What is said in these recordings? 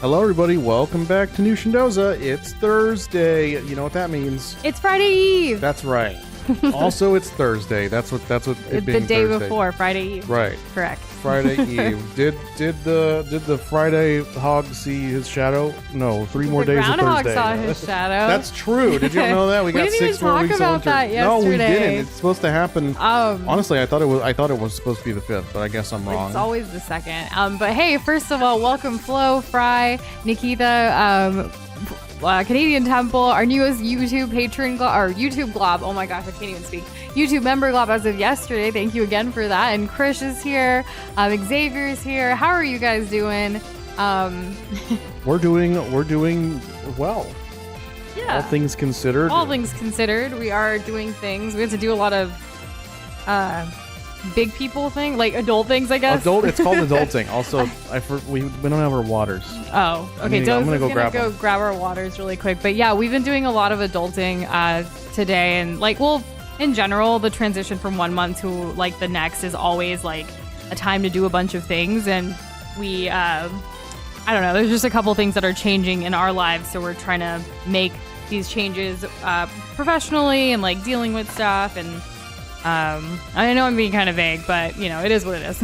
Hello, everybody. Welcome back to New Shindoza. It's Thursday. You know what that means? It's Friday Eve. That's right. Also, it's Thursday. That's what. It being the day Thursday. before Friday Eve. Right. Correct. Friday Eve. Did the Friday hog see his shadow? No, three more days of Groundhog Thursday. saw his shadow. That's true. Did you know that? We got didn't 6 even more talk weeks about of winter. that No, we yesterday. didn't. It's supposed to happen. Honestly, I thought it was supposed to be the 5th, but I guess I'm wrong. It's always the 2nd. But hey, first of all, welcome Flo, Fry, Nikita, Canadian Temple, our newest YouTube patron, or YouTube glob. Oh my gosh, I can't even speak. YouTube member glob as of yesterday. Thank you again for that. And Krish is here. Xavier's here. How are you guys doing? We're doing well. Yeah. All things considered. All things considered, we are doing things. We have to do a lot of big people thing, like adult things, I guess. It's called adulting. Also, we don't have our waters. Oh, okay. I'm gonna go grab our waters really quick. But yeah, we've been doing a lot of adulting today, and in general, the transition from 1 month to like the next is always like a time to do a bunch of things, and we I don't know. There's just a couple things that are changing in our lives, so we're trying to make these changes professionally and like dealing with stuff. And I know I'm being kind of vague, but it is what it is.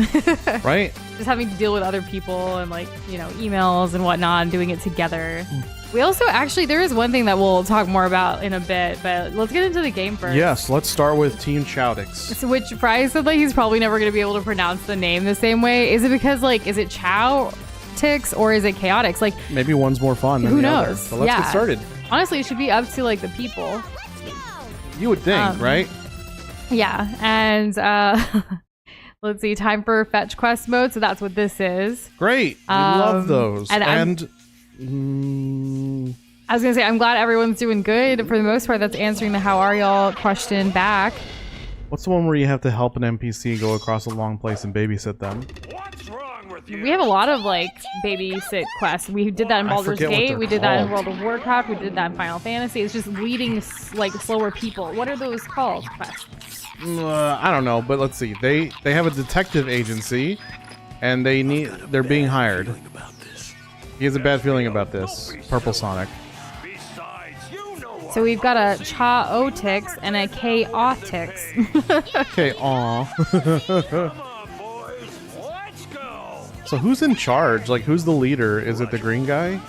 Right. Just having to deal with other people and emails and whatnot and doing it together. We also there is one thing that we'll talk more about in a bit, but let's get into the game first. Yes, let's start with Team Chaotix. So which Fry said he's probably never going to be able to pronounce the name the same way. Is it because is it Chaotix or is it Chaotix? Maybe one's more fun than who the knows? other. So let's get started. Honestly, it should be up to the people. You would think, right? Yeah, and let's see, time for fetch quest mode. So that's what this is. Great. We love those. And I was gonna say, I'm glad everyone's doing good. For the most part, that's answering the "How are y'all?" question back. What's the one where you have to help an NPC go across a long place and babysit them? What's wrong with you? We have a lot of babysit quests. We did that in Baldur's Gate. We did that in World of Warcraft. We did that in Final Fantasy. It's just leading slower people. What are those called? Quests? I don't know, but let's see. They have a detective agency, and they're being hired. He has a bad feeling about this. Purple Sonic. So we've got a Chaotix and a Chaotix. Okay, aw. Come on, boys. Let's go. So who's in charge? Who's the leader? Is it the green guy?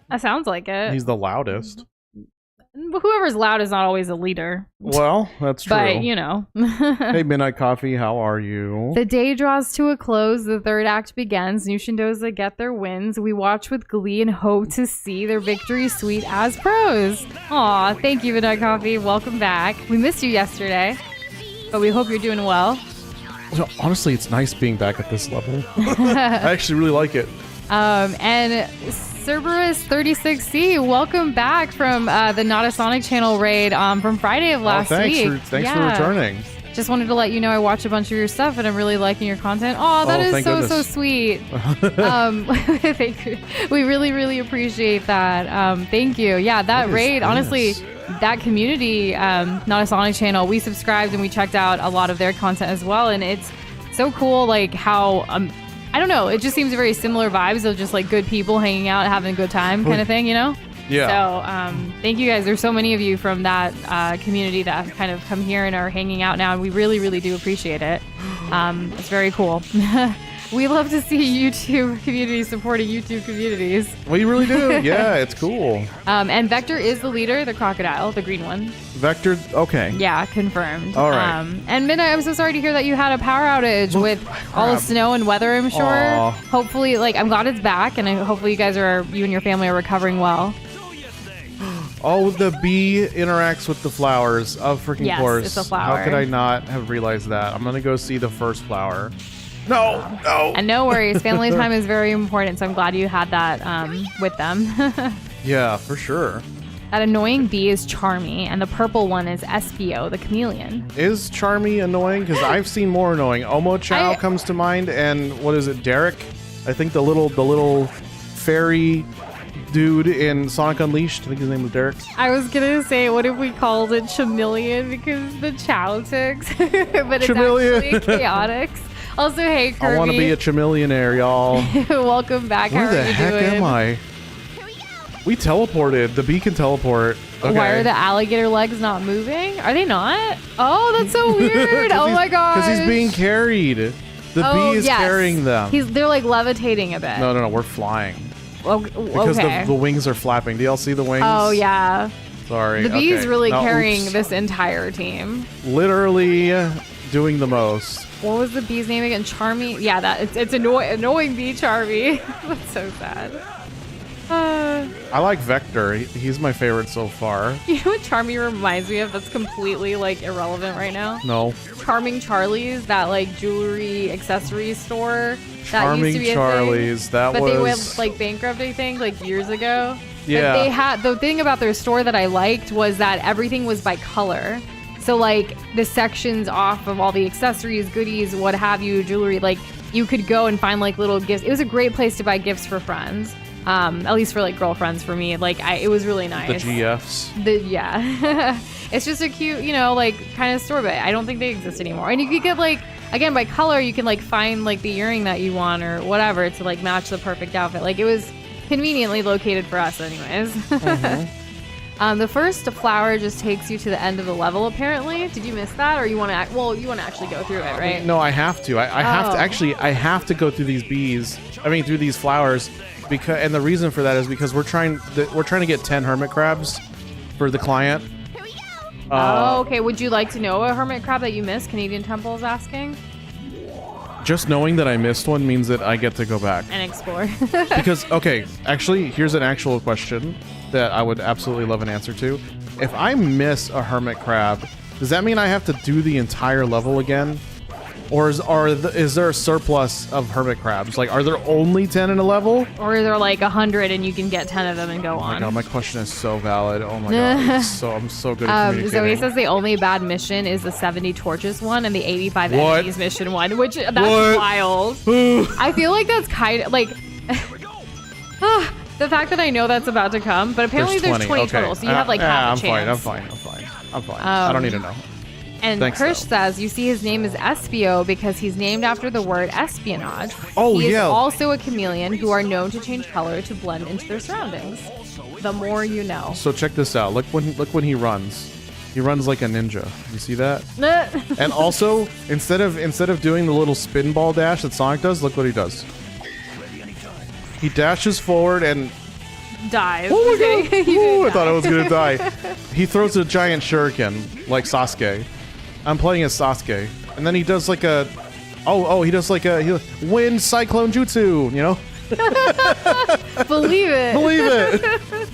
That sounds like it. He's the loudest. Whoever's loud is not always a leader. Well, that's true. But, Hey, Midnight Coffee, how are you? The day draws to a close. The third act begins. New Shindoza get their wins. We watch with glee and hope to see their victory sweet as pros. Aw, thank you, Midnight Coffee. Welcome back. We missed you yesterday, but we hope you're doing well. Honestly, it's nice being back at this level. I actually really like it. And Cerberus 36C, welcome back from the Not a Sonic channel raid from Friday of last week. Thanks for returning. Just wanted to let you know I watch a bunch of your stuff and I'm really liking your content. Oh, that is so sweet. Thank you. We really, really appreciate that. Thank you. Yeah, that raid, honestly, that community, Not a Sonic channel, we subscribed and we checked out a lot of their content as well. And it's so cool, how I don't know. It just seems very similar vibes of just good people hanging out, having a good time kind of thing, Yeah. So thank you guys. There's so many of you from that community that have kind of come here and are hanging out now. And we really, really do appreciate it. It's very cool. We love to see YouTube communities supporting YouTube communities. We really do. Yeah, it's cool. And Vector is the leader, the crocodile, the green one. Vector, okay. Yeah, confirmed. All right. And Midnight, I'm so sorry to hear that you had a power outage with all the snow and weather, I'm sure. Aww. Hopefully, I'm glad it's back, and hopefully you and your family are recovering well. Oh, the bee interacts with the flowers. Of freaking course. It's a flower. How could I not have realized that? I'm going to go see the first flower. No. And no worries. Family time is very important, so I'm glad you had that with them. Yeah, for sure. That annoying bee is Charmy, and the purple one is Espio, the chameleon. Is Charmy annoying? Because I've seen more annoying. Omo Chow comes to mind, and what is it, Derek? I think the little fairy dude in Sonic Unleashed. I think his name was Derek. I was gonna say, what if we called it Chameleon because the Chaotix, but it's Chameleon. actually Chaotix. Also, hey, Kirby. I want to be a chameleonaire, y'all. Welcome back. How Where the are you heck doing? am I? We teleported. The bee can teleport. Okay. Why are the alligator legs not moving? Are they not? Oh, that's so weird. Oh my god. Because he's being carried. The bee is carrying them. They're like levitating a bit. No, we're flying. Because Okay. the wings are flapping. Do y'all see the wings? Oh yeah. Sorry. The bee's really No, carrying oops. this entire team. Literally doing the most. What was the bee's name again? Charmy? Yeah, it's annoying bee Charmy. That's so sad. I like Vector. He's my favorite so far. You know what Charmy reminds me of that's completely like irrelevant right now? No. Charming Charlie's, that like jewelry accessory store. That used to be Charming a Charlie's. thing, That but was. they went like bankrupt, I think, like years ago. Yeah. But they had the thing about their store that I liked was that everything was by color. So like the sections off of all the accessories, goodies, what have you, jewelry, like you could go and find like little gifts. It was a great place to buy gifts for friends. At least for like girlfriends for me. Like it was really nice. The GFs. Yeah. It's just a cute, like kind of store, but I don't think they exist anymore. And you could get like, again, by color, you can like find like the earring that you want or whatever to like match the perfect outfit. Like it was conveniently located for us anyways. Mm-hmm. The first flower just takes you to the end of the level apparently. Did you miss that, or you want to you want to actually go through it, right? No, I have to. I have to. Oh. Actually, I have to go through these through these flowers. And the reason for that is because we're trying to get 10 hermit crabs for the client. Okay. Would you like to know a hermit crab that you missed? Canadian Temple is asking. Just knowing that I missed one means that I get to go back. And explore. Because, okay, actually, here's an actual question that I would absolutely love an answer to. If I miss a hermit crab, does that mean I have to do the entire level again? Or is there a surplus of hermit crabs? Like, are there only 10 in a level? Or they're like 100 and you can get 10 of them and go Oh my on. god, my question is so valid. Oh my god, I'm so good at communicating. Zoe says the only bad mission is the 70 torches one and the 85 What? enemies mission one, which that's What? wild. I feel like that's kind of like the fact that I know that's about to come, but apparently there's 20 okay. total, so you have like half a chance. I'm fine. I don't need to know. And Thanks, Krish though. says you see his name is Espio because he's named after the word espionage. Oh, he is yeah. also a chameleon who are known to change color to blend into their surroundings. The more you know. So check this out. Look when he runs. He runs like a ninja. You see that? And also, instead of doing the little spin ball dash that Sonic does, look what he does. He dashes forward and Dies. oh my god! He didn't Ooh, I thought die. I was gonna die. He throws a giant shuriken like Sasuke. I'm playing as Sasuke, and then he does like a wind cyclone jutsu. You know? Believe it. Believe it.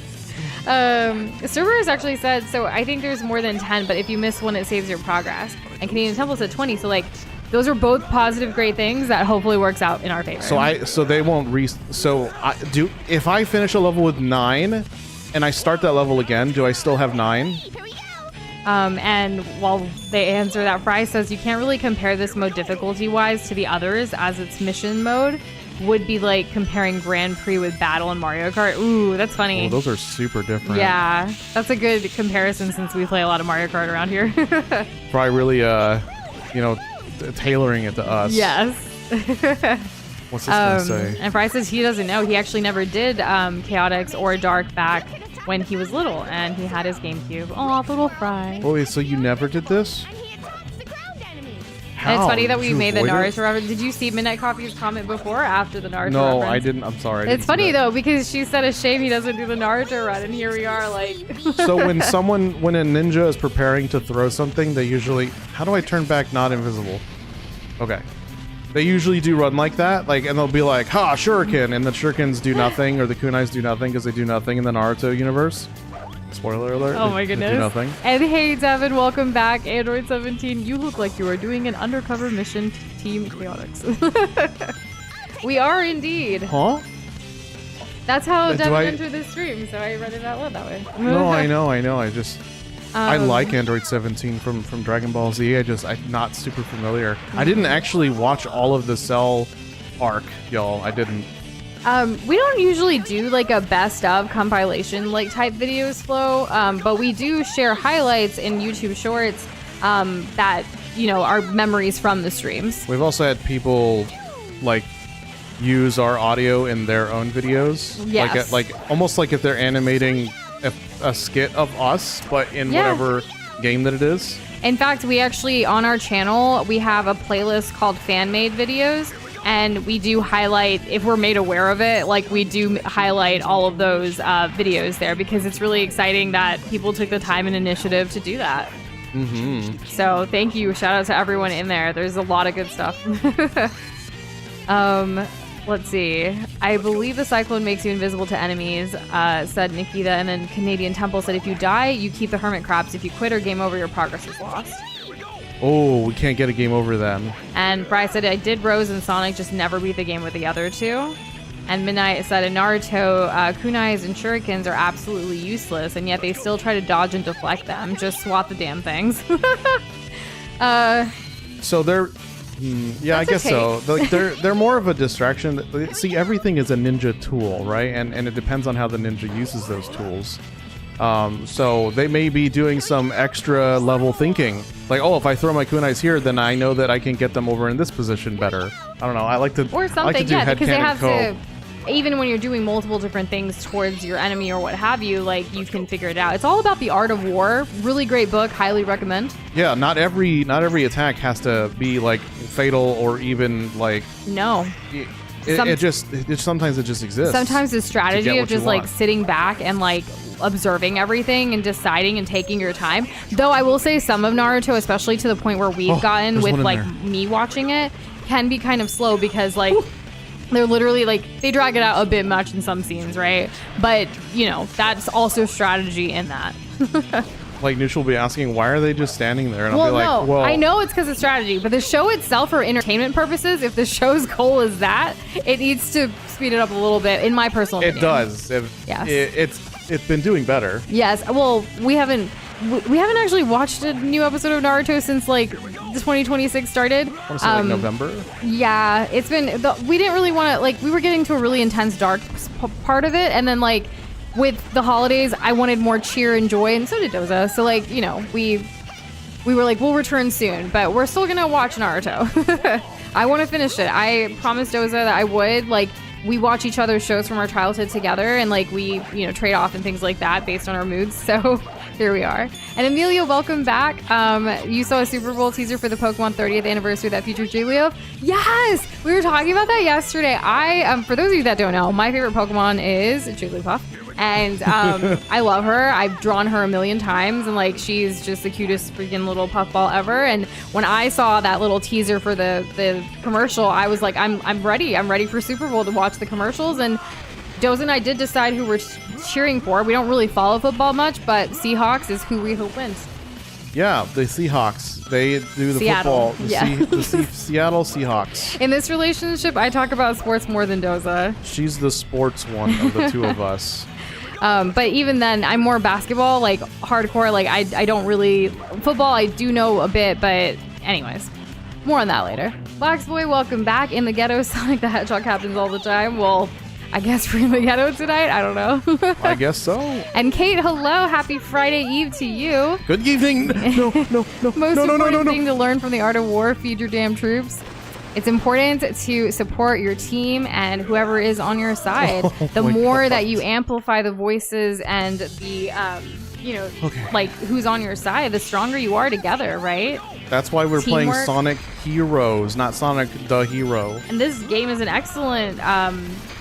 Servers actually said, so I think there's more than 10, but if you miss one, it saves your progress. And Canadian Temple said 20, so like, those are both positive, great things that hopefully works out in our favor. So they won't if I finish a level with 9, and I start that level again, do I still have 9? And while they answer that, Fry says you can't really compare this mode difficulty-wise to the others, as its mission mode would be like comparing Grand Prix with Battle and Mario Kart. Ooh, that's funny. Oh, those are super different. Yeah, that's a good comparison since we play a lot of Mario Kart around here. Probably really, tailoring it to us. Yes. What's this gonna say? And Fry says he doesn't know. He actually never did Chaotix or Dark back when he was little, and he had his GameCube. Aw, little Fry. Oh, wait, so you never did this? And it's funny that Did we you made the avoid it? Naruto reference. Did you see Midnight Coffee's comment before or after the Naruto No, reference? I didn't. I'm sorry. I It's didn't funny see that. though because she said a shame he doesn't do the Naruto run, and here we are like. So when a ninja is preparing to throw something, they usually... How do I turn back not invisible? Okay. They usually do run like that, like, and they'll be like, ha, shuriken, and the shurikens do nothing, or the kunais do nothing because they do nothing in the Naruto universe. Spoiler alert. Oh my they goodness. do nothing. And hey Devin, welcome back. Android 17, you look like you are doing an undercover mission to Team Chaotix. We are indeed. Huh? That's how Do Devin I- entered the stream, so I read it out loud that way. No, I know. I just... I Um, like Android 17 from Dragon Ball Z. I'm not super familiar. I didn't actually watch all of the Cell arc, y'all. I didn't. We don't usually do like a best of compilation like type videos flow, but we do share highlights in YouTube Shorts that our memories from the streams. We've also had people like use our audio in their own videos. Yes. Like almost like if they're animating a skit of us, but in whatever game that it is. In fact, we actually, on our channel, we have a playlist called fan-made videos, and we do highlight, if we're made aware of it, like we do highlight all of those videos there, because it's really exciting that people took the time and initiative to do that. Mm-hmm. So thank you. Shout out to everyone in there. There's a lot of good stuff. Let's see. I believe the cyclone makes you invisible to enemies, said Nikita. And then Canadian Temple said, if you die, you keep the hermit crabs. If you quit or game over, your progress is lost. Oh, we can't get a game over then. And Bryce said, I did Rose and Sonic, just never beat the game with the other two. And Midnight said, in Naruto, kunais and shurikens are absolutely useless, and yet they still try to dodge and deflect them. Just swat the damn things. So they're... I guess so. Like they're more of a distraction. See, everything is a ninja tool, right? And it depends on how the ninja uses those tools. So they may be doing some extra level thinking. Like, oh, if I throw my kunais here, then I know that I can get them over in this position better. I don't know. I like to or something, I like to do because they have code. to. Even when you're doing multiple different things towards your enemy or what have you, like you can figure it out. It's all about the art of war. Really great book. Highly recommend. Yeah, not every attack has to be like fatal or even like. No. Sometimes it just exists. Sometimes the strategy of just like want. sitting back and like observing everything and deciding and taking your time. Though I will say some of Naruto, especially to the point where we've gotten with like me watching it, can be kind of slow because like. They're literally like, they drag it out a bit much in some scenes, right? But, that's also strategy in that. Like, Noosh will be asking, why are they just standing there? And I'll be like, no, well... I know it's because of strategy, but the show itself, for entertainment purposes, if the show's goal is that, it needs to speed it up a little bit, in my personal opinion. It does. Yes. It's been doing better. Yes. Well, we haven't actually watched a new episode of Naruto since, like, the 2026 started. I want to say, like, November? Yeah. It's been... we didn't really want to... Like, we were getting to a really intense dark part of it, and then, like... With the holidays, I wanted more cheer and joy, and so did Doza. So, like, we were like, we'll return soon, but we're still gonna watch Naruto. I want to finish it. I promised Doza that I would. Like, we watch each other's shows from our childhood together, and like we, trade off and things like that based on our moods. So here we are. And Amelia, welcome back. You saw a Super Bowl teaser for the Pokemon 30th anniversary that featured Jigglypuff. Yes, we were talking about that yesterday. For those of you that don't know, my favorite Pokemon is Jigglypuff. And I love her. I've drawn her a million times, and like she's just the cutest freaking little puffball ever. And when I saw that little teaser for the commercial, I was like, I'm ready. I'm ready for Super Bowl to watch the commercials. And Doza and I did decide who we're cheering for. We don't really follow football much, but Seahawks is who we hope wins. Yeah, the Seahawks. They do the Seattle. football. The Seattle Seahawks. In this relationship, I talk about sports more than Doza. She's the sports one of the two of us. But even then, I'm more basketball, like hardcore. Like I don't really football. I do know a bit, but anyways, more on that later. Blacksboy, welcome back. In the ghetto, Sonic the Hedgehog happens all the time. Well, I guess we're in the ghetto tonight. I don't know. I guess so. And Kate, hello, happy Friday Eve to you. Good evening. No. Most important thing to learn from the art of war: feed your damn troops. It's important to support your team and whoever is on your side. The more that you amplify the voices and the, like who's on your side, the stronger you are together, right? That's why we're Teamwork. playing Sonic Heroes, not Sonic the Hero. And this game is an excellent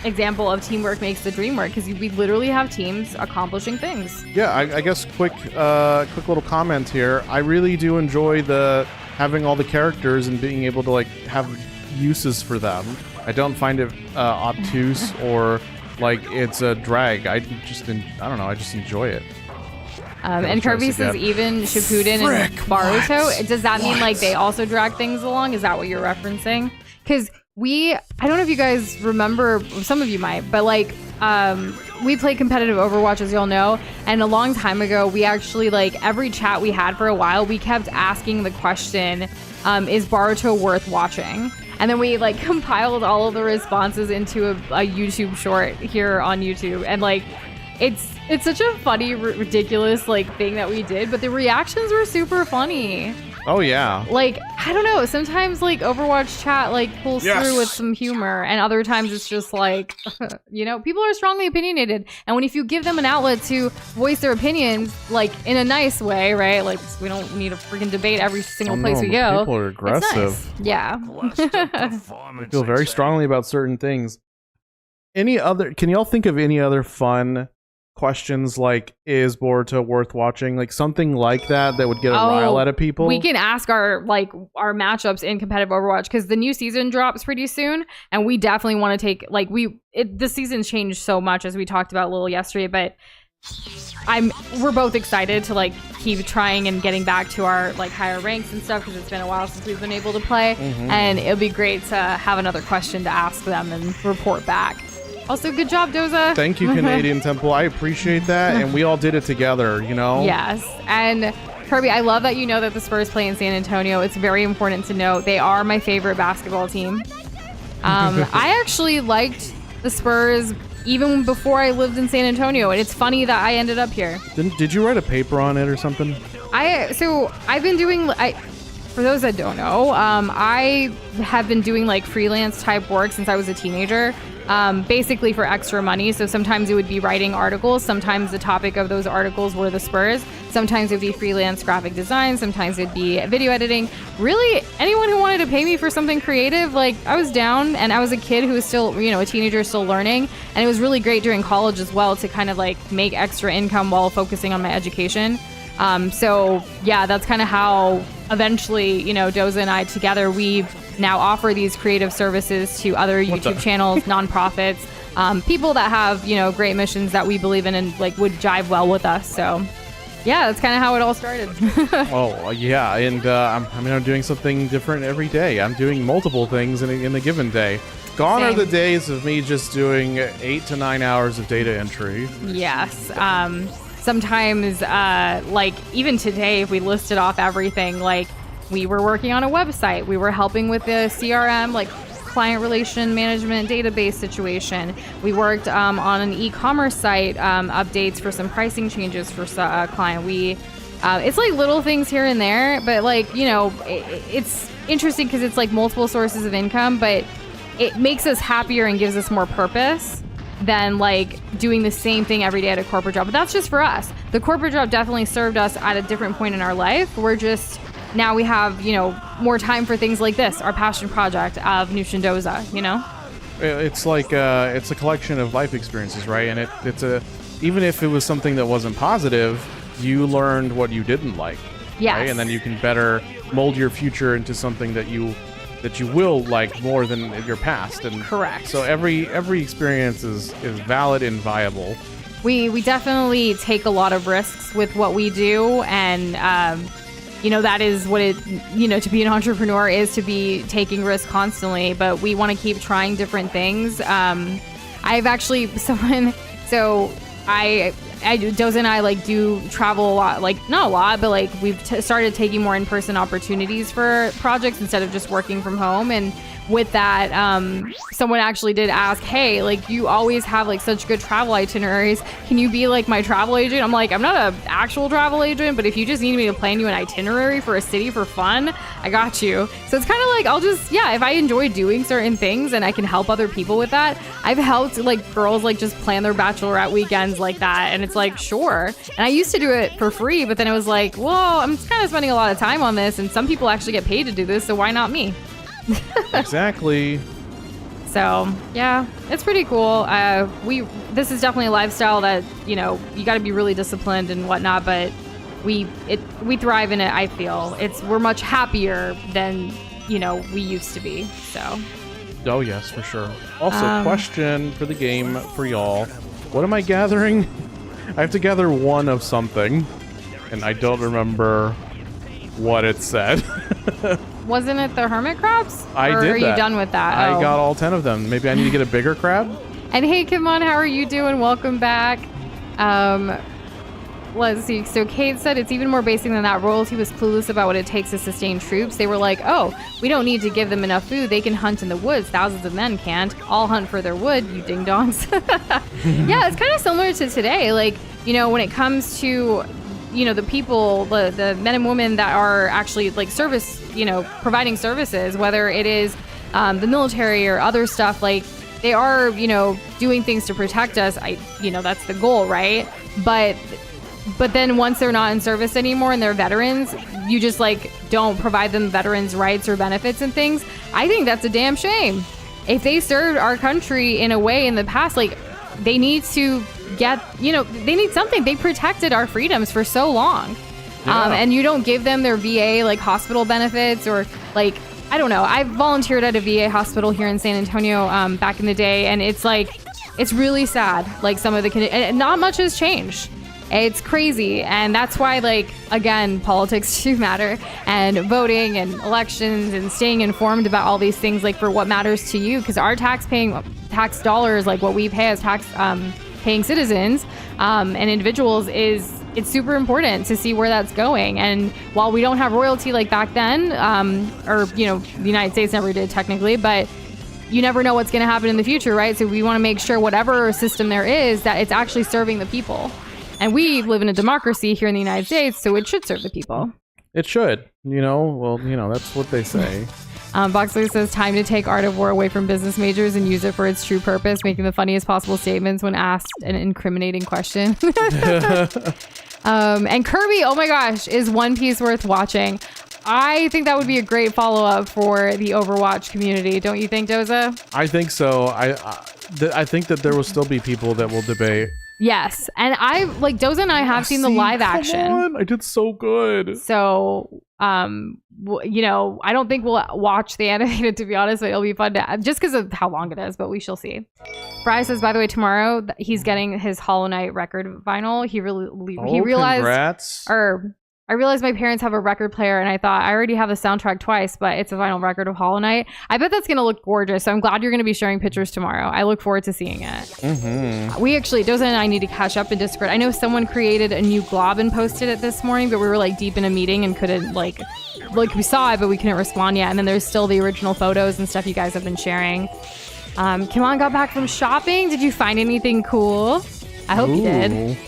example of teamwork makes the dream work, because we literally have teams accomplishing things. Yeah, I guess quick little comment here. I really do enjoy having all the characters and being able to like have uses for them. I don't find it obtuse or like it's a drag. I don't know. I just enjoy it. And Kirby says even Shippuden and Boruto. Does that mean like they also drag things along? Is that what you're referencing? Because I don't know if you guys remember, some of you might, but like we play competitive Overwatch, as y'all know, and a long time ago we actually, like, every chat we had for a while, we kept asking the question, is Boruto worth watching? And then we like compiled all of the responses into a YouTube short here on YouTube, and like it's such a funny ridiculous like thing that we did, but the reactions were super funny. Oh yeah. Like, I don't know, sometimes like Overwatch chat like pulls through with some humor, and other times it's just like, people are strongly opinionated, and if you give them an outlet to voice their opinions like in a nice way, right? Like, we don't need a freaking debate every single place we go. People are aggressive. Nice. Yeah. I feel very strongly about certain things. Can y'all think of any other fun questions like, is Boruto worth watching? Like something like that would get a rile out of people. We can ask our matchups in competitive Overwatch, because the new season drops pretty soon, and we definitely want to take the season's changed so much, as we talked about a little yesterday, but we're both excited to like keep trying and getting back to our like higher ranks and stuff, because it's been a while since we've been able to play. And it'll be great to have another question to ask them and report back. Also, good job, Doza. Thank you, Canadian Temple. I appreciate that, and we all did it together, Yes, and Kirby, I love that you know that the Spurs play in San Antonio. It's very important to note they are my favorite basketball team. I actually liked the Spurs even before I lived in San Antonio, and it's funny that I ended up here. Did you write a paper on it or something? I've been doing for those that don't know, I have been doing like freelance type work since I was a teenager. Basically for extra money. So sometimes it would be writing articles. Sometimes the topic of those articles were the Spurs. Sometimes it would be freelance graphic design. Sometimes it'd be video editing. Really, anyone who wanted to pay me for something creative, like, I was down. And I was a kid who was still, a teenager still learning. And it was really great during college as well to kind of like make extra income while focusing on my education. So yeah, that's kind of how eventually, Doza and I together, we now offer these creative services to other YouTube channels, nonprofits, people that have, great missions that we believe in and like would jive well with us. So yeah, that's kind of how it all started. Oh yeah, and I'm doing something different every day. I'm doing multiple things in a given day. Gone are the days of me just doing 8 to 9 hours of data entry. Yes. Sometimes, like even today, if we listed off everything, like we were working on a website, we were helping with the CRM, like client relation management database situation. We worked on an e-commerce site, updates for some pricing changes for a client. It's like little things here and there, but like, it's interesting because it's like multiple sources of income, but it makes us happier and gives us more purpose than like doing the same thing every day at a corporate job. But that's just for us. The corporate job definitely served us at a different point in our life. Now we have, more time for things like this, our passion project of Nushindoza, It's like, it's a collection of life experiences, right? And even if it was something that wasn't positive, you learned what you didn't like. Yes. Right? And then you can better mold your future into something that you will like more than your past. And correct. So every experience is valid and viable. We definitely take a lot of risks with what we do, and that is what it, to be an entrepreneur is to be taking risks constantly, but we want to keep trying different things. I've actually, Doza and I like do travel a lot, like not a lot, but like we've started taking more in-person opportunities for projects instead of just working from home. And with that, someone actually did ask, hey, like you always have like such good travel itineraries. Can you be like my travel agent? I'm like, I'm not an actual travel agent, but if you just need me to plan you an itinerary for a city for fun, I got you. So it's kind of like, if I enjoy doing certain things and I can help other people with that. I've helped like girls like just plan their bachelorette weekends like that. And it's like, sure. And I used to do it for free, but then it was like, well, I'm kind of spending a lot of time on this and some people actually get paid to do this. So why not me? Exactly. So yeah, it's pretty cool. This is definitely a lifestyle that you got to be really disciplined and whatnot, but we thrive in it. I feel we're much happier than we used to be. So. Oh yes, for sure. Also, question for the game for y'all: what am I gathering? I have to gather one of something, and I don't remember what it said. Wasn't it the hermit crabs? I did that. Or are you done with that? I got all 10 of them. Maybe I need to get a bigger crab? And hey, Kimon, how are you doing? Welcome back. Let's see. So Kate said it's even more basic than that. Royalty was clueless about what it takes to sustain troops. They were like, oh, we don't need to give them enough food. They can hunt in the woods. Thousands of men can't. All hunt for their wood, you ding-dongs. Yeah, it's kind of similar to today. Like, when it comes to the people, the men and women that are actually like service, providing services, whether it is the military or other stuff, like they are, doing things to protect us. That's the goal, right? But then once they're not in service anymore and they're veterans, you just like don't provide them veterans' rights or benefits and things. I think that's a damn shame. If they served our country in a way in the past, like they need to get, they need something. They protected our freedoms for so long. Yeah. And you don't give them their VA like hospital benefits or like, I don't know. I volunteered at a VA hospital here in San Antonio back in the day. And it's like, it's really sad. Like some of the, and not much has changed. It's crazy. And that's why, like, again, politics do matter, and voting and elections and staying informed about all these things, like for what matters to you, because our tax dollars, like what we pay as tax paying citizens and individuals, it's super important to see where that's going. And while we don't have royalty like back then, or, the United States never did technically, but you never know what's going to happen in the future, right? So we want to make sure whatever system there is, that it's actually serving the people. And we live in a democracy here in the United States, so it should serve the people. It should, that's what they say. Boxler says, time to take art of war away from business majors and use it for its true purpose, making the funniest possible statements when asked an incriminating question. And Kirby, oh my gosh, is One Piece worth watching? I think that would be a great follow-up for the Overwatch community. Don't you think, Doza? I think so. I think that there will still be people that will debate. Yes, and Doza and I have seen the live action. Come on, I did so good. So, I don't think we'll watch the animated, to be honest, but it'll be fun to, just because of how long it is, but we shall see. Bry says, by the way, tomorrow he's getting his Hollow Knight record vinyl. He realized, congrats. I realized my parents have a record player, and I thought I already have the soundtrack twice, but it's a vinyl record of Hollow Knight. I bet that's going to look gorgeous. So I'm glad you're going to be sharing pictures tomorrow. I look forward to seeing it. Mm-hmm. We actually, Doza and I need to catch up in Discord. I know someone created a new glob and posted it this morning, but we were like deep in a meeting and couldn't we saw it, but we couldn't respond yet. And then there's still the original photos and stuff you guys have been sharing. Kimon got back from shopping. Did you find anything cool? I hope you did.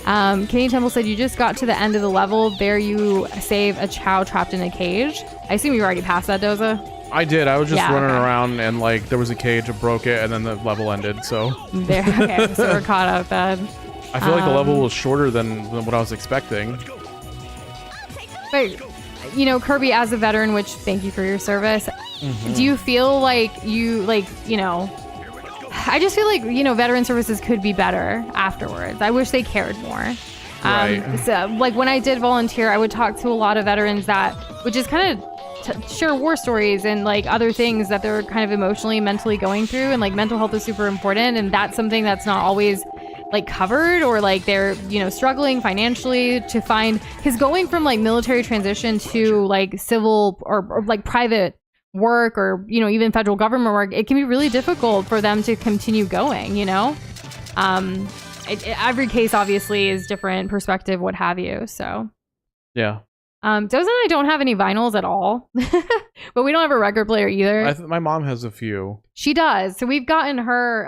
Kenny Temple said, you just got to the end of the level. There you save a Chow trapped in a cage. I assume you already passed that, Doza? I did. I was just running around and there was a cage, I broke it, and then the level ended, so. Okay, so we're caught up then. I feel like the level was shorter than what I was expecting. But, Kirby, as a veteran, which thank you for your service, do you feel like I just feel like, veteran services could be better afterwards. I wish they cared more. Right. So, when I did volunteer, I would talk to a lot of veterans that would just kind of share war stories and other things that they're kind of emotionally, mentally going through. And mental health is super important. And that's something that's not always covered, or they're, struggling financially to find, because going from military transition to civil or private work, or even federal government work, it can be really difficult for them to continue going. Every case obviously is different perspective, what have you. So yeah. Doza and I don't have any vinyls at all, but we don't have a record player either. My mom has a few. She does. So we've gotten her,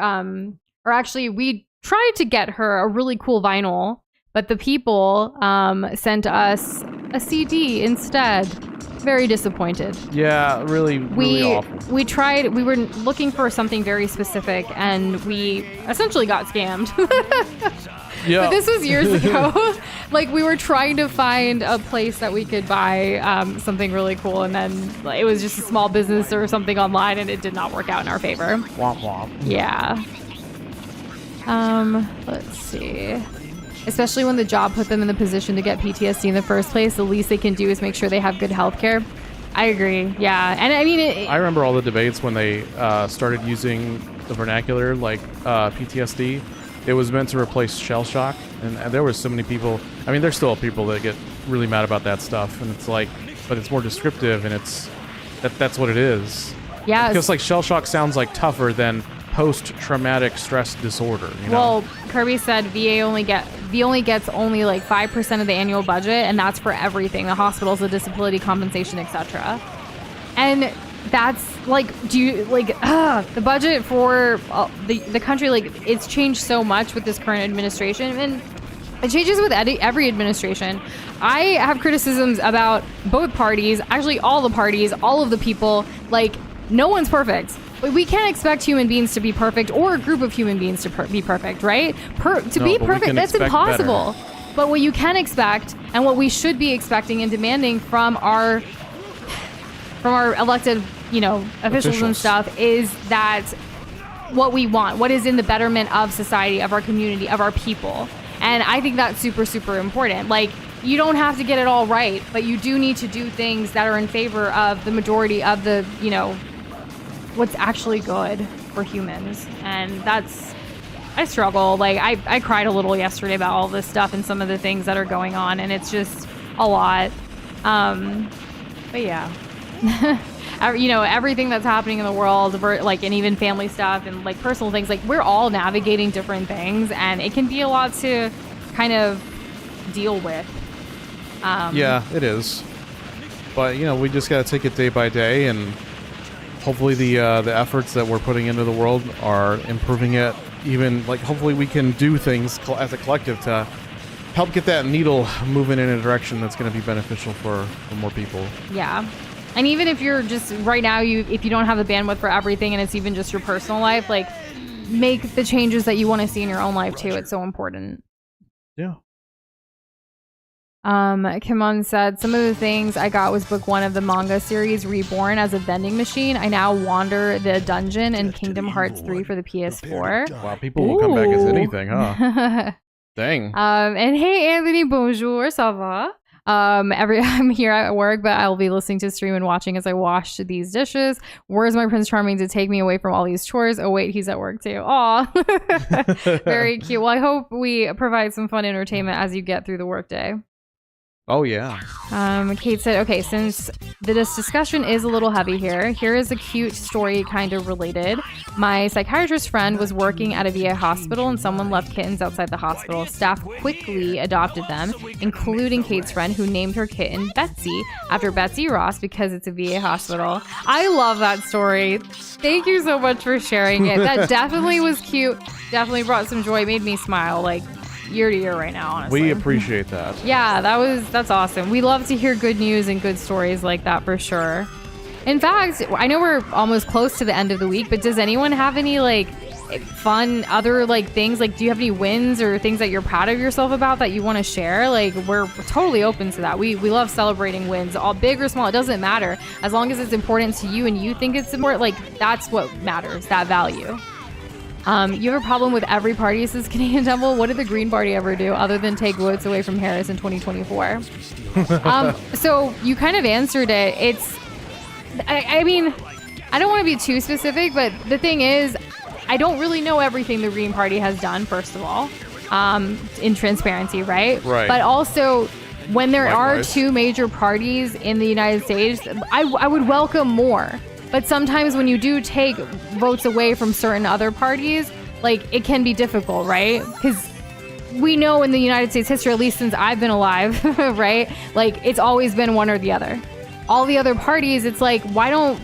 or actually we tried to get her a really cool vinyl, but the people sent us a CD instead. Very disappointed. Yeah, really awful. We tried, we were looking for something very specific, and we essentially got scammed. Yeah. But this was years ago. We were trying to find a place that we could buy something really cool, and then it was just a small business or something online, and it did not work out in our favor. Womp womp. Yeah. Let's see. Especially when the job put them in the position to get PTSD in the first place, the least they can do is make sure they have good health care. I agree. Yeah. And I mean, I remember all the debates when they started using the vernacular, PTSD. It was meant to replace shell shock. And there was so many people. I mean, there's still people that get really mad about that stuff. And it's but it's more descriptive, and that's what it is. Yeah. Because shell shock sounds tougher than post-traumatic stress disorder. Well, Kirby said VA only gets 5% of the annual budget, and that's for everything: the hospitals, the disability compensation, etc. And that's the budget for the country, it's changed so much with this current administration. And It changes with every administration. I have criticisms about both parties, actually all the parties, all of the people. Like, no one's perfect. We can't expect human beings to be perfect, or a group of human beings to be perfect, right? To be perfect, that's impossible. Better. But what you can expect, and what we should be expecting and demanding from our elected, officials and stuff, is that what we want, what is in the betterment of society, of our community, of our people. And I think that's super, super important. Like, you don't have to get it all right, but you do need to do things that are in favor of the majority of the, what's actually good for humans. And I struggle. Like, I cried a little yesterday about all this stuff and some of the things that are going on, and it's just a lot. But yeah. Everything that's happening in the world, like, and even family stuff and like personal things, like, we're all navigating different things, and it can be a lot to kind of deal with. Yeah, it is. But we just got to take it day by day, and hopefully the efforts that we're putting into the world are improving it. Even, like, hopefully we can do things as a collective to help get that needle moving in a direction that's going to be beneficial for more people. Yeah. And even if you're just right now, if you don't have the bandwidth for everything, and it's even just your personal life, like, make the changes that you want to see in your own life too. It's so important. Yeah. Kimon said, some of the things I got was book 1 of the manga series Reborn as a vending machine. I now wander the dungeon in Kingdom Hearts 3 for the PS4. Wow, people will come back as anything, huh? Dang. And hey, Anthony, bonjour, ça va? I'm here at work, but I'll be listening to stream and watching as I wash these dishes. Where's my Prince Charming to take me away from all these chores? Oh wait, he's at work too. Aw. Very cute. Well, I hope we provide some fun entertainment as you get through the workday. Oh yeah. Kate said, okay, since this discussion is a little heavy here is a cute story kind of related. My psychiatrist friend was working at a VA hospital, and someone left kittens outside the hospital. Staff quickly adopted them, including Kate's friend, who named her kitten Betsy after Betsy Ross because it's a VA hospital. I love that story. Thank you so much for sharing it. That definitely was cute. Definitely brought some joy. Made me smile, like, year to year right now, honestly. We appreciate that. Yeah, that's awesome. We love to hear good news and good stories like that for sure. In fact, I know we're almost close to the end of the week, but does anyone have any like fun other like things? Like, do you have any wins or things that you're proud of yourself about that you want to share? Like, we're totally open to that. We love celebrating wins, all big or small. It doesn't matter, as long as it's important to you and you think it's important. Like, that's what matters, that value. You have a problem with every party, says Canadian Temple. What did the Green Party ever do other than take votes away from Harris in 2024? So you kind of answered it. I mean, I don't want to be too specific, but the thing is, I don't really know everything the Green Party has done, first of all, in transparency, right? Right. But also, when there are two major parties in the United States, I would welcome more. But sometimes when you do take votes away from certain other parties, like, it can be difficult, right? Because we know in the United States history, at least since I've been alive, right? Like, it's always been one or the other. All the other parties, it's like, why don't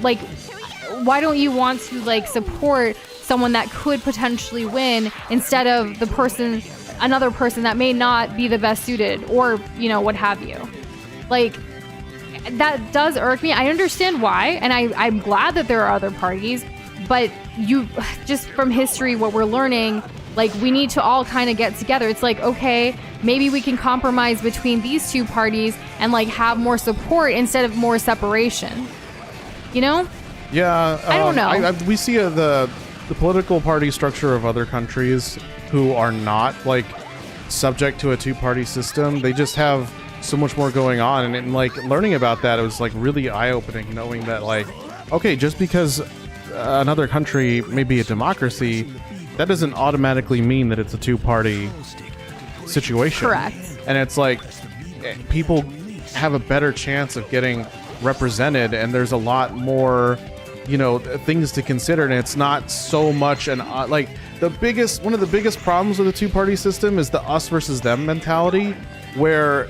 you want to like support someone that could potentially win instead of another person that may not be the best suited, or, what have you? Like, that does irk me. I understand why, and I'm glad that there are other parties, but you just from history, what we're learning, like, we need to all kind of get together. It's like, okay, maybe we can compromise between these two parties and like have more support instead of more separation. Yeah, I don't know. We see the political party structure of other countries who are not like subject to a two-party system. They just have so much more going on, and like learning about that, it was like really eye-opening, knowing that, like, okay, just because another country may be a democracy, that doesn't automatically mean that it's a two-party situation. Correct. And it's like people have a better chance of getting represented, and there's a lot more things to consider, and it's not so much like one of the biggest problems with the two-party system is the us versus them mentality, where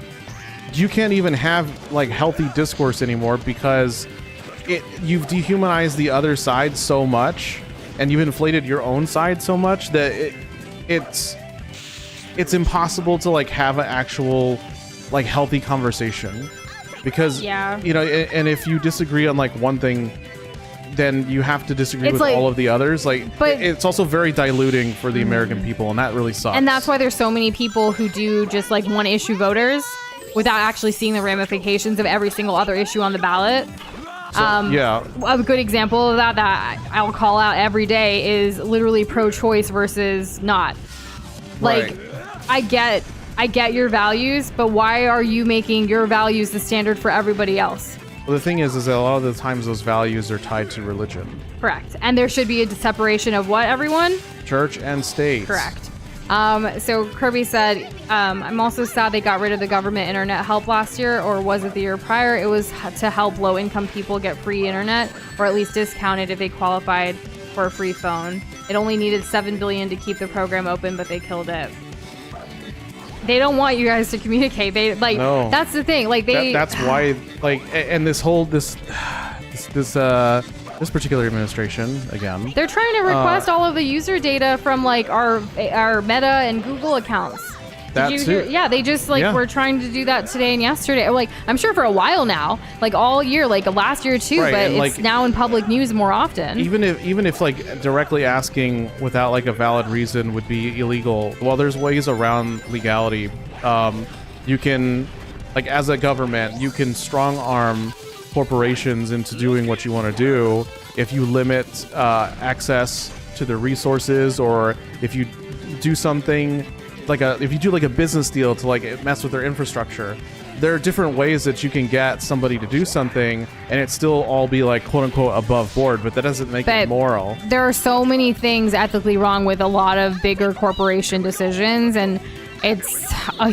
you can't even have like healthy discourse anymore because you've dehumanized the other side so much, and you've inflated your own side so much that it's impossible to like have an actual like healthy conversation because you know, and if you disagree on like one thing, then you have to disagree with all of the others. Like, but it's also very diluting for the American people, and that really sucks. And that's why there's so many people who do just like one issue voters without actually seeing the ramifications of every single other issue on the ballot. A good example of that I'll call out every day is literally pro-choice versus not. Like, I get your values, but why are you making your values the standard for everybody else? Well, the thing is that a lot of the times those values are tied to religion. Correct. And there should be a separation of what, everyone? Church and state. Correct. So Kirby said, I'm also sad they got rid of the government internet help last year, or was it the year prior? It was to help low-income people get free internet, or at least discounted if they qualified for a free phone. It only needed $7 billion to keep the program open, but they killed it. They don't want you guys to communicate. They like no. That's the thing. Like that's why like and this particular administration again. They're trying to request all of the user data from like our Meta and Google accounts. Yeah, they just were trying to do that today and yesterday. Like I'm sure for a while now, like all year, like last year too, but it's now in public news more often. Even if like directly asking without like a valid reason would be illegal. Well, there's ways around legality. You can, like as a government, you can strong arm corporations into doing what you want to do if you limit access to the resources, or if you do something. If you do like a business deal to like mess with their infrastructure, there are different ways that you can get somebody to do something and it still all be like quote unquote above board, but that doesn't make it moral. There are so many things ethically wrong with a lot of bigger corporation decisions, and it's a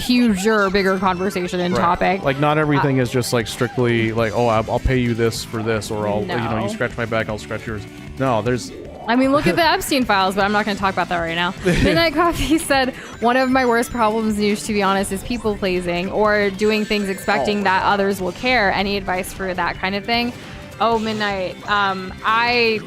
bigger conversation and topic. Like not everything is just like strictly like, oh, I'll pay you this for this, or I'll you scratch my back, I'll scratch yours. No, I mean, look at the Epstein files, but I'm not going to talk about that right now. Midnight Coffee said, one of my worst problems, Noosh, to be honest, is people pleasing or doing things expecting that others will care. Any advice for that kind of thing? Oh, Midnight. I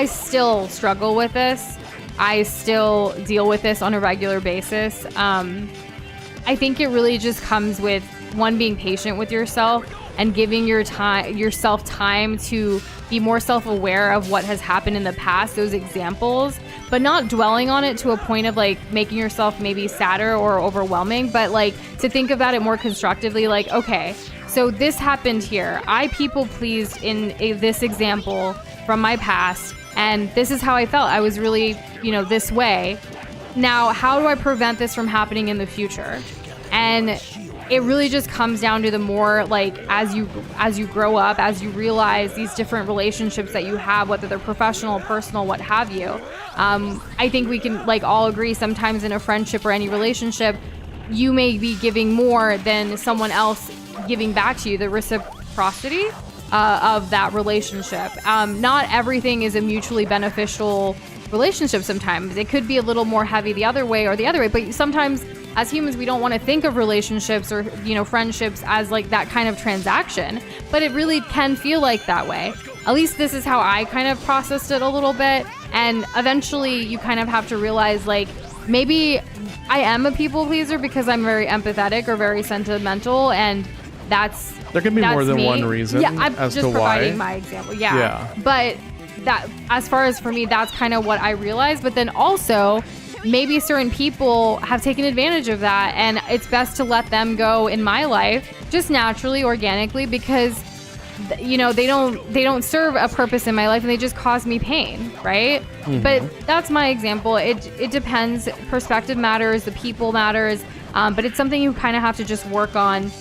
still struggle with this. I still deal with this on a regular basis. I think it really just comes with, one, being patient with yourself and giving yourself time to be more self-aware of what has happened in the past, those examples, but not dwelling on it to a point of like making yourself maybe sadder or overwhelming, but like to think about it more constructively, like, okay, so this happened here. I people pleased in this example from my past, and this is how I felt. I was really, this way. Now, how do I prevent this from happening in the future? And it really just comes down to the more like as you grow up, as you realize these different relationships that you have, whether they're professional, personal, what have you. I think we can like all agree sometimes in a friendship or any relationship, you may be giving more than someone else giving back to you, the reciprocity of that relationship. Not everything is a mutually beneficial relationship. Sometimes it could be a little more heavy the other way or the other way, but sometimes as humans, we don't want to think of relationships or, friendships as like that kind of transaction, but it really can feel like that way. At least this is how I kind of processed it a little bit. And eventually you kind of have to realize like, maybe I am a people pleaser because I'm very empathetic or very sentimental, and there can be more than one reason. Yeah, I'm just providing my example. Yeah. But that, as far as for me, that's kind of what I realized. But then also, maybe certain people have taken advantage of that, and it's best to let them go in my life just naturally, organically, because they don't serve a purpose in my life and they just cause me pain, right? Mm-hmm. But that's my example. It depends. Perspective matters, the people matters, but it's something you kind of have to just work on.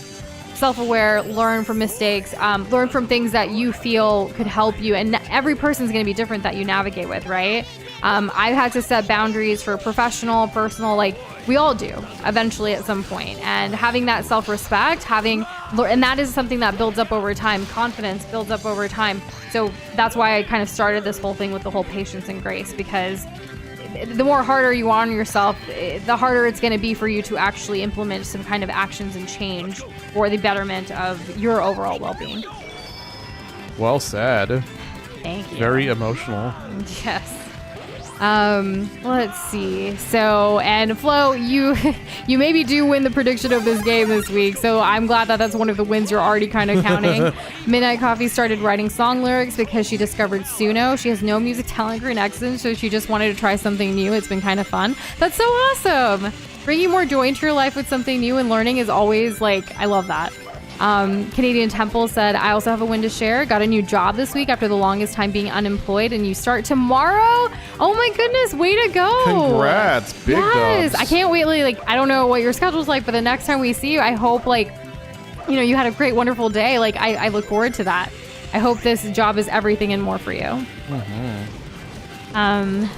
Self-aware, learn from mistakes, learn from things that you feel could help you, and every person's going to be different that you navigate with, right? I've had to set boundaries for professional, personal, like we all do eventually at some point, and having that self-respect, and that is something that builds up over time. Confidence builds up over time. So that's why I kind of started this whole thing with the whole patience and grace, because the more harder you are on yourself, the harder it's going to be for you to actually implement some kind of actions and change for the betterment of your overall well-being. Well said. Thank you. Very emotional. Yes. Let's see. So, and Flo, you maybe do win the prediction of this game this week. So I'm glad that that's one of the wins you're already kind of counting. Midnight Coffee started writing song lyrics because she discovered Suno. She has no music talent or an accent, so she just wanted to try something new. It's been kind of fun. That's so awesome. Bringing more joy into your life with something new and learning is always I love that. Canadian Temple said, I also have a win to share. Got a new job this week after the longest time being unemployed, and you start tomorrow. Oh my goodness, way to go. Congrats, big dubs. I can't wait. I don't know what your schedule's like, but the next time we see you, I hope you had a great, wonderful day. I look forward to that. I hope this job is everything and more for you.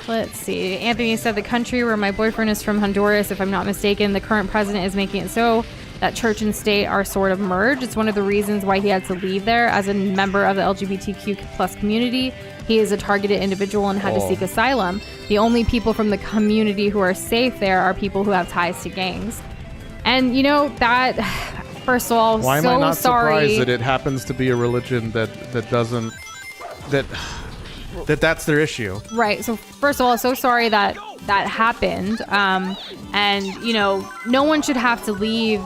Let's see. Anthony said, the country where my boyfriend is from, Honduras, if I'm not mistaken, the current president is making it so that church and state are sort of merged. It's one of the reasons why he had to leave there. As a member of the LGBTQ plus community, he is a targeted individual and had to seek asylum. The only people from the community who are safe there are people who have ties to gangs. And that, first of all, why so am I not sorry surprised that it happens to be a religion that's their issue? Right. So first of all, so sorry that happened. And no one should have to leave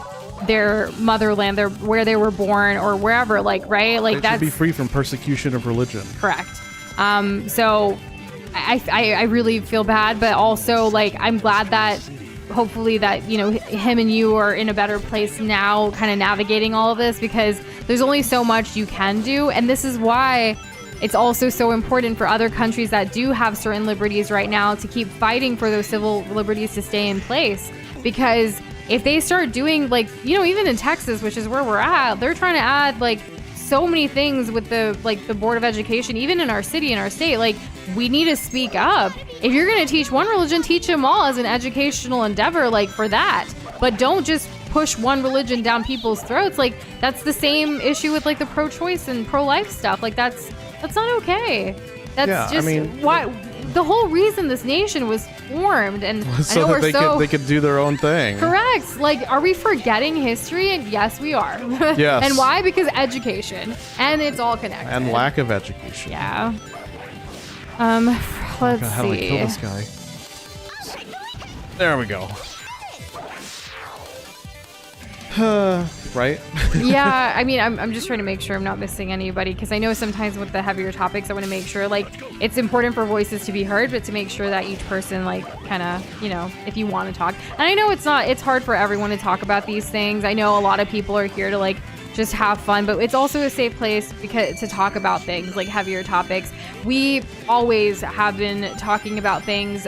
their motherland, where they were born or wherever, right? They should be free from persecution of religion. Correct. So I really feel bad, but also I'm glad that hopefully that, him and you are in a better place now kind of navigating all of this, because there's only so much you can do. And this is why it's also so important for other countries that do have certain liberties right now to keep fighting for those civil liberties to stay in place. Because if they start doing even in Texas, which is where we're at, they're trying to add so many things with the Board of Education, even in our city, in our state. We need to speak up. If you're going to teach one religion, teach them all as an educational endeavor, for that. But don't just push one religion down people's throats. That's the same issue with the pro-choice and pro-life stuff. That's not okay. That's why the whole reason this nation was formed, and so that they could do their own thing. Correct. Are we forgetting history? And yes, we are. Yes. And why? Because education, and it's all connected. And lack of education. Yeah. Let's see. How do I kill this guy? There we go. Right? Yeah, I'm just trying to make sure I'm not missing anybody, because I know sometimes with the heavier topics I want to make sure it's important for voices to be heard, but to make sure that each person kind of if you want to talk. And I know it's hard for everyone to talk about these things. I know a lot of people are here to just have fun, but it's also a safe place to talk about things heavier topics. We always have been talking about things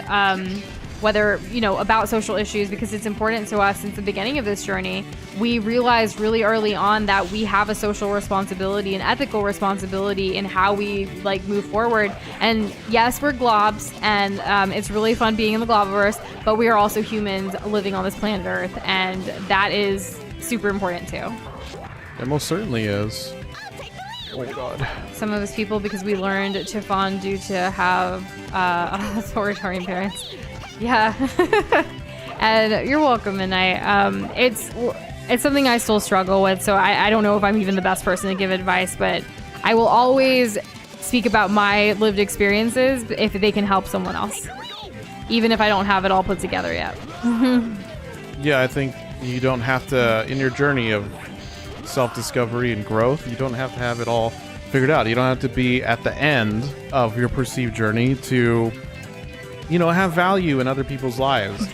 whether about social issues, because it's important to us. Since the beginning of this journey, we realized really early on that we have a social responsibility and ethical responsibility in how we move forward. And yes, we're globs, and it's really fun being in the globiverse, but we are also humans living on this planet Earth, and that is super important too. It most certainly is. Oh God. Some of us people, because we learned to fawn due to have authoritarian parents. Yeah. And you're welcome. And it's something I still struggle with. So I don't know if I'm even the best person to give advice, but I will always speak about my lived experiences if they can help someone else, even if I don't have it all put together yet. Yeah, I think you don't have to, in your journey of self-discovery and growth, you don't have to have it all figured out. You don't have to be at the end of your perceived journey to have value in other people's lives.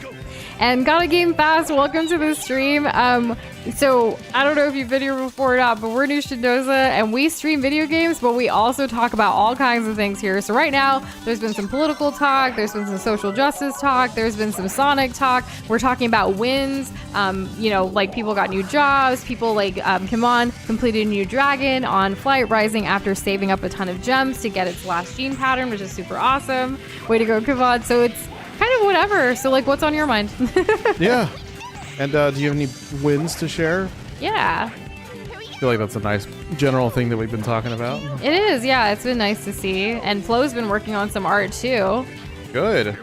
And Got a Game Fast, welcome to the stream. So I don't know if you've been here before or not, but we're New Shindoza and we stream video games, but we also talk about all kinds of things here. So right now, there's been some political talk, there's been some social justice talk, there's been some Sonic talk. We're talking about wins. People got new jobs, people Kimon completed a new dragon on Flight Rising after saving up a ton of gems to get its last gene pattern, which is super awesome. Way to go, Kimon. So it's kind of whatever. So what's on your mind? Yeah. And do you have any wins to share? Yeah. I feel like that's a nice general thing that we've been talking about. It is, yeah. It's been nice to see. And Flo's been working on some art too. Good.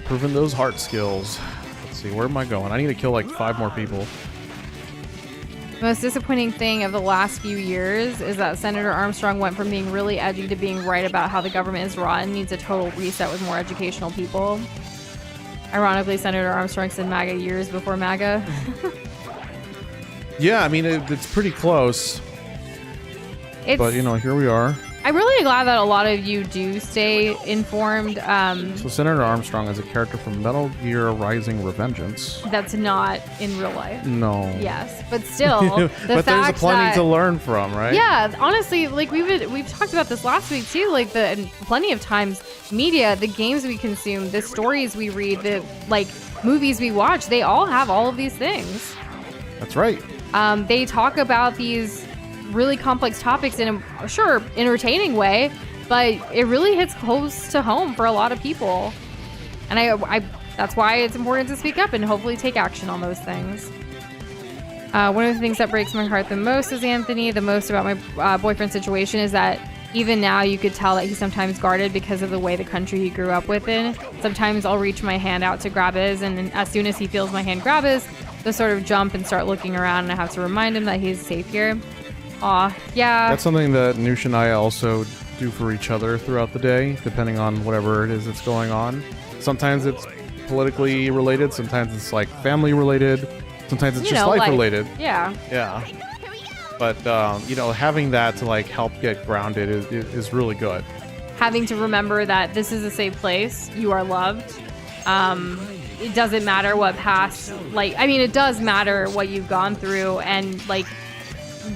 Proving those heart skills. Let's see, where am I going? I need to kill 5 more people. The most disappointing thing of the last few years is that Senator Armstrong went from being really edgy to being right about how the government is rotten, needs a total reset with more educational people. Ironically, Senator Armstrong said MAGA years before MAGA. Yeah, I mean, it's pretty close. But, you know, here we are. I'm really glad that a lot of you do stay informed. So Senator Armstrong is a character from Metal Gear Rising: Revengeance. That's not in real life. No. Yes, but still, but there's plenty to learn from, right? Yeah, honestly, like we've talked about this last week too. Like and plenty of times, media, the games we consume, the stories we read, the like movies we watch, they all have all of these things. That's right. They talk about these really complex topics in a sure entertaining way, but it really hits close to home for a lot of people, and I that's why it's important to speak up and hopefully take action on those things. One of the things that breaks my heart the most is Anthony. The most about my boyfriend situation is that even now you could tell that he's sometimes guarded because of the way the country he grew up within. Sometimes I'll reach my hand out to grab his, and as soon as he feels my hand grab his, they'll sort of jump and start looking around, and I have to remind him that he's safe here. Aw, yeah. That's something that Noosh and I also do for each other throughout the day, depending on whatever it is that's going on. Sometimes it's politically related, sometimes it's like family related, sometimes it's just life related. Yeah. Yeah. But, you know, having that to like help get grounded is really good. Having to remember that this is a safe place, you are loved. It doesn't matter what past, like, I mean, it does matter what you've gone through, and like,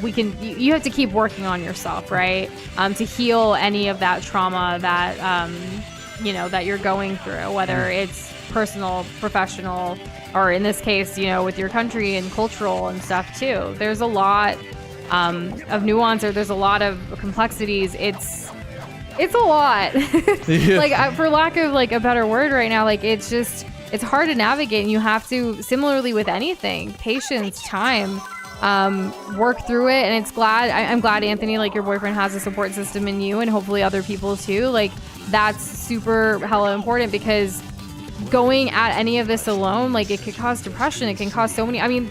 you have to keep working on yourself, right? To heal any of that trauma that, you know, that you're going through, whether it's personal, professional, or in this case, you know, with your country and cultural and stuff too. There's a lot of nuance, or there's a lot of complexities. It's a lot. Yeah. Like, for lack of like a better word right now, like it's hard to navigate, and you have to, similarly with anything, patience, time, work through it. And I'm glad, Anthony, like your boyfriend has a support system in you, and hopefully other people too. Like, that's super hella important, because going at any of this alone, like, it could cause depression. It can cause so many, I mean,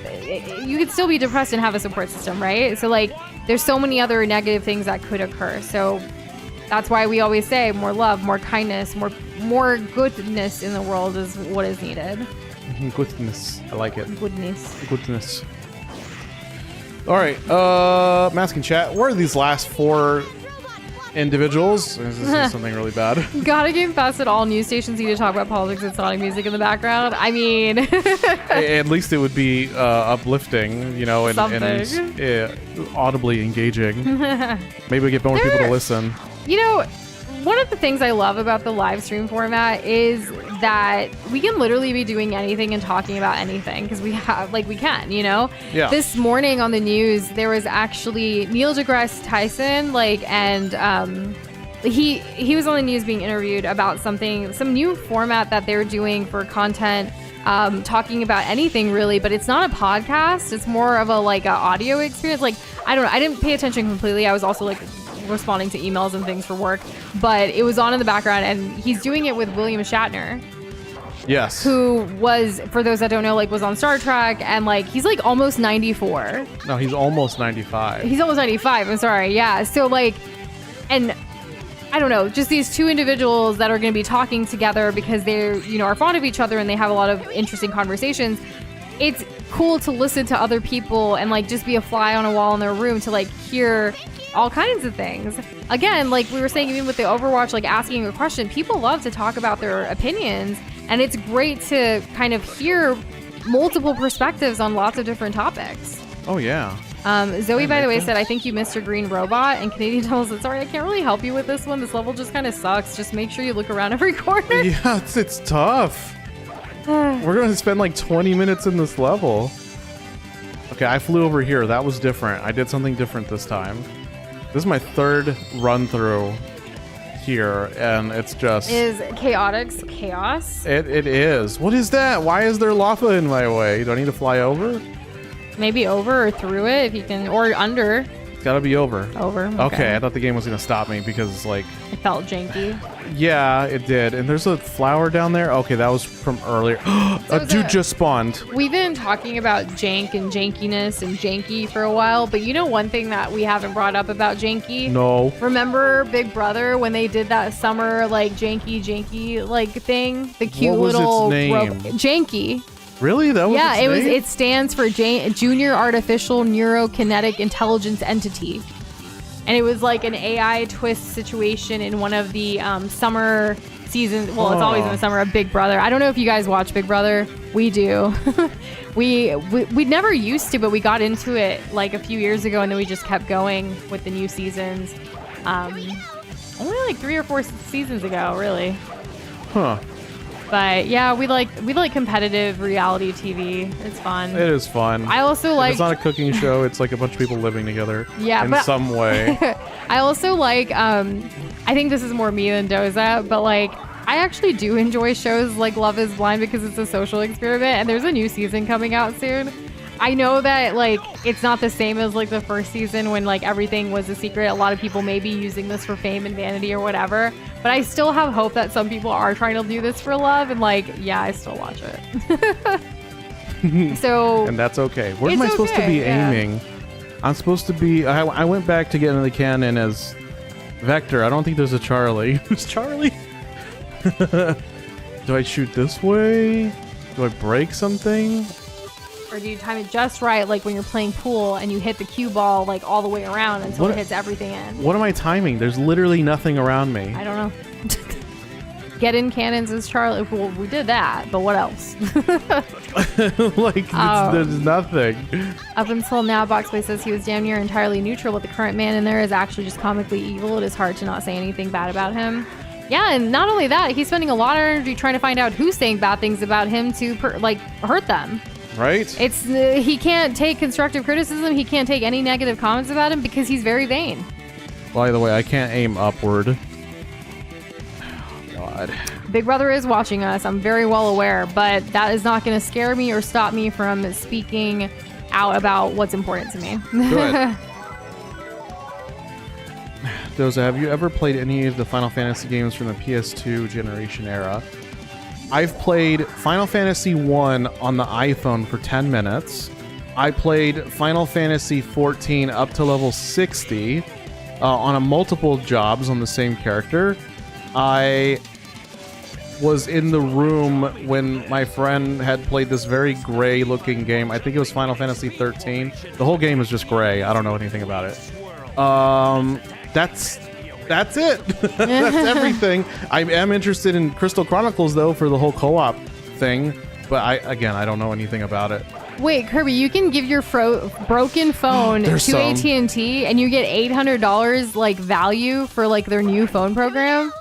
you could still be depressed and have a support system, right? So like, there's so many other negative things that could occur. So that's why we always say more love, more kindness, more goodness in the world is what is needed. Goodness. I like it. Goodness. All right, Mask and Chat, where are these last four individuals? This is something really bad. Gotta get past it. All news stations need to talk about politics and sonic music in the background. I mean, at least it would be uplifting, you know, and audibly engaging. Maybe we get more people to listen. You know, one of the things I love about the live stream format is that we can literally be doing anything and talking about anything, because we can, you know? Yeah. This morning on the news, there was actually Neil deGrasse Tyson, and he was on the news being interviewed about some new format that they're doing for content, talking about anything really, but it's not a podcast. It's more of a audio experience. Like, I don't know. I didn't pay attention completely. I was also responding to emails and things for work, but it was on in the background, and he's doing it with William Shatner. Yes. Who was, for those that don't know, was on Star Trek, and he's almost 94. No, he's almost 95. He's almost 95. I'm sorry. Yeah. So and I don't know, just these two individuals that are going to be talking together because they're, are fond of each other, and they have a lot of interesting conversations. It's cool to listen to other people and just be a fly on a wall in their room to hear all kinds of things. Again, like we were saying, even with the Overwatch, asking a question, people love to talk about their opinions, and it's great to kind of hear multiple perspectives on lots of different topics. Oh yeah. Zoe, by the way, said, I think you missed your green robot, and Canadian tells us, sorry, I can't really help you with this one. This level just kind of sucks. Just make sure you look around every corner. Yeah, it's tough. We're going to spend 20 minutes in this level. Okay, I flew over here. That was different. I did something different this time. This is my third run through here, and it's just... Is Chaotix chaos? It is. What is that? Why is there lava in my way? Do I need to fly over? Maybe over or through it if you can, or under. Gotta be over. Over. Okay, I thought the game was gonna stop me because like It felt janky. yeah, it did. And there's a flower down there. Okay, that was from earlier. A dude just spawned. We've been talking about jank and jankiness and janky for a while, but you know one thing that we haven't brought up about janky? No. Remember Big Brother when they did that summer like janky like thing? The cute What was little its name? Janky. Really? That was Yeah, its name? it stands for Junior Artificial Neurokinetic Intelligence Entity. And it was like an AI twist situation in one of the summer seasons. Well, it's always in the summer of Big Brother. I don't know if you guys watch Big Brother. We do. we never used to, but we got into it like a few years ago, and then we just kept going with the new seasons. Only like 3 or 4 seasons ago, really. Huh. But yeah, we like competitive reality TV. It's fun. It is fun. I also If like. it's not a cooking show. It's like a bunch of people living together. Yeah, in but- some way. I also like. I think this is more me than Doza, but like. I actually do enjoy shows like Love is Blind because it's a social experiment, and there's a new season coming out soon. I know that like it's not the same as like the first season when like everything was a secret. A lot of people may be using this for fame and vanity or whatever, but I still have hope that some people are trying to do this for love, and like yeah, I still watch it. So And that's okay. Where am I It's supposed to okay, be yeah. aiming? I'm supposed to be. I went back to get into the canon as Vector. I don't think there's a Charlie. Who's Charlie? Do I shoot this way? Do I break something? or do you time it just right, like when you're playing pool and you hit the cue ball like all the way around until it hits everything in? What am I timing? There's literally nothing around me. I don't know. Get in cannons as Charlie. Well, we did that, but what else? Like, there's nothing. Up until now, Boxboy says he was damn near entirely neutral, but the current man in there is actually just comically evil. It is hard to not say anything bad about him. Yeah, and not only that, he's spending a lot of energy trying to find out who's saying bad things about him to hurt them. Right? It's he can't take constructive criticism. He can't take any negative comments about him because he's very vain. By the way, I can't aim upward. God. Big Brother is watching us. I'm very well aware, but that is not going to scare me or stop me from speaking out about what's important to me. Good. Doza, have you ever played any of the Final Fantasy games from the PS2 generation era? I've played Final Fantasy 1 on the iPhone for 10 minutes. I played Final Fantasy 14 up to level 60 on a multiple jobs on the same character. I was in the room when my friend had played this very gray looking game. I think it was Final Fantasy 13. The whole game is just gray. I don't know anything about it. That's it. That's everything. I am interested in Crystal Chronicles though for the whole co-op thing, but I don't know anything about it. Wait, Kirby, you can give your broken phone to There's some. AT&T and you get $800 like value for like their new phone program.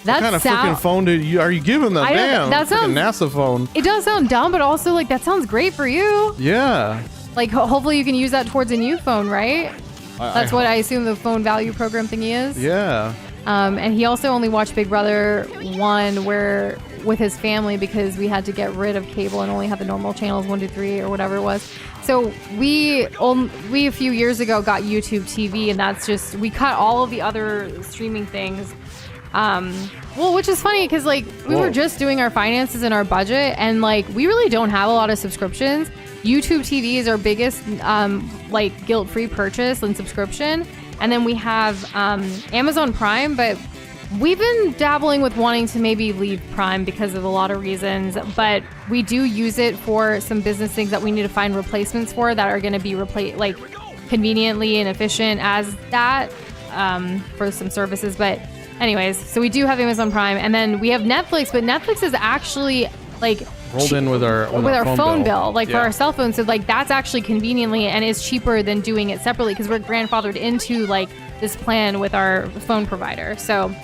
What kind of freaking phone are you giving them? I don't- Damn, that freaking sounds- NASA phone. It does sound dumb, but also like that sounds great for you. Yeah. Like hopefully you can use that towards a new phone, right? That's what I assume the phone value program thingy is. Yeah. And he also only watched Big Brother 1 with his family because we had to get rid of cable and only have the normal channels 1, 2, 3 or whatever it was. So we a few years ago got YouTube TV, and that's just we cut all of the other streaming things. Well, which is funny because like we were just doing our finances and our budget, and like we really don't have a lot of subscriptions. YouTube TV is our biggest like guilt-free purchase and subscription, and then we have Amazon Prime, but we've been dabbling with wanting to maybe leave Prime because of a lot of reasons, but we do use it for some business things that we need to find replacements for that are going to be like conveniently and efficient as that for some services. But anyways, so we do have Amazon Prime, and then we have Netflix, but Netflix is actually like Rolled in with our phone bill, like for Yeah. our cell phone. So like that's actually conveniently and is cheaper than doing it separately because we're grandfathered into like this plan with our phone provider. So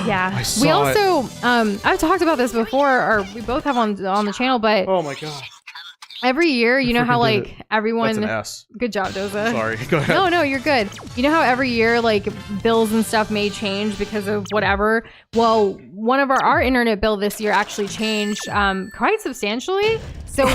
yeah, I saw we also I've talked about this before, or we both have on the channel, but Oh my god. every year, you know how freaking did like everyone. That's an S. Good job, Doza. Sorry. Go ahead. No, you're good. You know how every year, like, bills and stuff may change because of whatever? Well, one of our internet bill this year actually changed quite substantially. So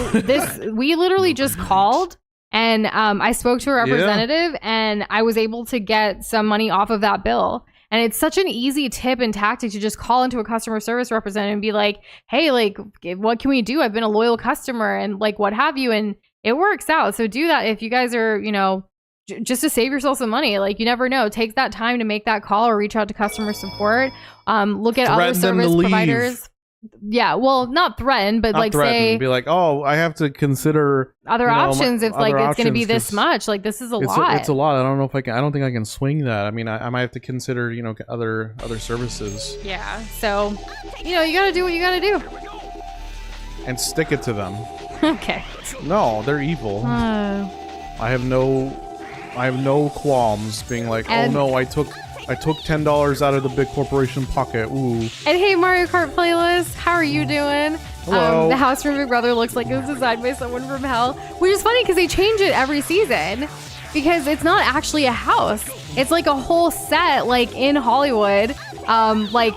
we literally just called And I spoke to a representative and I was able to get some money off of that bill. And it's such an easy tip and tactic to just call into a customer service representative and be like, hey, like, what can we do? I've been a loyal customer and like what have you. And it works out. So do that if you guys are, you know, just to save yourself some money. Like, you never know. Take that time to make that call or reach out to customer support. Look at other service providers. Yeah, well, not threaten, but not like threaten. Say, be like, oh, I have to consider other options if like it's going to be this much. Like, this is a lot. It's a lot. I don't know if I can. I don't think I can swing that. I mean, I might have to consider, you know, other services. Yeah. So, you know, you got to do what you got to do, and stick it to them. Okay. No, they're evil. I have no qualms being like, oh no, I took $10 out of the big corporation pocket. Ooh. And hey, Mario Kart playlist, how are you doing? Hello. The house from Big Brother looks like it was designed by someone from hell, which is funny because they change it every season because it's not actually a house. It's like a whole set, like in Hollywood, like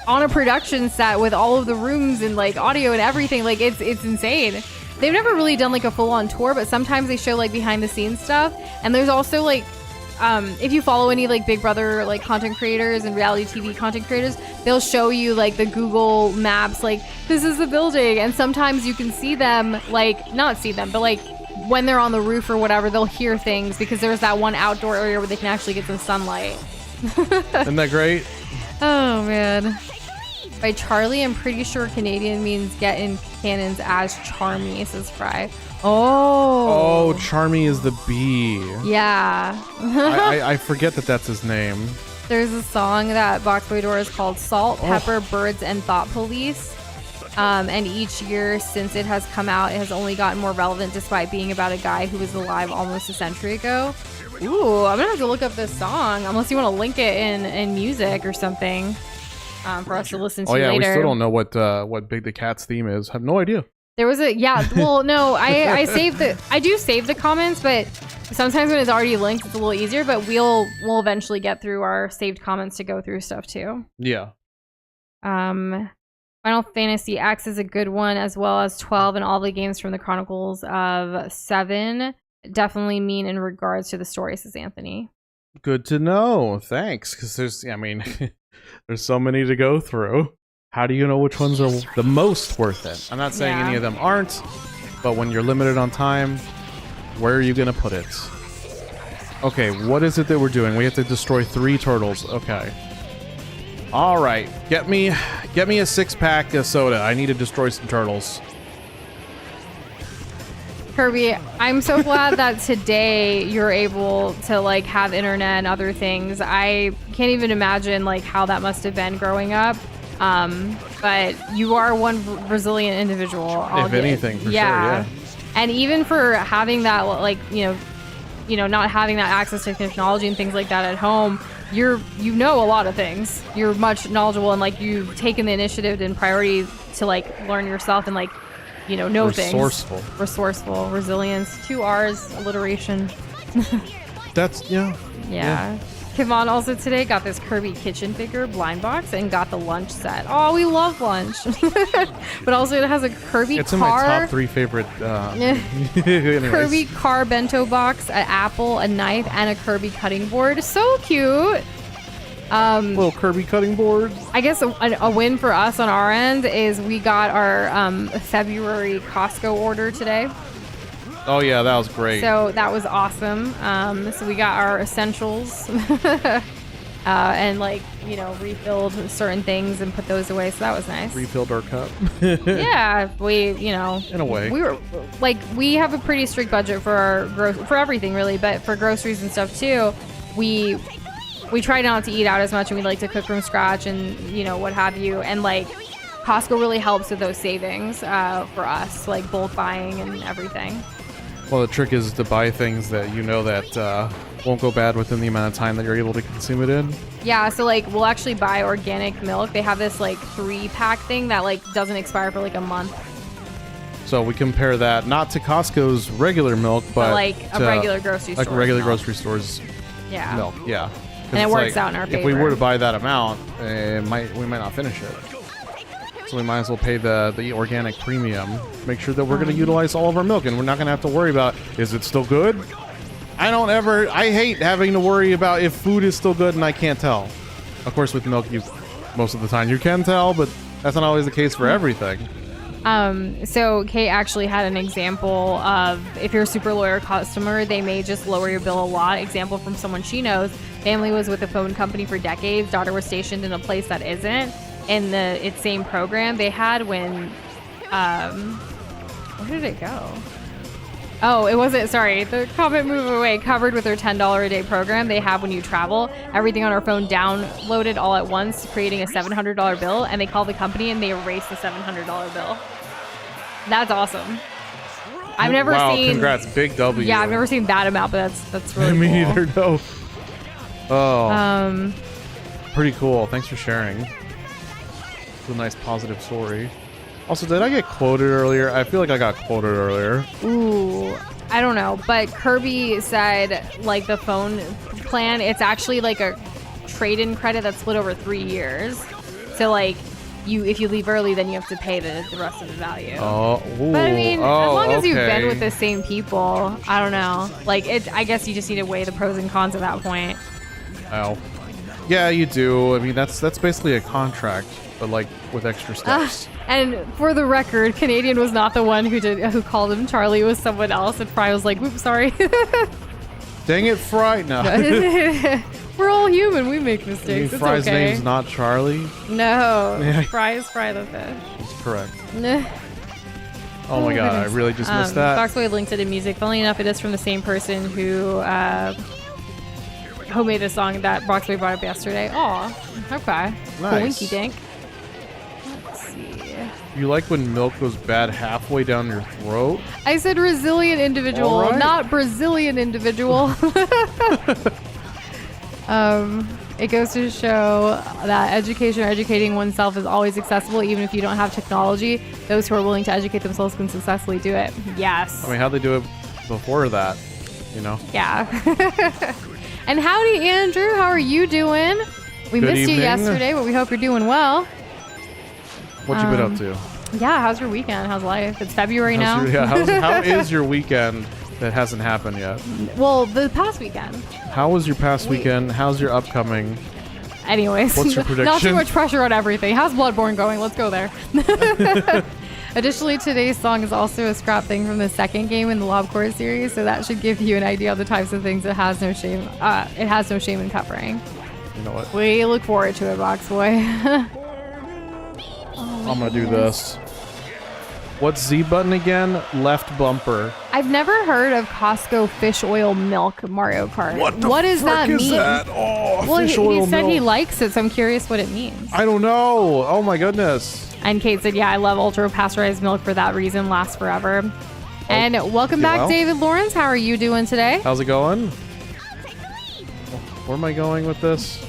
on a production set with all of the rooms and like audio and everything. Like it's insane. They've never really done like a full-on tour, but sometimes they show like behind the scenes stuff. And there's also like, if you follow any like Big Brother like content creators and reality TV content creators, they'll show you like the Google Maps, like this is the building, and sometimes you can see them, like not see them, but like when they're on the roof or whatever, they'll hear things because there's that one outdoor area where they can actually get some sunlight. Isn't that great? Oh man. By Charlie, I'm pretty sure Canadian means get in cannons as Charmy, says Fry. Oh, Charmy is the bee. Yeah. I forget that that's his name. There's a song that Boxboy Dora is called Salt, Pepper, Birds, and Thought Police. And each year since it has come out, it has only gotten more relevant despite being about a guy who was alive almost a century ago. Ooh, I'm going to have to look up this song, unless you want to link it in music or something for us to listen to later. Oh, yeah, we still don't know what Big the Cat's theme is. I have no idea. There was well, no, I do save the comments, but sometimes when it's already linked, it's a little easier, but we'll eventually get through our saved comments to go through stuff too. Yeah. Final Fantasy X is a good one, as well as 12 and all the games from the Chronicles of 7 definitely mean in regards to the story, says Anthony. Good to know. Thanks. Because there's so many to go through. How do you know which ones are the most worth it? I'm not saying any of them aren't, but when you're limited on time, where are you going to put it? Okay, what is it that we're doing? We have to destroy 3 turtles. Okay. All right. Get me a 6-pack of soda. I need to destroy some turtles. Kirby, I'm so glad that today you're able to like have internet and other things. I can't even imagine like how that must have been growing up. But you are one resilient individual. If anything, for sure, yeah. And even for having that, like, you know, not having that access to technology and things like that at home, you know a lot of things. You're much knowledgeable and like you've taken the initiative and priority to like learn yourself and like, you know things. Resourceful, resilience, 2 R's, alliteration. That's yeah. Kevon also today got this Kirby kitchen figure blind box and got the lunch set. Oh, we love lunch. But also it has a Kirby car. It's in my top 3 favorite. Kirby car bento box, an apple, a knife, and a Kirby cutting board. So cute. Little Kirby cutting board. I guess a win for us on our end is we got our February Costco order today. Oh yeah, that was great. So that was awesome. So we got our essentials and like, you know, refilled certain things and put those away. So that was nice. Refilled our cup. Yeah, we, you know, in a way, we were like, we have a pretty strict budget for our for everything really, but for groceries and stuff too, we try not to eat out as much and we like to cook from scratch and, you know, what have you. And like Costco really helps with those savings for us, like bulk buying and everything. Well, the trick is to buy things that you know that won't go bad within the amount of time that you're able to consume it in. Yeah, so like we'll actually buy organic milk. They have this like 3-pack thing that like doesn't expire for like a month. So we compare that not to Costco's regular milk, but like a regular grocery store. Like regular grocery stores milk, yeah. And it works out in our favor. If we were to buy that amount, we might not finish it. So we might as well pay the organic premium. Make sure that we're going to utilize all of our milk, and we're not going to have to worry about, is it still good? I hate having to worry about if food is still good and I can't tell. Of course, with milk, most of the time you can tell, but that's not always the case for everything. So Kate actually had an example of if you're a super loyal customer, they may just lower your bill a lot. Example from someone she knows. Family was with a phone company for decades. Daughter was stationed in a place that isn't in its same program they had when, where did it go? Oh, it wasn't, sorry, the comment move away, covered with their $10 a day program they have when you travel. Everything on our phone downloaded all at once, creating a $700 bill, and they call the company and they erase the $700 bill. That's awesome. I've never seen... Wow, congrats, big W. Yeah, I've never seen that amount, but that's really Me cool. neither, no. Oh. Pretty cool, thanks for sharing. It's a nice positive story. Also, did I get quoted earlier? I feel like I got quoted earlier. Ooh, I don't know. But Kirby said, like, the phone plan, it's actually like a trade-in credit that's split over 3 years. So, like, if you leave early, then you have to pay the rest of the value. Oh, ooh. But I mean, as long as you've been okay. with the same people, I don't know. Like, I guess you just need to weigh the pros and cons at that point. Oh. Yeah, you do. I mean, that's basically a contract, but like with extra steps. And for the record, Canadian was not the one who called him Charlie. It was someone else, and Fry was like, "Oops, sorry." Dang it, Fry! No. We're all human. We make mistakes. It's Fry's okay. name's not Charlie. No, Yeah. Fry is Fry the fish. That's correct. Nah. Oh my god, goodness. I really just missed that. Foxboy linked it in music. Funnily enough, it is from the same person who made the song that Boxboy brought up yesterday. Aw, okay. Nice. Cool, winky dink. Let's see. You like when milk goes bad halfway down your throat? I said resilient individual, All right. not Brazilian individual. It goes to show that education or educating oneself is always accessible, even if you don't have technology. Those who are willing to educate themselves can successfully do it. Yes. I mean, how'd they do it before that? You know? Yeah. And howdy, Andrew. How are you doing? We Good missed you evening. yesterday, but we hope you're doing well. What you been up to? Yeah, how's your weekend? How's life? It's February now. How is your weekend that hasn't happened yet? Well, the past weekend. How was your past weekend? How's your upcoming? Anyways, What's your not too prediction? much pressure on everything. How's Bloodborne going? Let's go there. Additionally, today's song is also a scrap thing from the second game in the Lob Court series, so that should give you an idea of the types of things it has no shame. It has no shame in covering. You know what? We look forward to it, Boxboy. I'm gonna do this. What's Z button again? Left bumper. I've never heard of Costco fish oil milk Mario Kart. What does that mean? Oh, Well, fish he oil said milk. he likes it, so I'm curious what it means. I don't know. Oh my goodness. And Kate said, yeah, I love ultra pasteurized milk for that reason. Lasts forever. And welcome back, well. David Lawrence. How are you doing today? How's it going? Where am I going with this?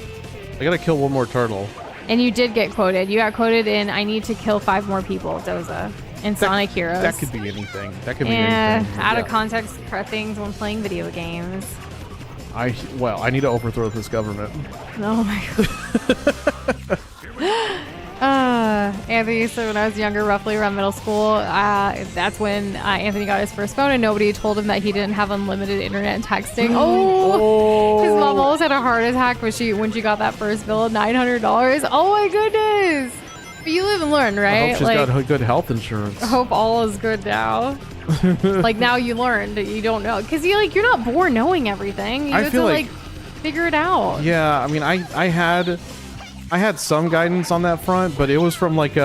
I gotta kill one more turtle. And you did get quoted. You got quoted in I need to kill 5 more people, Doza, in Sonic Heroes. That could be anything. That could be Yeah, anything. out of context things when playing video games. I need to overthrow this government. Oh my god. Anthony said when I was younger, roughly around middle school, that's when Anthony got his first phone and nobody told him that he didn't have unlimited internet and texting. Oh! His mom almost had a heart attack when she got that first bill of $900. Oh my goodness! But you live and learn, right? I hope she's got good health insurance. I hope all is good now. Like now you learned that you don't know. Because you're not born knowing everything. You I have feel to like- figure it out. Yeah, I mean, I had some guidance on that front, but it was from like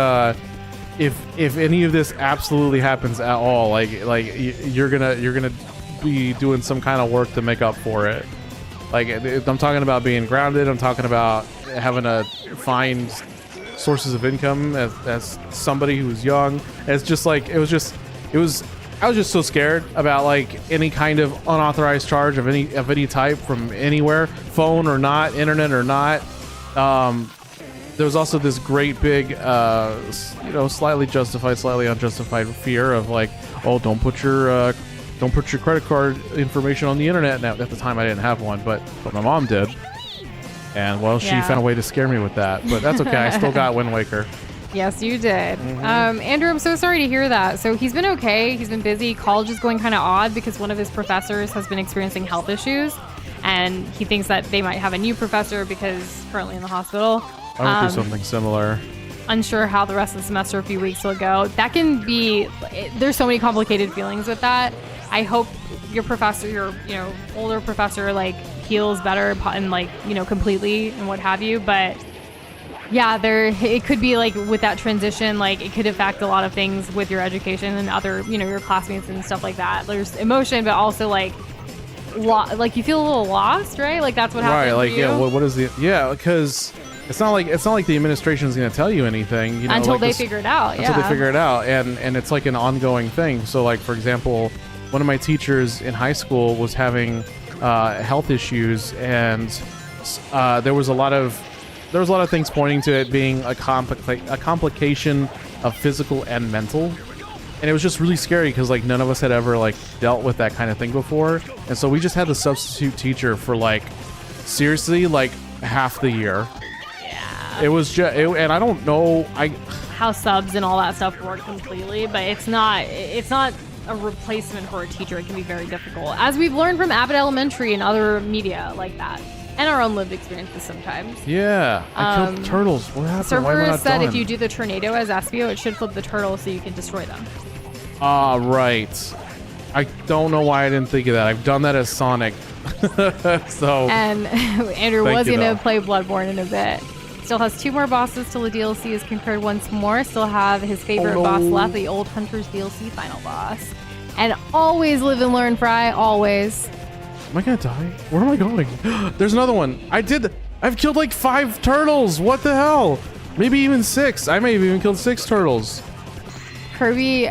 if any of this absolutely happens at all, you're gonna be doing some kind of work to make up for it. Like I'm talking about being grounded. I'm talking about having to find sources of income as somebody who's young. It's just like I was just so scared about like any kind of unauthorized charge of any type from anywhere, phone or not, internet or not. There was also this great big, slightly justified, slightly unjustified fear of like, oh, don't put your credit card information on the internet. Now, at the time, I didn't have one, but my mom did, and she Yeah. found a way to scare me with that. But that's okay. I still got Wind Waker. Yes, you did. Andrew, I'm so sorry to hear that. So he's been okay. He's been busy. College is going kind of odd because one of his professors has been experiencing health issues, and he thinks that they might have a new professor because currently in the hospital. I went through something similar. Unsure how the rest of the semester, a few weeks will go. That can be, there's so many complicated feelings with that. I hope your professor, your older professor, like heals better and like completely and what have you. But yeah, it could be like with that transition, like it could affect a lot of things with your education and other your classmates and stuff like that. There's emotion, but also like you feel a little lost, right? Like that's what happened. Right, like to you. yeah. What is the because it's not like the administration is going to tell you anything until like they figure it out. Until they figure it out, and it's like an ongoing thing. So like for example, one of my teachers in high school was having health issues, and there was a lot of things pointing to it being a complication of physical and mental. And it was just really scary because like none of us had ever like dealt with that kind of thing before, and so we just had the substitute teacher for like seriously like half the year. It was just, and I don't know how subs and all that stuff work completely, but it's not a replacement for a teacher. It can be very difficult, as we've learned from Abbott Elementary and other media like that, and our own lived experiences sometimes. Yeah, I killed turtles. What happened? Server said if you do the tornado as Espio, it should flip the turtles so you can destroy them. Right. I don't know why I didn't think of that. I've done that as Sonic. So. And Andrew was going to play Bloodborne in a bit. Still has 2 more bosses till the DLC is concurred once more. Still have his favorite boss left, the Old Hunters DLC final boss. And always live and learn, Fry. Always. Am I gonna die? Where am I going? There's another one. I've killed like 5 turtles. What the hell? Maybe even 6. I may have even killed 6 turtles. Kirby,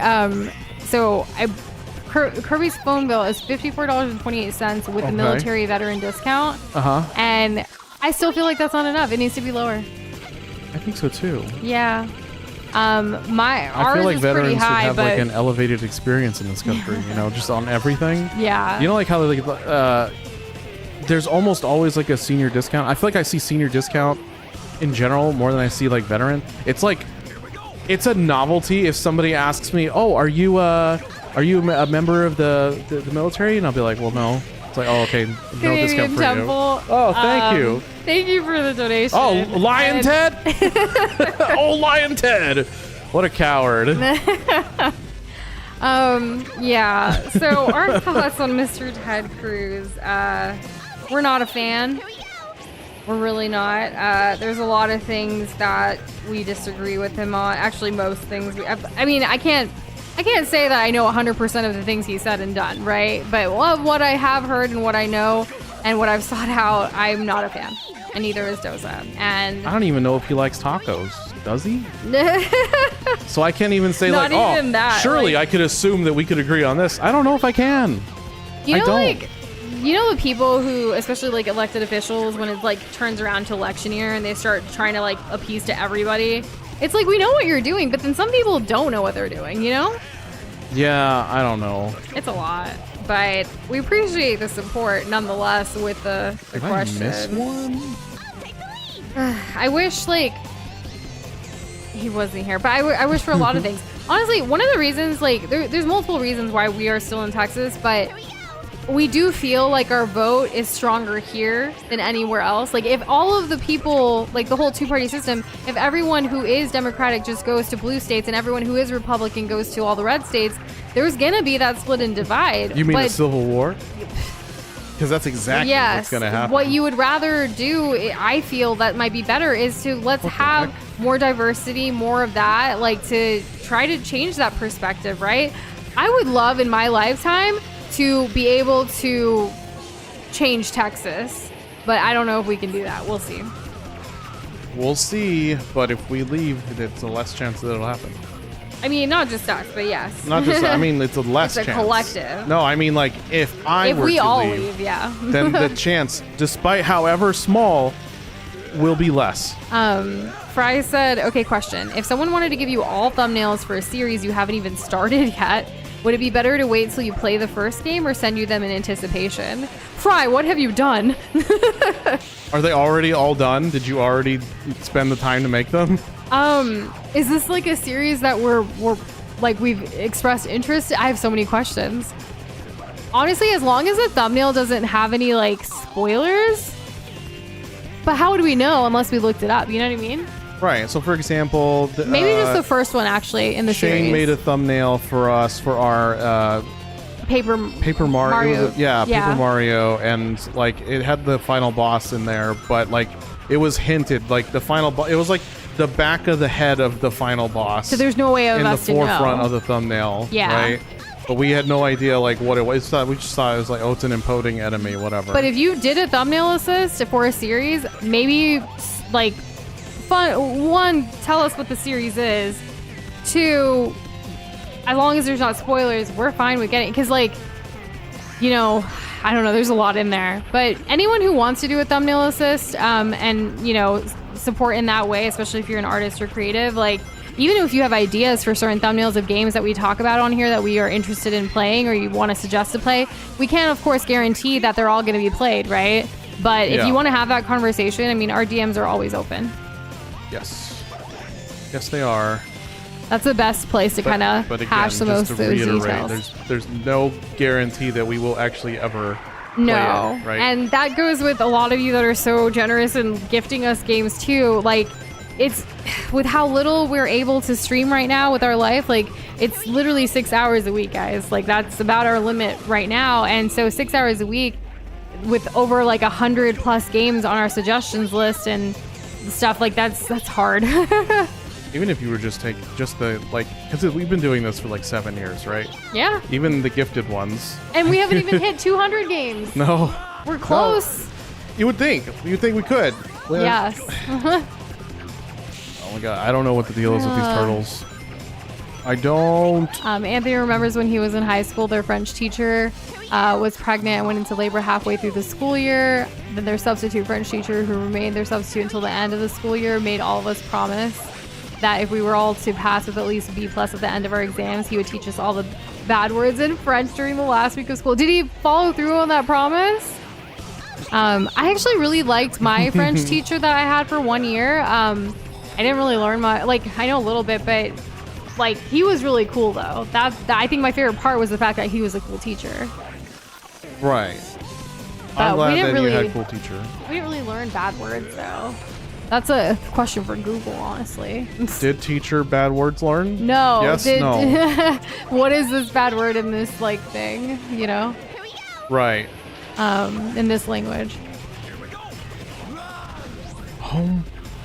Kirby's phone bill is $54.28 with the military veteran discount. And I still feel like that's not enough. It needs to be lower. I think so too. Yeah. I feel like veterans should have like an elevated experience in this country, just on everything. Yeah. Like how there's almost always like a senior discount. I feel like I see senior discount in general more than I see like veteran. It's like it's a novelty if somebody asks me, "Oh, are you a member of the military?" And I'll be like, "Well, no." It's like, "Oh, okay, no discount for you." Oh, thank you. Thank you for the donation. Oh, Lion Ted! Oh, Lion Ted! What a coward. Yeah. So our thoughts on Mr. Ted Cruz. We're not a fan. We're really not. There's a lot of things that we disagree with him on. Actually, most things. I can't say that I know 100% of the things he said and done, right? But what I have heard and what I know and what I've sought out, I'm not a fan. And neither is Doza. And I don't even know if he likes tacos. Does he? So I can't even say not like, even that. Surely like, I could assume that we could agree on this. I don't know if I can. I don't. The people who, especially like elected officials, when it like turns around to election year and they start trying to like appease to everybody, it's like, we know what you're doing, but then some people don't know what they're doing, Yeah, I don't know. It's a lot. But we appreciate the support nonetheless with the question. I miss one? I wish like he wasn't here, but I wish for a lot of things. Honestly, one of the reasons, like there's multiple reasons why we are still in Texas, but we do feel like our vote is stronger here than anywhere else. Like if all of the people, like the whole 2-party system, if everyone who is Democratic just goes to blue states and everyone who is Republican goes to all the red states, there's gonna be that split and divide. You mean a civil war? Because that's exactly what's gonna happen. What you would rather do, I feel that might be better, is to let's have more diversity, more of that, like to try to change that perspective, right? I would love in my lifetime to be able to change Texas, but I don't know if we can do that. We'll see. We'll see, but if we leave, it's a less chance that it'll happen. I mean, not just us, but yes. Not just, I mean, it's a less it's a chance. collective. No, I mean, like, if we all leave, leave, yeah. then the chance, despite however small, will be less. Fry said, okay, question. If someone wanted to give you all thumbnails for a series you haven't even started yet, would it be better to wait till you play the first game or send you them in anticipation? Fry, what have you done? Are they already all done? Did you already spend the time to make them? Is this like a series that we're like we've expressed interest? I have so many questions. Honestly, as long as the thumbnail doesn't have any like spoilers, but how would we know unless we looked it up? You know what I mean? Right. So, for example, maybe just the first one actually in the Shane series. made a thumbnail for us for our Paper Mario. Yeah. Paper Mario, and like it had the final boss in there, but like it was hinted like the final boss. It was like the back of the head of the final boss. So there's no way of in the us to know. forefront of the thumbnail. Yeah. Right. But we had no idea like what it was. We just thought it was like, oh, it's an imposing enemy, whatever. But if you did a thumbnail assist for a series, maybe like one, tell us what the series is. Two, as long as there's not spoilers, we're fine with getting, because like, you know, I don't know, there's a lot in there. But anyone who wants to do a thumbnail assist and, you know, support in that way, especially if you're an artist or creative, like, even if you have ideas for certain thumbnails of games that we talk about on here that we are interested in playing or you want to suggest to play, we can't, of course, guarantee that they're all going to be played, right? But if you want to have that conversation, I mean, our DMs are always open. Yes. Yes, they are. That's the best place to kind of hash some of those details. There's no guarantee that we will actually ever No. play it, right? And that goes with a lot of you that are so generous in gifting us games too. Like, it's with how little we're able to stream right now with our life, like it's literally 6 hours a week, guys. Like that's about our limit right now. And so 6 hours a week with over like 100+ games on our suggestions list and stuff, like that's hard. Even if you were just the like, because we've been doing this for like 7 years, right? Yeah. Even the gifted ones. And we haven't even hit 200 games. No. We're close. No. You would think we could. Yes. Oh my god, I don't know what the deal is with these turtles. I don't. Anthony remembers when he was in high school, their French teacher was pregnant and went into labor halfway through the school year. Then their substitute French teacher, who remained their substitute until the end of the school year, made all of us promise that if we were all to pass with at least B+ at the end of our exams, he would teach us all the bad words in French during the last week of school. Did he follow through on that promise? I actually really liked my French teacher that I had for 1 year. I didn't really learn much. Like, I know a little bit, but like he was really cool though. That I think my favorite part was the fact that he was a cool teacher. Right. But I'm glad that you had a cool teacher. We didn't really learn bad words though. That's a question for Google, honestly. Did teacher bad words learn? No. Yes, no. What is this bad word in this like thing? You know? Right. In this language. Oh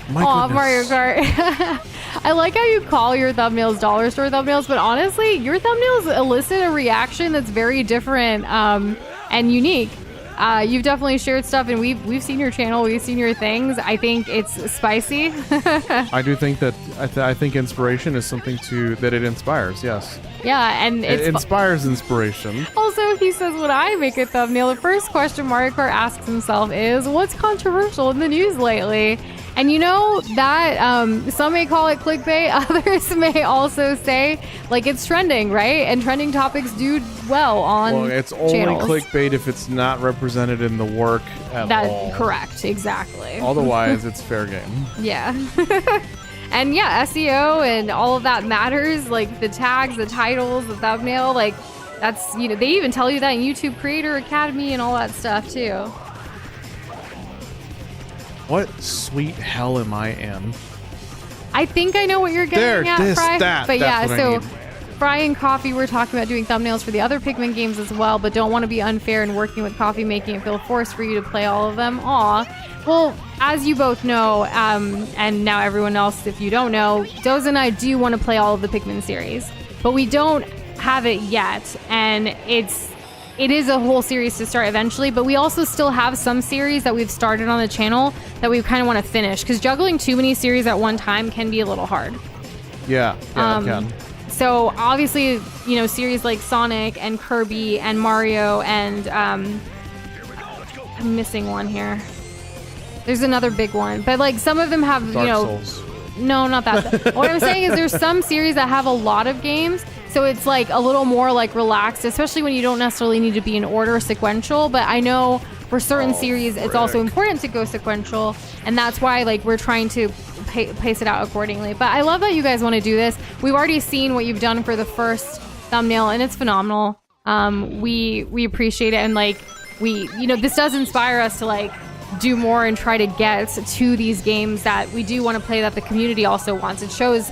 my goodness. Mario Kart. I like how you call your thumbnails dollar store thumbnails, but honestly, your thumbnails elicit a reaction that's very different and unique. You've definitely shared stuff, and we've seen your channel, we've seen your things. I think it's spicy. I do think that I think inspiration is something that it inspires. Yes. Yeah, and it inspires inspiration. Also, if he says, "Would I make a thumbnail?" the first question Mario Kart asks himself is, "What's controversial in the news lately?" And you know that some may call it clickbait, others may also say like it's trending, right? And trending topics do well on Well, it's only channels. clickbait if it's not represented in the work at all. That's correct, exactly. Otherwise, it's fair game. Yeah. And yeah, SEO and all of that matters, like the tags, the titles, the thumbnail, like that's, you know, they even tell you that in YouTube Creator Academy and all that stuff too. What sweet hell am I in? I think I know what you're getting at, Fry. But yeah, so Fry and Coffee, we're talking about doing thumbnails for the other Pikmin games as well, but don't want to be unfair in working with Coffee, making it feel forced for you to play all of them. Aw. Well, as you both know, and now everyone else, if you don't know, Doze and I do want to play all of the Pikmin series, but we don't have it yet, and it is a whole series to start eventually, but we also still have some series that we've started on the channel that we kind of want to finish, because juggling too many series at one time can be a little hard. Yeah, it can. So obviously, you know, series like Sonic and Kirby and Mario and I'm missing one here. There's another big one, but like some of them have, Dark you know, Souls. No, not that. What I'm saying is there's some series that have a lot of games. So it's like a little more like relaxed, especially when you don't necessarily need to be in order sequential. But I know for certain series, it's also important to go sequential. And that's why like we're trying to pace it out accordingly. But I love that you guys want to do this. We've already seen what you've done for the first thumbnail, and it's phenomenal. We appreciate it, and like this does inspire us to like do more and try to get to these games that we do want to play that the community also wants. It shows,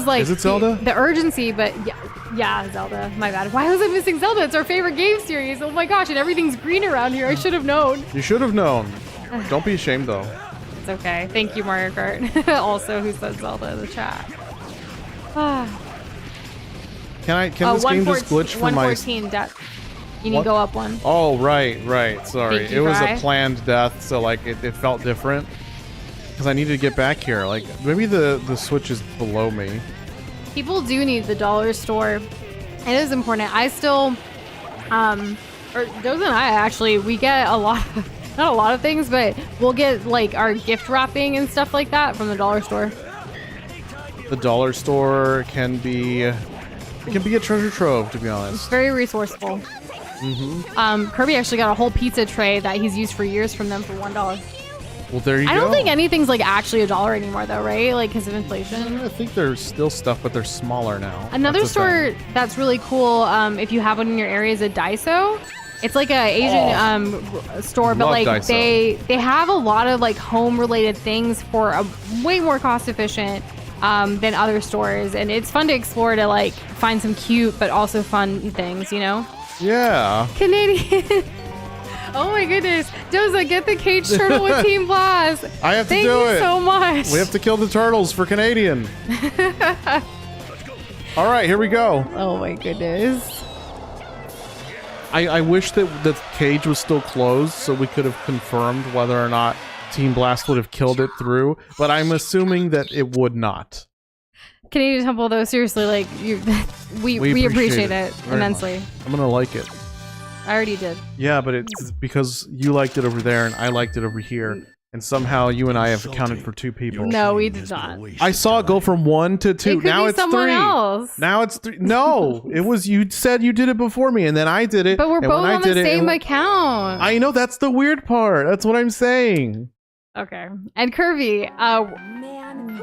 like Is it Zelda? The urgency, but yeah, Zelda. My bad. Why was I missing Zelda? It's our favorite game series. Oh my gosh, and everything's green around here. I should have known. You should have known. Don't be ashamed though. It's okay. Thank you, Mario Kart. Also, who said Zelda in the chat? Can this game just glitch for my... 114 death. You need to go up one. Oh, right. Sorry. Thank you, It was Fry. a planned death, so like it felt different. Because I needed to get back here. Like, maybe the switch is below me. People do need the dollar store. It is important. I still, or Doza and I actually, we get a lot, not a lot of things, but we'll get like our gift wrapping and stuff like that from the dollar store. The dollar store can be a treasure trove, to be honest. Very resourceful. Kirby actually got a whole pizza tray that he's used for years from them for $1. Well, there you go. I don't think anything's like actually $1 anymore though, right? Like because of inflation. I think there's still stuff, but they're smaller now. Another store that's really cool, if you have one in your area, is a Daiso. It's like a Asian store, but like Daiso. they have a lot of like home related things for a way more cost efficient than other stores, and it's fun to explore to like find some cute but also fun things, Yeah. Canadian. Oh my goodness. Doza, get the cage turtle with Team Blast. I have to Thank do you it. so much. We have to kill the turtles for Canadian. All right, here we go. Oh my goodness. I wish that the cage was still closed so we could have confirmed whether or not Team Blast would have killed it through, but I'm assuming that it would not. Canadian Temple, though, seriously, like we appreciate it immensely. Much. I'm gonna like it. I already did. Yeah, but it's because you liked it over there and I liked it over here, and somehow you and I have accounted for 2 people. No, we did not. I saw it go from 1 to 2. It could now be it's someone 3. else. Now it's 3. No, it was you said you did it before me, and then I did it. But we're and both when I on the did it, same account. I know, that's the weird part. That's what I'm saying. Okay. And Kirby,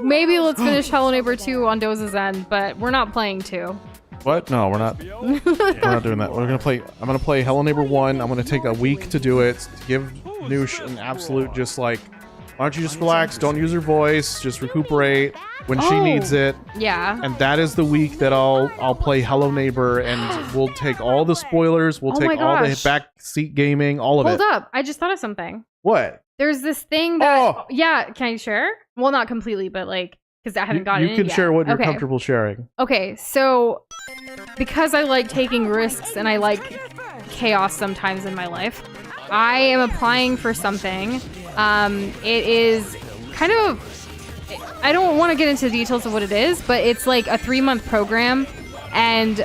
maybe let's finish Hello Neighbor 2 on Doza's end, but we're not playing 2. What? No, we're not. We're not doing that. We're gonna play. I'm gonna play Hello Neighbor 1. I'm gonna take a week to do it. Give Noosh an absolute just like, why don't you just relax? Don't use her voice. Just recuperate when she needs it. Yeah. And that is the week that I'll play Hello Neighbor, and we'll take all the spoilers. We'll take all the backseat gaming, all of it. Hold up! I just thought of something. What? There's this thing that. Yeah. Can I share? Well, not completely, but like. Because I haven't gotten it yet. You can share what you're comfortable sharing. Okay, so because I like taking risks and I like chaos sometimes in my life, I am applying for something. It is kind of, I don't want to get into the details of what it is, but it's like a 3-month program, and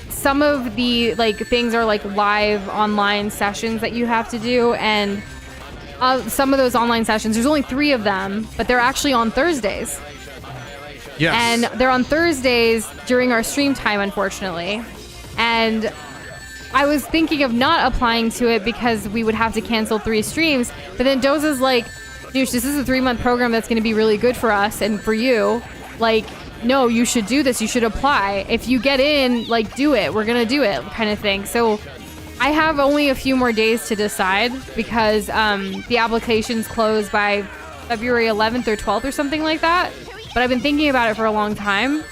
some of the like things are like live online sessions that you have to do, and some of those online sessions, there's only 3 of them, but they're actually on Thursdays. Yes. And they're on Thursdays during our stream time, unfortunately. And I was thinking of not applying to it because we would have to cancel 3 streams. But then Doza's like, Noosh, this is a 3-month program that's going to be really good for us and for you. Like, no, you should do this. You should apply. If you get in, like, do it. We're going to do it, kind of thing. So I have only a few more days to decide because the applications close by February 11th or 12th or something like that. But I've been thinking about it for a long time.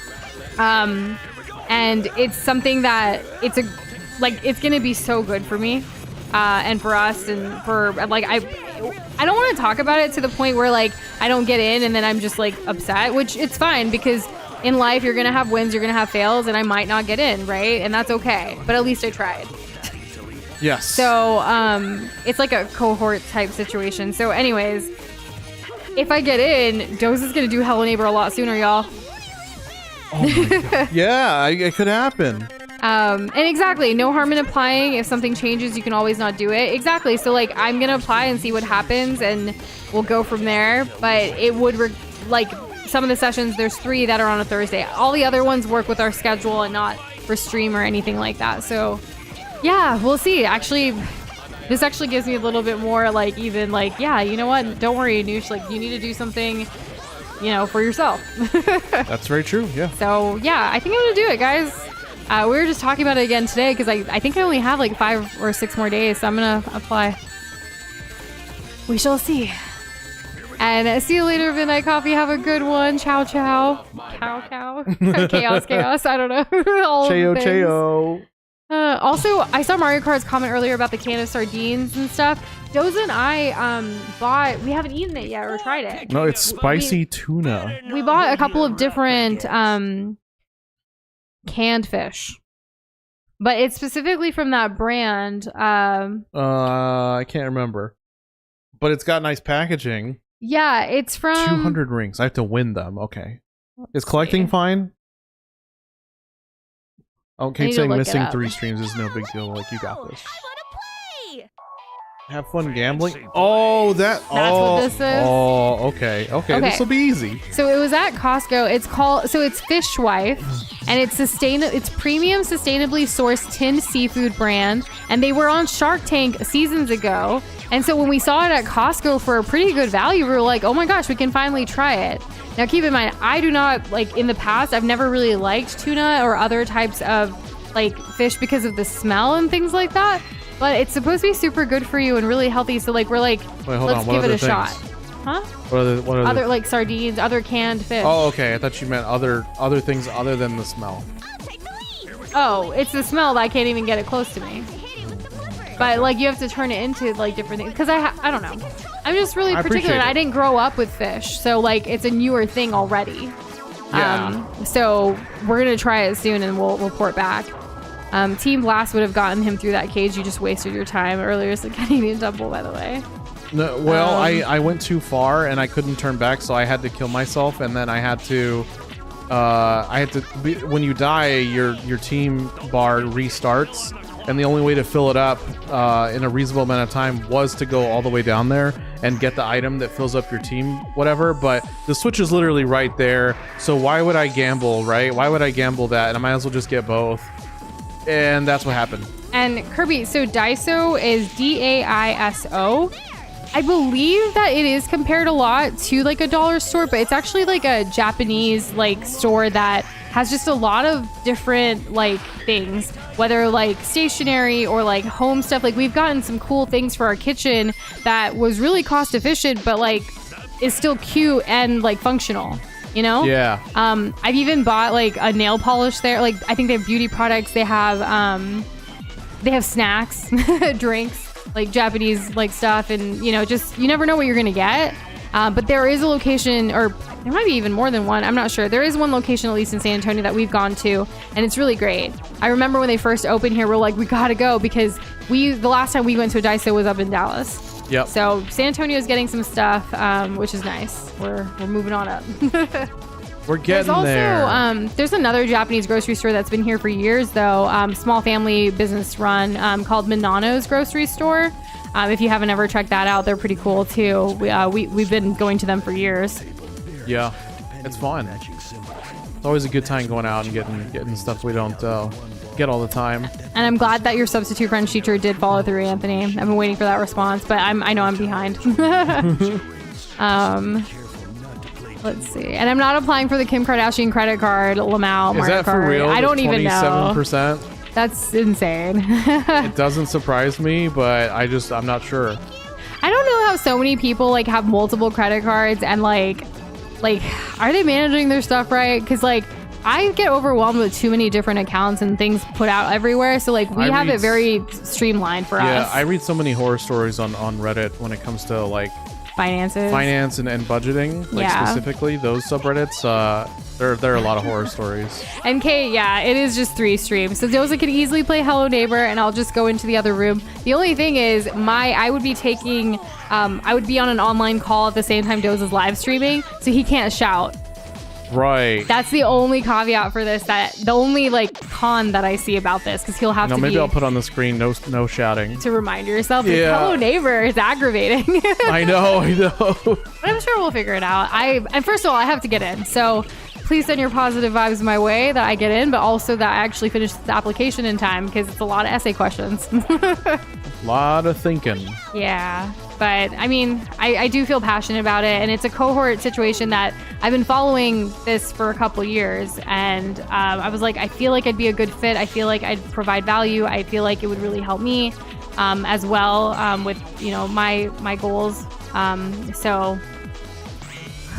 And it's something that it's going to be so good for me and for us and for like, I don't want to talk about it to the point where like I don't get in and then I'm just like upset, which it's fine because in life you're going to have wins, you're going to have fails, and I might not get in, right? And that's okay. But at least I tried. Yes. So it's like a cohort type situation. So anyways, if I get in, Doza's gonna do Hello Neighbor a lot sooner, y'all. Oh my God. Yeah, it could happen. And exactly, no harm in applying. If something changes, you can always not do it. Exactly. So like, I'm gonna apply and see what happens, and we'll go from there. But it would like some of the sessions. There's 3 that are on a Thursday. All the other ones work with our schedule and not for stream or anything like that. So yeah, we'll see. Actually, this actually gives me a little bit more like even like, yeah, you know what? Don't worry, Noosh. Like you need to do something, you know, for yourself. That's very true. Yeah. So yeah, I think I'm gonna do it, guys. We were just talking about it again today because I think I only have like 5 or 6 more days, so I'm gonna apply. We shall see. And see you later, Midnight Coffee. Have a good one. Ciao, ciao. Cow, cow. Chaos, chaos. I don't know. Cheo. Also, I saw Mario Kart's comment earlier about the can of sardines and stuff. Doza and I bought. We haven't eaten it yet or tried it. No, it's spicy tuna. We bought a couple of different canned fish, but it's specifically from that brand. I can't remember, but it's got nice packaging. Yeah, it's from 200 rings. I have to win them. Okay. Is collecting fine? Oh, keep saying missing 3 streams is no big deal. Like, you got this. Have fun gambling. Oh, that's what this is? Oh, okay. This will be easy. So it was at Costco. It's Fishwife, and it's premium, sustainably sourced tinned seafood brand, and they were on Shark Tank seasons ago. And so when we saw it at Costco for a pretty good value, we were like, oh my gosh, we can finally try it. Now keep in mind, I do not, like in the past, I've never really liked tuna or other types of like fish because of the smell and things like that. But it's supposed to be super good for you and really healthy. So like we're like, let's give it a shot. Huh? What are other like sardines, other canned fish. Oh, okay. I thought you meant other things other than the smell. Oh, it's the smell that I can't even get it close to me. But like you have to turn it into like different things because I don't know. I'm just really particular. I didn't grow up with fish, so like it's a newer thing already. Yeah. So we're gonna try it soon and we'll report back. Team Blast would have gotten him through that cage. You just wasted your time earlier. It's the Canadian Double, by the way. No, well, I went too far and I couldn't turn back, so I had to kill myself, and then I had to when you die, your team bar restarts, and the only way to fill it up in a reasonable amount of time was to go all the way down there and get the item that fills up your team, whatever. But the switch is literally right there, so why would I gamble, right? Why would I gamble that? And I might as well just get both. And that's what happened. And Kirby, so Daiso is Daiso. I believe that it is compared a lot to like a dollar store, but it's actually like a Japanese like store that has just a lot of different like things, whether like stationery or like home stuff. Like we've gotten some cool things for our kitchen that was really cost efficient, but like is still cute and like functional. You know? Yeah. I've even bought like a nail polish there. Like I think they have beauty products. They have snacks, drinks, like Japanese like stuff, and you know, just you never know what you're gonna get. But there is a location, or there might be even more than one. I'm not sure. There is one location, at least in San Antonio, that we've gone to, and it's really great. I remember when they first opened here, we're like, we gotta go because the last time we went to a Daiso was up in Dallas. Yep. So San Antonio is getting some stuff, which is nice. We're moving on up. We're getting there. There's another Japanese grocery store that's been here for years, though. Small family business run called Minano's Grocery Store. If you haven't ever checked that out, they're pretty cool too. We've been going to them for years. Yeah, it's fun. It's always a good time going out and getting stuff we don't get all the time. And I'm glad that your substitute French teacher did follow through, Anthony. I've been waiting for that response, but I know I'm behind. Let's see. And I'm not applying for the Kim Kardashian credit card, Lamau, Mario Kart. Is that for real? I don't even know. 27%? That's insane. It doesn't surprise me, but I'm not sure. I don't know how so many people like have multiple credit cards and like are they managing their stuff right? Because like I get overwhelmed with too many different accounts and things put out everywhere. So like we have it very streamlined for us. Yeah, I read so many horror stories on Reddit when it comes to like finance and budgeting, like specifically those subreddits. There are a lot of horror stories. And Kate, yeah, it is just 3 streams. So Doza can easily play Hello Neighbor, and I'll just go into the other room. The only thing is, I would be on an online call at the same time Doza's live streaming, so he can't shout. Right. That's the only caveat for this. The only like con that I see about this, because he'll have to. Maybe I'll put on the screen no shouting to remind yourself. Yeah. Hello Neighbor is aggravating. I know. But I'm sure we'll figure it out. And first of all, I have to get in. So please send your positive vibes my way that I get in, but also that I actually finish the application in time because it's a lot of essay questions. A lot of thinking. Yeah, but I mean, I do feel passionate about it, and it's a cohort situation that I've been following this for a couple years, and I was like, I feel like I'd be a good fit. I feel like I'd provide value. I feel like it would really help me as well with my goals. So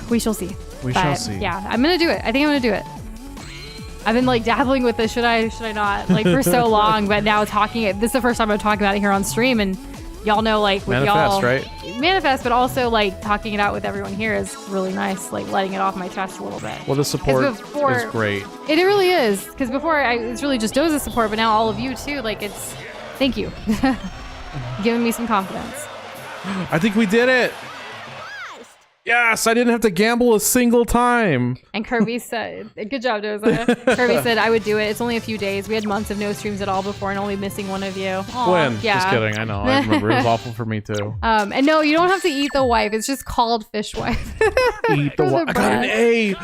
we shall see. We shall see. Yeah, I'm gonna do it. I think I'm gonna do it. I've been like dabbling with this. Should I not? Like for so long, but now talking it. This is the first time I'm talking about it here on stream, and y'all know like with Manifest, y'all right? Manifest, but also like talking it out with everyone here is really nice. Like letting it off my chest a little bit. Well, the support is great. It really is, because before it's really just Doza's support, but now all of you too. Like it's thank you, giving me some confidence. I think we did it. Yes, I didn't have to gamble a single time. And Kirby said, good job, Doza. Kirby said, I would do it. It's only a few days. We had months of no streams at all before and only missing one of you. Aww, When? yeah. Just kidding. I know. I remember. It was awful for me, too. And no, you don't have to eat the wife. It's just called fish wife. Eat the wife. I got an A.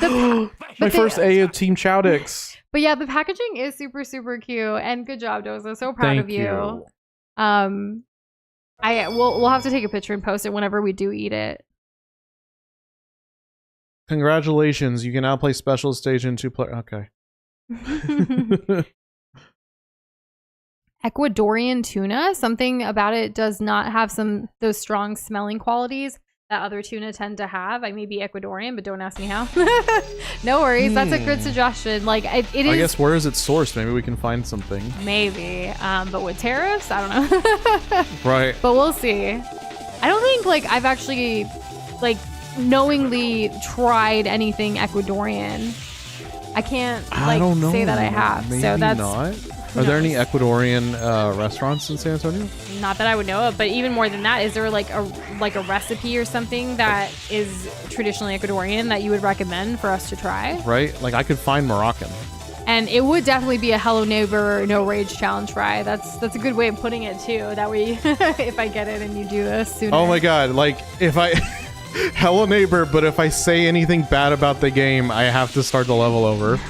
My first A of Team Chaotix. But yeah, the packaging is super, super cute. And good job, Doza. So proud of you. We'll have to take a picture and post it whenever we do eat it. Congratulations, you can now play special stage in 2-player. Okay. Ecuadorian tuna, something about it does not have those strong smelling qualities that other tuna tend to have. I may be Ecuadorian, but don't ask me how. No worries, that's a good suggestion. Like it is. I guess where is it sourced? Maybe we can find something. Maybe, but with tariffs, I don't know. Right. But we'll see. I don't think like I've actually like knowingly tried anything Ecuadorian. I can't like say that I have. Maybe so that's not. Are there any Ecuadorian restaurants in San Antonio? Not that I would know of, but even more than that, is there like a recipe or something that is traditionally Ecuadorian that you would recommend for us to try? Right? Like I could find Moroccan. And it would definitely be a Hello Neighbor No Rage challenge try. That's a good way of putting it too. That way, if I get it and you do this sooner. Oh my god! Like if I. Hello neighbor, but if I say anything bad about the game, I have to start the level over.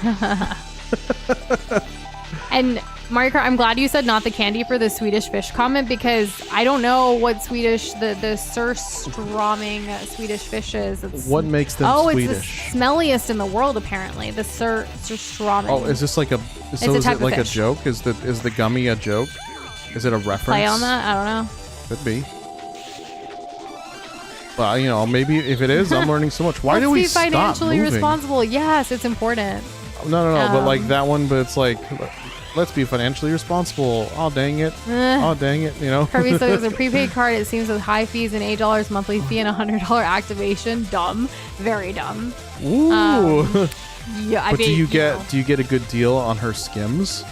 And Mario Kart, I'm glad you said not the candy for the Swedish fish comment, because I don't know what Swedish, the surströmming Swedish fish is. What makes them Swedish? It's the smelliest in the world, apparently. The surströmming. Oh, is this like a... So is it like a joke? Is the gummy a joke? Is it a reference? Play on that? I don't know. Could be. Well, you know, maybe if it is, I'm learning so much. Why do we stop moving? Let's be financially responsible. Yes, it's important. No, but like that one, but it's like, let's be financially responsible. Oh, dang it. Oh, dang it, you know. Kirby says a prepaid card, it seems, with high fees and $8 monthly fee and $100 activation. Dumb. Very dumb. Ooh. Yeah, but do you get a good deal on her Skims?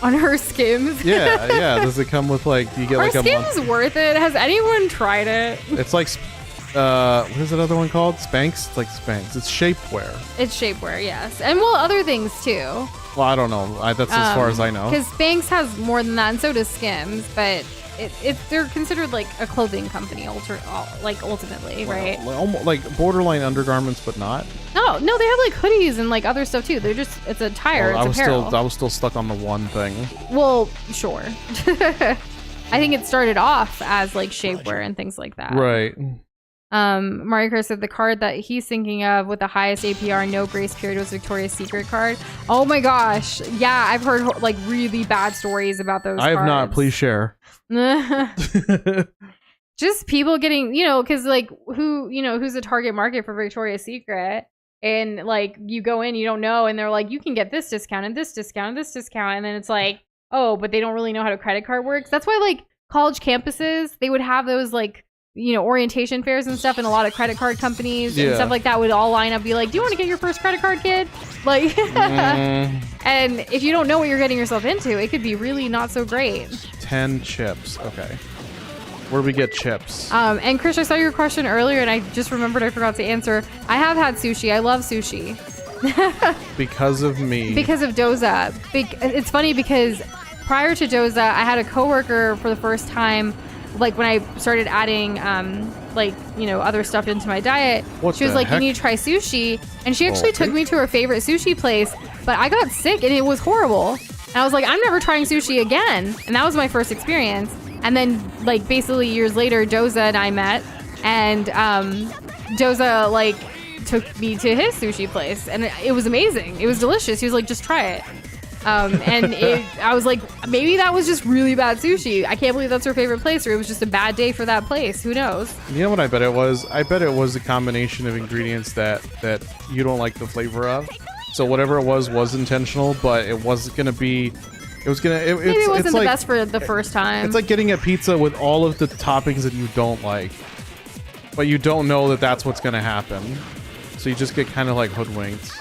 On her Skims? Yeah. Does it come with like, do you get like a month? Are Skims worth it? Has anyone tried it? It's like... what is that other one called? Spanx? It's like Spanx. It's shapewear. It's shapewear, yes. And well, other things too. Well, I don't know. That's as far as I know. Because Spanx has more than that, and so does Skims, but they're considered like a clothing company, ultimately, right? Almost like borderline undergarments, but not. No, they have like hoodies and like other stuff too. They're just, it's attire, it's apparel. I was still stuck on the one thing. Well, sure. I think it started off as like shapewear and things like that. Right. Mario Kart said the card that he's thinking of with the highest APR, no grace period, was Victoria's Secret card. Oh my gosh. Yeah, I've heard like really bad stories about those I have cards. not. Please share. Just people getting, because like who's the target market for Victoria's Secret? And like you go in, you don't know, and they're like, you can get this discount and this discount and this discount. And then it's like, oh, but they don't really know how a credit card works. That's why like college campuses, they would have those like, orientation fairs and stuff, and a lot of credit card companies and stuff like that would all line up, be like, do you want to get your first credit card, kid? Like, and if you don't know what you're getting yourself into, it could be really not so great. 10 chips. Okay. Where do we get chips? And Krish, I saw your question earlier, and I just remembered I forgot to answer. I have had sushi. I love sushi. Because of me. Because of Doza. It's funny because prior to Doza, I had a coworker for the first time, like when I started adding like, other stuff into my diet. What She was the like, heck? you need to try sushi. And she actually Okay. took me to her favorite sushi place, but I got sick and it was horrible. And I was like, I'm never trying sushi again. And that was my first experience. And then, like, basically years later, Doza and I met, and Doza, like, took me to his sushi place, and it was amazing. It was delicious. He was like, just try it. And I was like, maybe that was just really bad sushi. I can't believe that's her favorite place, or it was just a bad day for that place. Who knows? You know what I bet it was? I bet it was a combination of ingredients that you don't like the flavor of. So whatever it was intentional, but it wasn't gonna be. It was gonna. Maybe it wasn't it's the like, best for the first time. It's like getting a pizza with all of the toppings that you don't like, but you don't know that that's what's gonna happen. So you just get kind of like hoodwinked.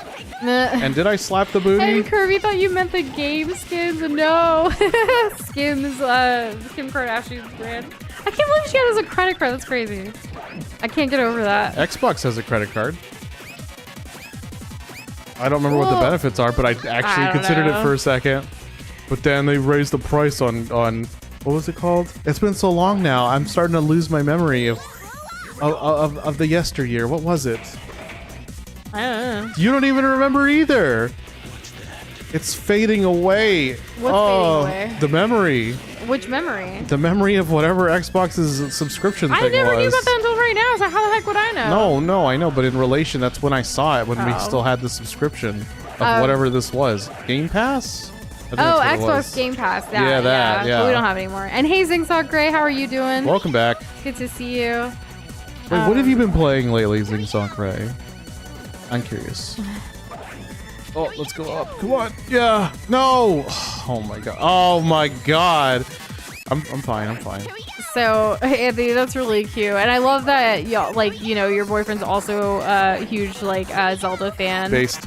And did I slap the booty? And Kirby thought you meant the game skins. No. Skims, Kim Kardashian's brand. I can't believe she had it as a credit card. That's crazy. I can't get over that. Xbox has a credit card. I don't remember what the Well, benefits are, but I actually don't considered know. it for a second. But then they raised the price on what was it called? It's been so long now. I'm starting to lose my memory of the yesteryear. What was it? I don't know. You don't even remember either. It's fading away. What's fading away? The memory. Which memory? The memory of whatever Xbox's subscription I thing never was. knew about that until right now, so how the heck would I know? No, I know, but in relation, that's when I saw it, when we Oh. still had the subscription of whatever this was. Game Pass? I think Oh, that's what it was. Xbox Game Pass. Yeah, that, yeah. But we don't have it anymore. And hey, Zingsock Gray, how are you doing? Welcome back. Good to see you. Wait, what have you been playing lately, Zing Song Ray? I'm curious. Oh, let's go up. Come on. Yeah. No. Oh my god. Oh my god. I'm fine. I'm fine. So, Anthony, that's really cute. And I love that, your boyfriend's also a huge, Zelda fan. Based.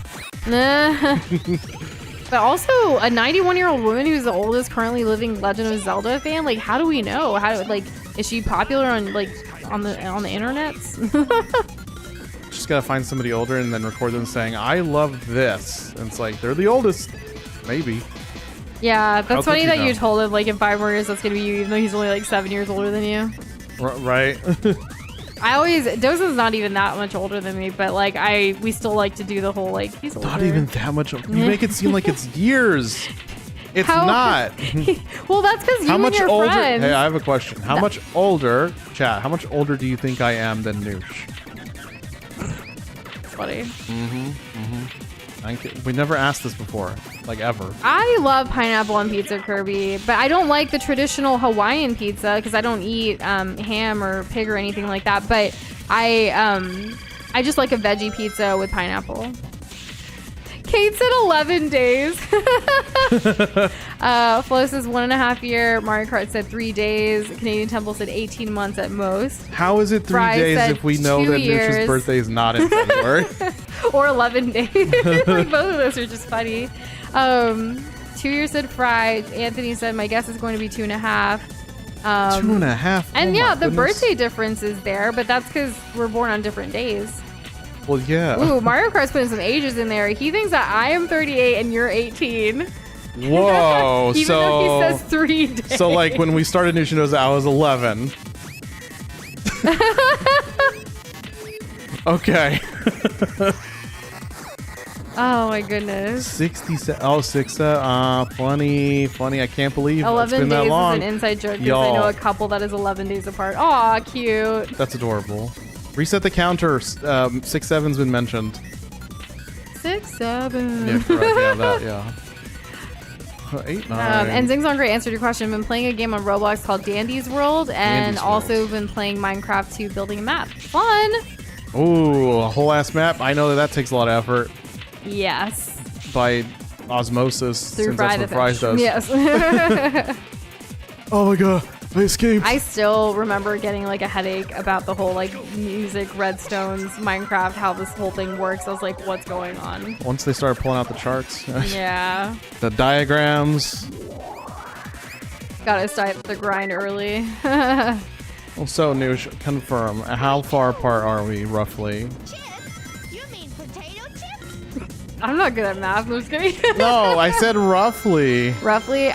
But also a 91-year-old woman who's the oldest currently living Legend of Zelda fan. Like, how do we know? Is she popular on the internet? Just gotta find somebody older and then record them saying, "I love this." And it's like they're the oldest. Maybe. Yeah, that's How funny could that you you know? told him, in 5 more years that's gonna be you, even though he's only 7 years older than you. Right. Doza's not even that much older than me, but we still like to do the whole he's older. Not even that much. You make it seem like it's years. It's not. Well, that's because you How and much your older? friends. Hey, I have a question. How much older, chat? How much older do you think I am than Noosh? Funny. We never asked this before, ever. I love pineapple on pizza, Kirby, but I don't like the traditional Hawaiian pizza because I don't eat ham or pig or anything like that. But I just like a veggie pizza with pineapple. Kate said 11 days. Flo says 1.5 year. Mario Kart said 3 days. Canadian Temple said 18 months at most. How is it 3 Fry days said if we know 2 that years. Noosh's birthday is not in February? Or 11 days. Both of those are just funny. 2 years said Fry. Anthony said my guess is going to be 2.5. 2.5. And Oh yeah, my the goodness. birthday difference is there, but that's because we're born on different days. Well, yeah. Ooh, Mario Kart's putting some ages in there. He thinks that I am 38 and you're 18. Whoa. Even though he says 3 days. So when we started Noosh knows I was 11. Okay. Oh my goodness. 67. Oh, 6. Funny. I can't believe it's 11 been that days long. is an inside joke because I Y'all. know a couple that is 11 days apart. Aw, cute. That's adorable. Reset the counter. 6-7's been mentioned. 6, 7. Yeah, correct. Yeah, that. Yeah. 8, 9. And Zingzong Great answered your question. I've been playing a game on Roblox called Dandy's World, and Dandy's also World. been playing Minecraft 2 building a map. Fun. Ooh, a whole ass map. I know that takes a lot of effort Yes. by osmosis, Through since Fry that's the what Fry Fish. does. Yes. Oh my god, I escaped. I still remember getting a headache about the whole music, redstones, Minecraft, how this whole thing works. I was like, what's going on? Once they started pulling out the charts, Yeah. the diagrams. Gotta start the grind early. Well, so Noosh, confirm. How far apart are we roughly? You mean potato chips? I'm not good at math. I'm just kidding. No, I said roughly. Roughly.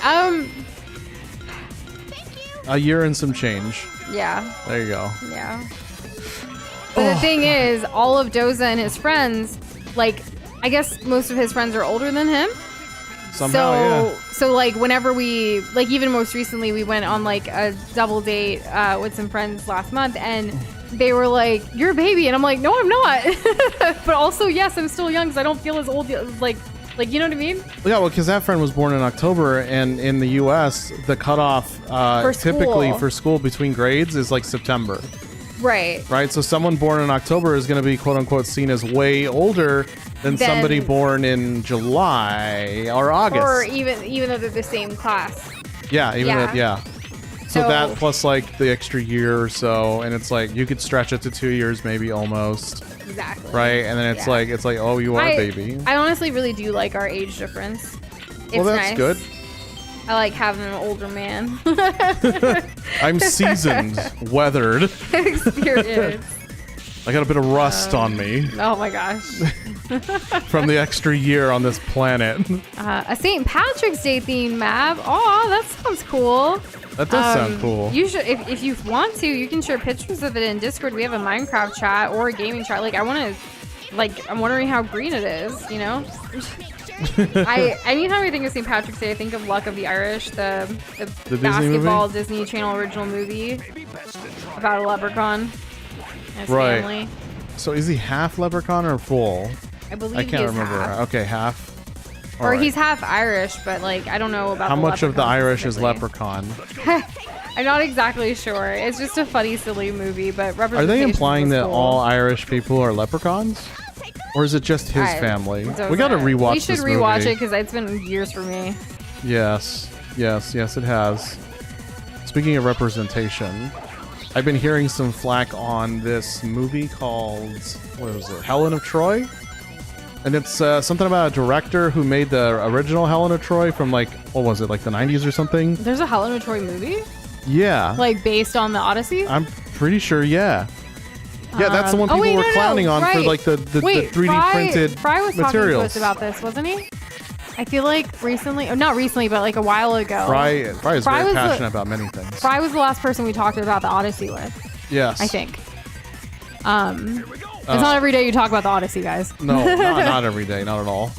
A year and some change. Yeah. There you go. Yeah. But the thing is, all of Doza and his friends, like, I guess most of his friends are older than him. Somehow, So like whenever we, like even most recently, we went on like a double date with some friends last month, and they were like, "You're a baby," and I'm like, "No, I'm not." But also, yes, I'm still young because I don't feel as old. Like you know what I mean? Yeah, well, because that friend was born in October, and in the U.S., the cutoff typically for school between grades is like September. Right. Right. So someone born in October is going to be quote unquote seen as way older than somebody born in July or August. Or even though they're the same class. Yeah. Yeah. So that plus like the extra year or so, and it's like you could stretch it to 2 years, maybe almost. Exactly. Right. And then it's like oh, you are a baby. I honestly really do like our age difference. It's Well, that's nice. good. I like having an older man. I'm seasoned, weathered. Experience. I got a bit of rust on me Oh my gosh. from the extra year on this planet. A St. Patrick's Day themed map. Oh, that sounds cool. That does sound cool. You should, if you want to, you can share pictures of it in Discord. We have a Minecraft chat or a gaming chat. Like, I'm wondering how green it is, you know? Anytime I think of St. Patrick's Day, I think of Luck of the Irish, the basketball Disney Channel original movie about a leprechaun and his family. So is he half leprechaun or full? I believe I can't he is remember. half. Okay, half. All Or right. he's half Irish, but like I don't know about How the much of the leprechaun Irish is specifically. leprechaun? I'm not exactly sure. It's just a funny, silly movie, but Are representation. they implying was that cool. all Irish people are leprechauns? Or is it just his family? We gotta rewatch this movie. We should rewatch it because it's been years for me. Yes, it has. Speaking of representation, I've been hearing some flack on this movie called, what was it, Helen of Troy? And it's something about a director who made the original Helen of Troy from like, what was it, like the 90s or something? There's a Helen of Troy movie? Yeah. Like based on the Odyssey? I'm pretty sure, yeah. Yeah, that's the one people were clowning on for like the 3D printed Fry was materials. talking to us about this, wasn't he? I feel like recently, or not recently, but like a while ago. Fry is very passionate about many things. Fry was the last person we talked about the Odyssey with. Yes. I think. It's not every day you talk about the Odyssey, guys. No, not every day, not at all.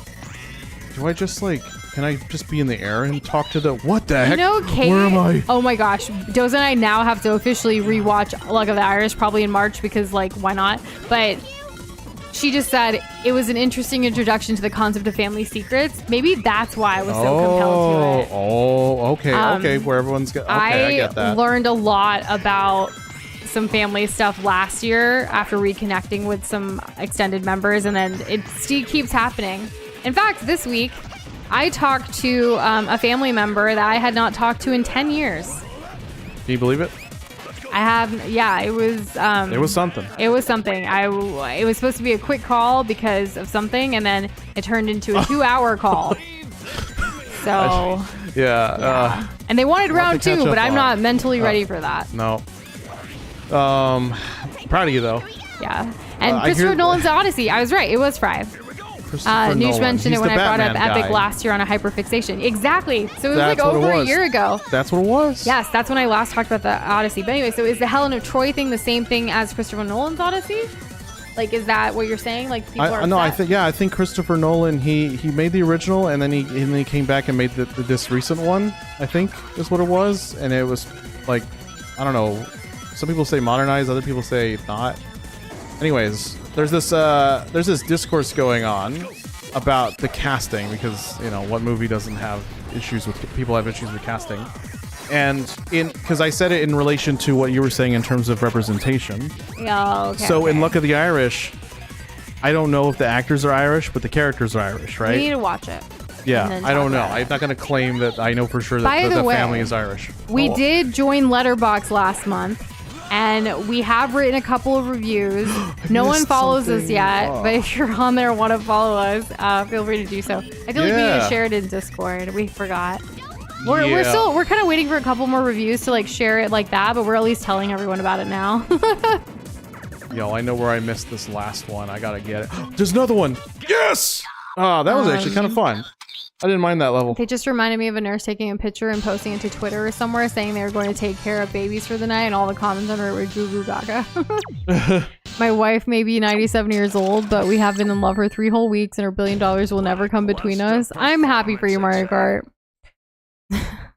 Do I just like, can I just be in the air and talk to the, what the heck? You know, Kate, where am I? Oh my gosh. Doza and I now have to officially rewatch Luck of the Irish, probably in March, because like, why not? But she just said it was an interesting introduction to the concept of family secrets. Maybe that's why I was so compelled to it. Oh, okay, where everyone's got, okay, I get that. Learned a lot about some family stuff last year after reconnecting with some extended members, and then it still keeps happening. In fact, this week, I talked to a family member that I had not talked to in 10 years. Can you believe it? I have, yeah, it was... it was something. It was something. It was supposed to be a quick call because of something, and then it turned into a 2-hour call. So... Yeah. And they wanted round to catch 2, but up I'm on. not mentally ready for that. No. Proud of you, though. Yeah. And Christopher Nolan's Odyssey. I was right. It was Fry. Noosh mentioned it when I brought up Epic last year on a hyperfixation. Exactly. So it was like over a year ago. That's what it was. Yes, that's when I last talked about the Odyssey. But anyway, so is the Helen of Troy thing the same thing as Christopher Nolan's Odyssey? Like, is that what you're saying? Like, people are no, upset? I think Christopher Nolan, he made the original, and then he came back and made this recent one, I think is what it was. And it was like, I don't know, some people say modernized, other people say not. Anyways, there's this discourse going on about the casting, because you know what movie doesn't have issues with people have issues with casting, and because I said it in relation to what you were saying in terms of representation. Yeah. Okay. So in Luck of the Irish, I don't know if the actors are Irish, but the characters are Irish, right? We need to watch it. Yeah, I don't know. I'm not going to claim that I know for sure that the family is Irish. We did join Letterboxd last month, and we have written a couple of reviews. No one follows us yet, but if you're on there and want to follow us, feel free to do so. I feel like we need to share it in Discord. We forgot. We're kind of waiting for a couple more reviews to like share it like that, but we're at least telling everyone about it now. Yo, I know where I missed this last one. I gotta get it. There's another one. Yes. Oh, that was actually kind of fun. I didn't mind that level. They just reminded me of a nurse taking a picture and posting it to Twitter or somewhere saying they were going to take care of babies for the night, and all the comments under it were goo goo gaga. My wife may be 97 years old, but we have been in love for 3 whole weeks, and our $1 billion will never come between us. I'm happy for you, Mario Kart.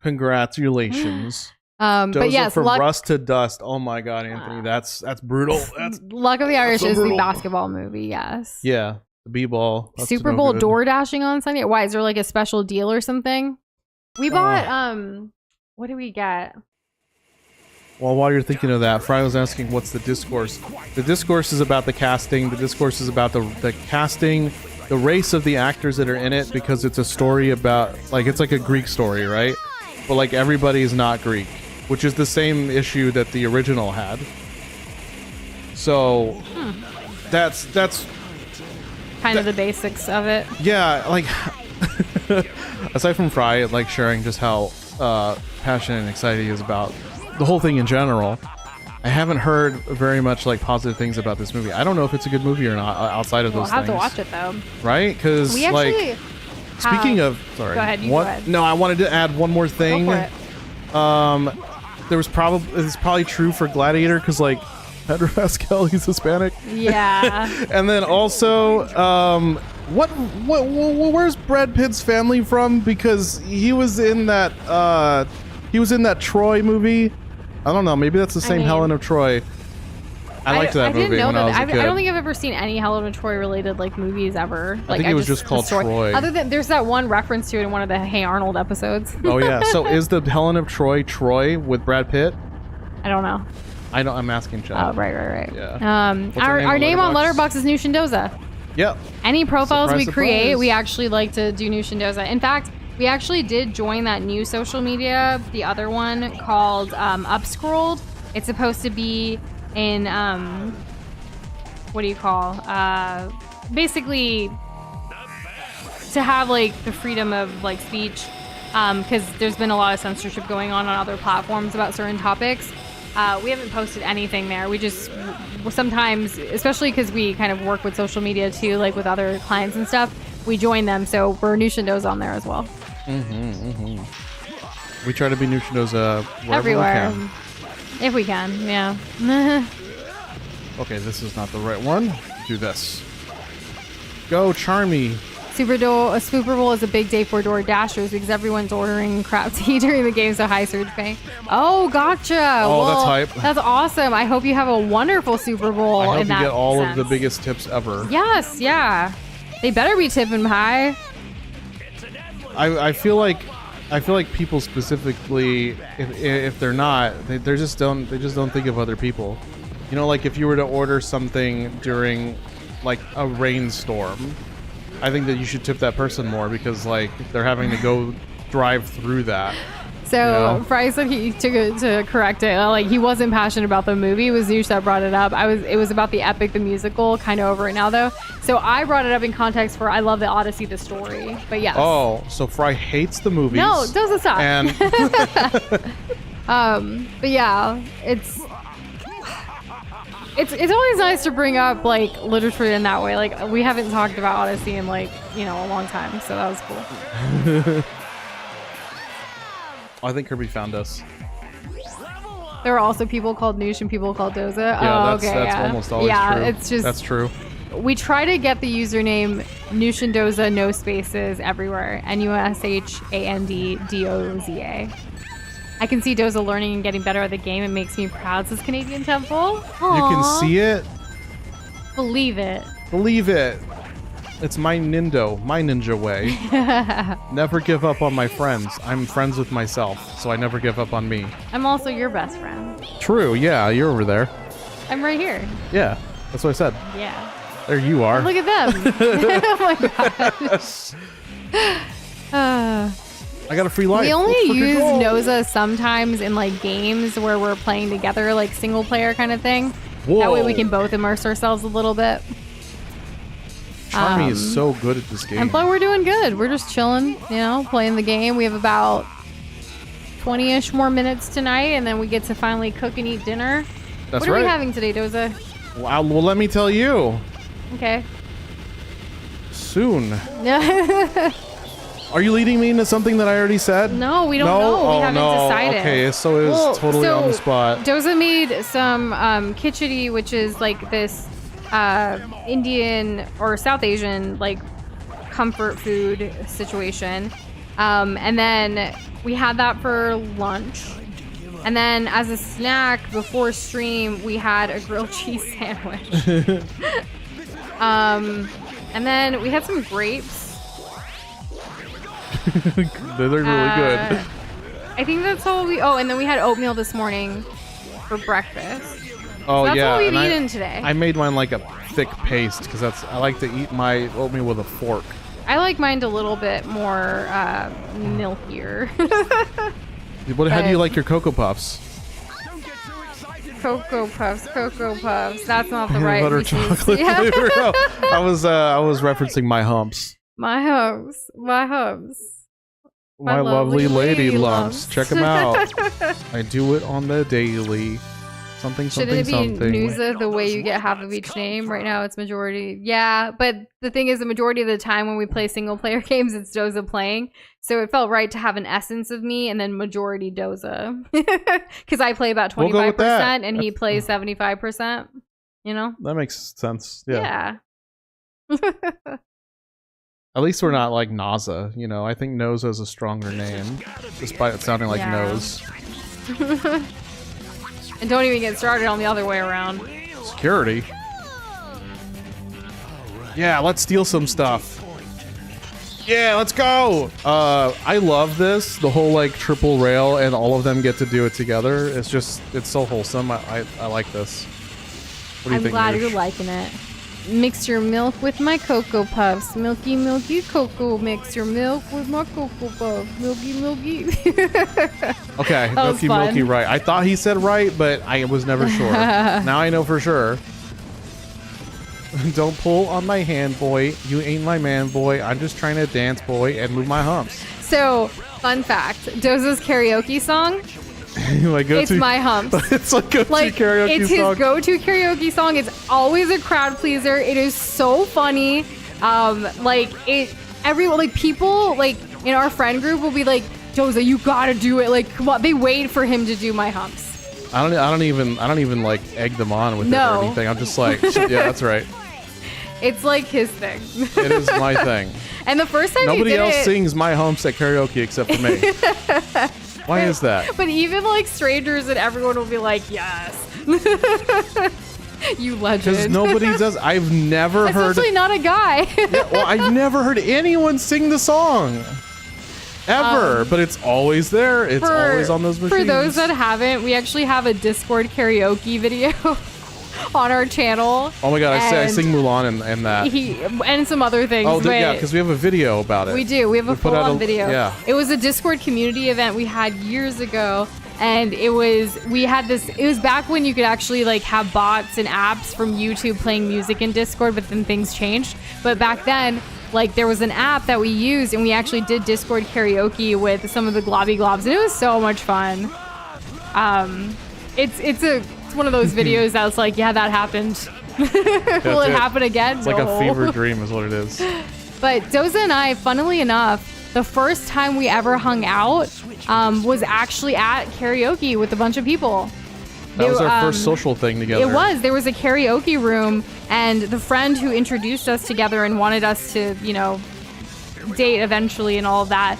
Congratulations. But yes, from luck, rust to dust. Oh my God, Anthony, that's brutal. That's Luck of the Irish so is the brutal. basketball movie. Yes. yeah, the b-ball. That's Super no Bowl good. door dashing on Sunday. Why is there like a special deal or something? We bought what did we get? Well, while you're thinking of that, Fry was asking, what's the discourse? The discourse is about the casting. The discourse is about the casting, the race of the actors that are in it, because it's a story about, like, it's like a Greek story, right? But, like, everybody is not Greek, which is the same issue that the original had. So, that's Kind of the basics of it. yeah, like, aside from Fry, like, sharing just how passionate and excited he is about the whole thing in general, I haven't heard very much like positive things about this movie. I don't know if it's a good movie or not outside of We'll those have things. to watch it though. Right? Because We actually like, speaking of, sorry, Go ahead, you what? go ahead. No, I wanted to add one more thing. Go for it. There was it's probably true for Gladiator because like Pedro Pascal, he's Hispanic. Yeah. And then also, where's Brad Pitt's family from? Because he was in that Troy movie. I don't know. Maybe that's the same mean, Helen of Troy. I liked that didn't movie know when I was a I kid. don't think I've ever seen any Helen of Troy related like movies ever. I think it was just called the story. Troy. Other than there's that one reference to it in one of the Hey Arnold episodes. Oh yeah. So is the Helen of Troy with Brad Pitt? I don't know. I'm asking Chad. Oh right. Yeah. What's her Our name on Letterboxd? Letterboxd is New Shindoza. Yep. Any profiles Surprise, we create, surprise. we actually like to do New Shindoza. In fact, we actually did join that new social media, the other one called Upscrolled. It's supposed to be in what do you call? Basically to have like the freedom of like speech, because there's been a lot of censorship going on other platforms about certain topics. We haven't posted anything there. We just sometimes, especially because we kind of work with social media too, like with other clients and stuff, we join them. So we're New Shindoza on there as well. We try to be New Shindoza wherever Everywhere. we can. If we can, yeah. Okay, this is not the right one. Do this. Go, Charmy. Super Bowl is a big day for Door Dashers because everyone's ordering crap to eat during the game, so high surge pay. Oh, gotcha. Oh, that's hype. That's awesome. I hope you have a wonderful Super Bowl. I hope in you that get all sense. of the biggest tips ever. Yes, yeah. They better be tipping high. I feel like people specifically, if they're not, they just don't think of other people. You know, like if you were to order something during like a rainstorm, I think that you should tip that person more because like they're having to go drive through that. So Yeah. Fry said he took it to correct it. Like he wasn't passionate about the movie. It was Noosh that brought it up. It was about the Epic the musical. Kind of over it now though. So I brought it up in context for I love the Odyssey the story. But yes. Oh, so Fry hates the movies. No, doesn't stop. And But yeah, it's always nice to bring up like literature in that way. Like we haven't talked about Odyssey in like a long time, so that was cool. I think Kirby found us. There are also people called Noosh and people called Doza. Yeah, okay, that's yeah. almost always yeah, true. it's just That's true. we try to get the username Noosh and Doza, no spaces everywhere. NUSHANDDOZA. I can see Doza learning and getting better at the game. It makes me proud, says Canadian Temple. You can see it. Believe it. Believe it. It's my ninja way. Never give up on my friends. I'm friends with myself, so I never give up on me. I'm also your best friend. True, yeah, you're over there. I'm right here. Yeah, that's what I said. Yeah. There you are. Look at them. Oh my gosh. I got a free life. We only Let's freaking use go. Noza sometimes in like games where we're playing together, like single player kind of thing. That way we can both immerse ourselves a little bit. Charmy is so good at this game. And plus we're doing good. We're just chilling, playing the game. We have about 20-ish more minutes tonight, and then we get to finally cook and eat dinner. That's What are right. we having today, Doza? Wow, well, let me tell you. Okay. Soon. Are you leading me into something that I already said? No, we don't know. We haven't decided. Okay, so it was totally on the spot. Doza made some khichdi, which is like this Indian or South Asian like comfort food situation. And then we had that for lunch. And then as a snack before stream, we had a grilled cheese sandwich. And then we had some grapes. They're really good. I think that's all we... Oh, and then we had oatmeal this morning for breakfast. Oh, so that's yeah. what we've eaten today. I made mine like a thick paste because I like to eat my oatmeal with a fork. I like mine a little bit more milkier. How do you like your Cocoa Puffs? Cocoa Puffs. That's not the Peanut right butter Reese's. chocolate Yeah. flavor. No, I was referencing my humps. My humps. My lovely lady lumps. Check them out. I do it on the daily. Something. Shouldn't it be Nuza the way you get half of each name? Right now it's majority. Yeah, but the thing is the majority of the time when we play single player games, it's Doza playing. So it felt right to have an essence of me and then majority Doza. Because I play about 25% and he plays 75%. You know? That makes sense. Yeah. At least we're not like Naza, you know. I think Noza is a stronger name, despite it sounding like nose. And don't even get started on the other way around. Security. Yeah, let's steal some stuff. Yeah, let's go. I love this. The whole like triple rail and all of them get to do it together. It's so wholesome. I like this. What do you think, I'm glad Noosh? you're liking it. Mix your milk with my Cocoa Puffs. Milky, milky cocoa. Mix your milk with my Cocoa Puffs. Milky, milky. Okay, milky, milky, right. I thought he said right, but I was never sure. Now I know for sure. Don't pull on my hand, boy. You ain't my man, boy. I'm just trying to dance, boy, and move my humps. So, fun fact. Doza's karaoke song. It's my humps. It's like go-to karaoke it's song. His go-to karaoke song. It's always a crowd pleaser. It is so funny. People like in our friend group will be like, Doza, you gotta do it. Like, come on. They wait for him to do my humps. I don't even like egg them on with it or anything. I'm just like, yeah, that's right. It's like his thing. It is my thing. And the first time nobody else it, sings my humps at karaoke except for me. Why is that? But even like strangers and everyone will be like, yes. You legend. Because nobody does. I've never heard. Especially not a guy. Well, I've never heard anyone sing the song. Ever. But it's always there. It's always on those machines. For those that haven't, we actually have a Discord karaoke video on our channel. Oh my god, I sing Mulan and that. And some other things. Oh, yeah, because we have a video about it. We do. We have a full-on video. Yeah. It was a Discord community event we had years ago. And it was back when you could actually like have bots and apps from YouTube playing music in Discord, but then things changed. But back then, like there was an app that we used and we actually did Discord karaoke with some of the Globby Globs and it was so much fun. It's one of those videos that's like, yeah, that happened. Will it happen again? It's like a fever dream is what it is. But Doza and I, funnily enough, the first time we ever hung out was actually at karaoke with a bunch of people. That was our first social thing together. It was. There was a karaoke room, and the friend who introduced us together and wanted us to, date eventually and all of that,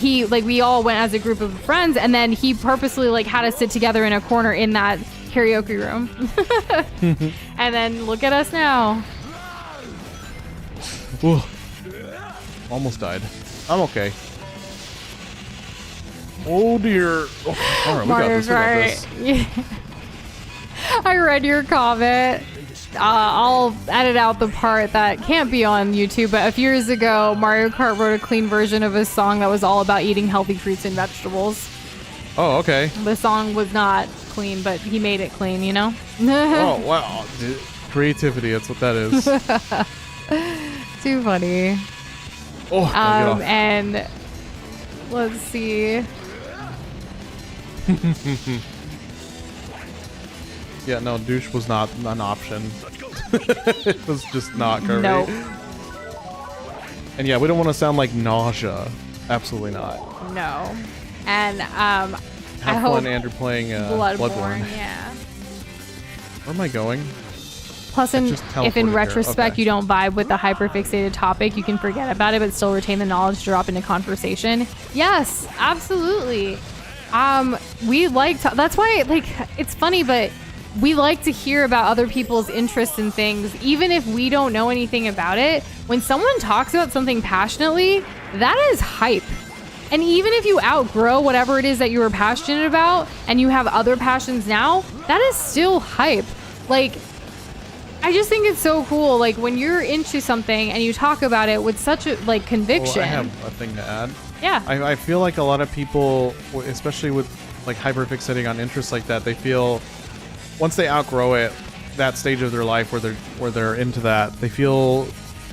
we all went as a group of friends, and then he purposely had us sit together in a corner in that karaoke room. And then look at us now. Ooh. Almost died. I'm okay. Oh dear. Oh, all right, we got this. I read your comment. I'll edit out the part that can't be on YouTube, but a few years ago, Mario Kart wrote a clean version of his song that was all about eating healthy fruits and vegetables. Oh, okay. The song was not clean, but he made it clean, Oh, wow. Creativity, that's what that is. Too funny. Oh, and let's see. Yeah, no, douche was not an option. It was just not Kirby. Nope. And yeah, we don't want to sound like nausea. Absolutely not. No. And I Have hope fun, Andrew, playing Bloodborne. Yeah. Where am I going? Plus, It just if in teleported here. retrospect Okay. you don't vibe with the hyperfixated topic, you can forget about it, but still retain the knowledge to drop into conversation. Yes, absolutely. We like to, that's why, like, it's funny, but we like to hear about other people's interests in things, even if we don't know anything about it. When someone talks about something passionately, that is hype. And even if you outgrow whatever it is that you were passionate about and you have other passions now, that is still hype. Like, I just think it's so cool. Like, when you're into something and you talk about it with such a like conviction. Well, I have a thing to add. Yeah. I feel like a lot of people, especially with like hyperfixating on interests like that, they feel once they outgrow it, that stage of their life where they're into that, they feel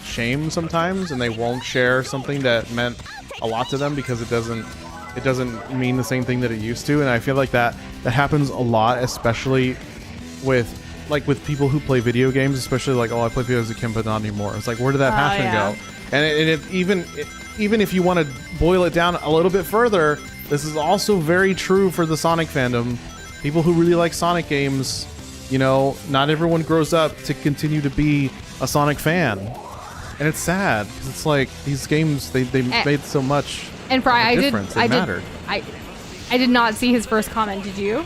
shame sometimes, and they won't share something that meant a lot to them because it doesn't mean the same thing that it used to. And I feel like that happens a lot, especially with people who play video games, especially like, oh, I played video games as a kid, but not anymore. It's like, where did that passion go? And even if you want to boil it down a little bit further, this is also very true for the Sonic fandom. People who really like Sonic games, you know, not everyone grows up to continue to be a Sonic fan. And it's sad because it's like these games, they made so much And Fry, difference. It mattered. I did not see his first comment. Did you?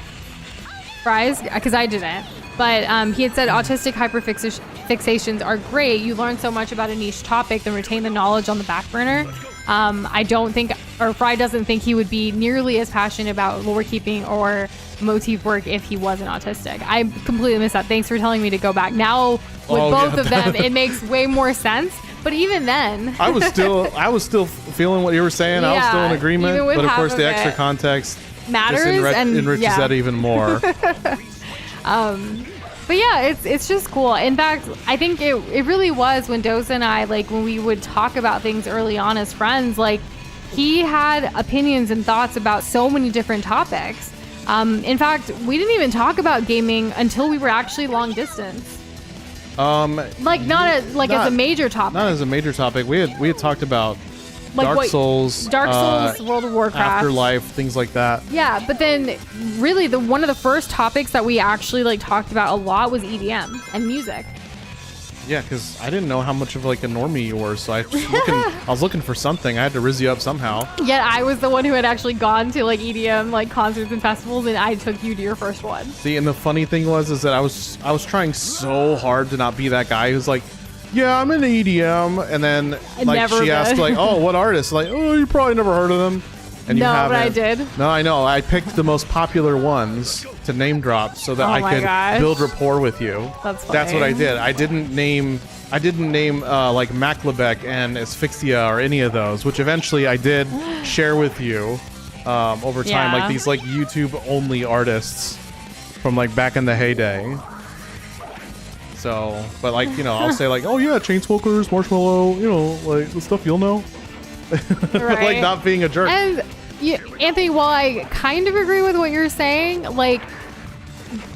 Fries? Because I didn't. But he had said autistic hyperfixations are great. You learn so much about a niche topic, then retain the knowledge on the back burner. I don't think, or Fry doesn't think he would be nearly as passionate about lore keeping or motif work if he wasn't autistic. I completely missed that. Thanks for telling me to go back. Now with both of them, it makes way more sense. But even then, I was still feeling what you were saying. I was still in agreement. even with But of half course, of the extra it context matters just and enriches yeah. that even more. But yeah, it's just cool. In fact, I think it really was when Doza and I, like, when we would talk about things early on as friends, like, he had opinions and thoughts about so many different topics. In fact, we didn't even talk about gaming until we were actually long distance. Like, not as a major topic. Not as a major topic. We had talked about Like Dark what- Souls, World of Warcraft, Afterlife, things like that. Yeah, but then really one of the first topics that we actually like talked about a lot was EDM and music. Yeah, because I didn't know how much of like a normie you were, so I was looking for something. I had to rizz you up somehow. Yet I was the one who had actually gone to like EDM like concerts and festivals, and I took you to your first one. See, and the funny thing is that I was trying so hard to not be that guy who's like, yeah, I'm into EDM, and then like Never she asked been. like, oh, what artist? Like, oh, you probably never heard of them. And you No, haven't. but I did. No, I know. I picked the most popular ones to name drop so that Oh I my could gosh. build rapport with you. That's That's what I funny. did. I didn't name like Maclebeck and Asphyxia or any of those, which eventually I did share with you over time, Yeah. like these like YouTube only artists from like back in the heyday. So, but like, you know, I'll say like, oh yeah, Chainsmokers, Marshmallow, you know, like the stuff you'll know. Right. Like not being a jerk. And Anthony, while I kind of agree with what you're saying, like,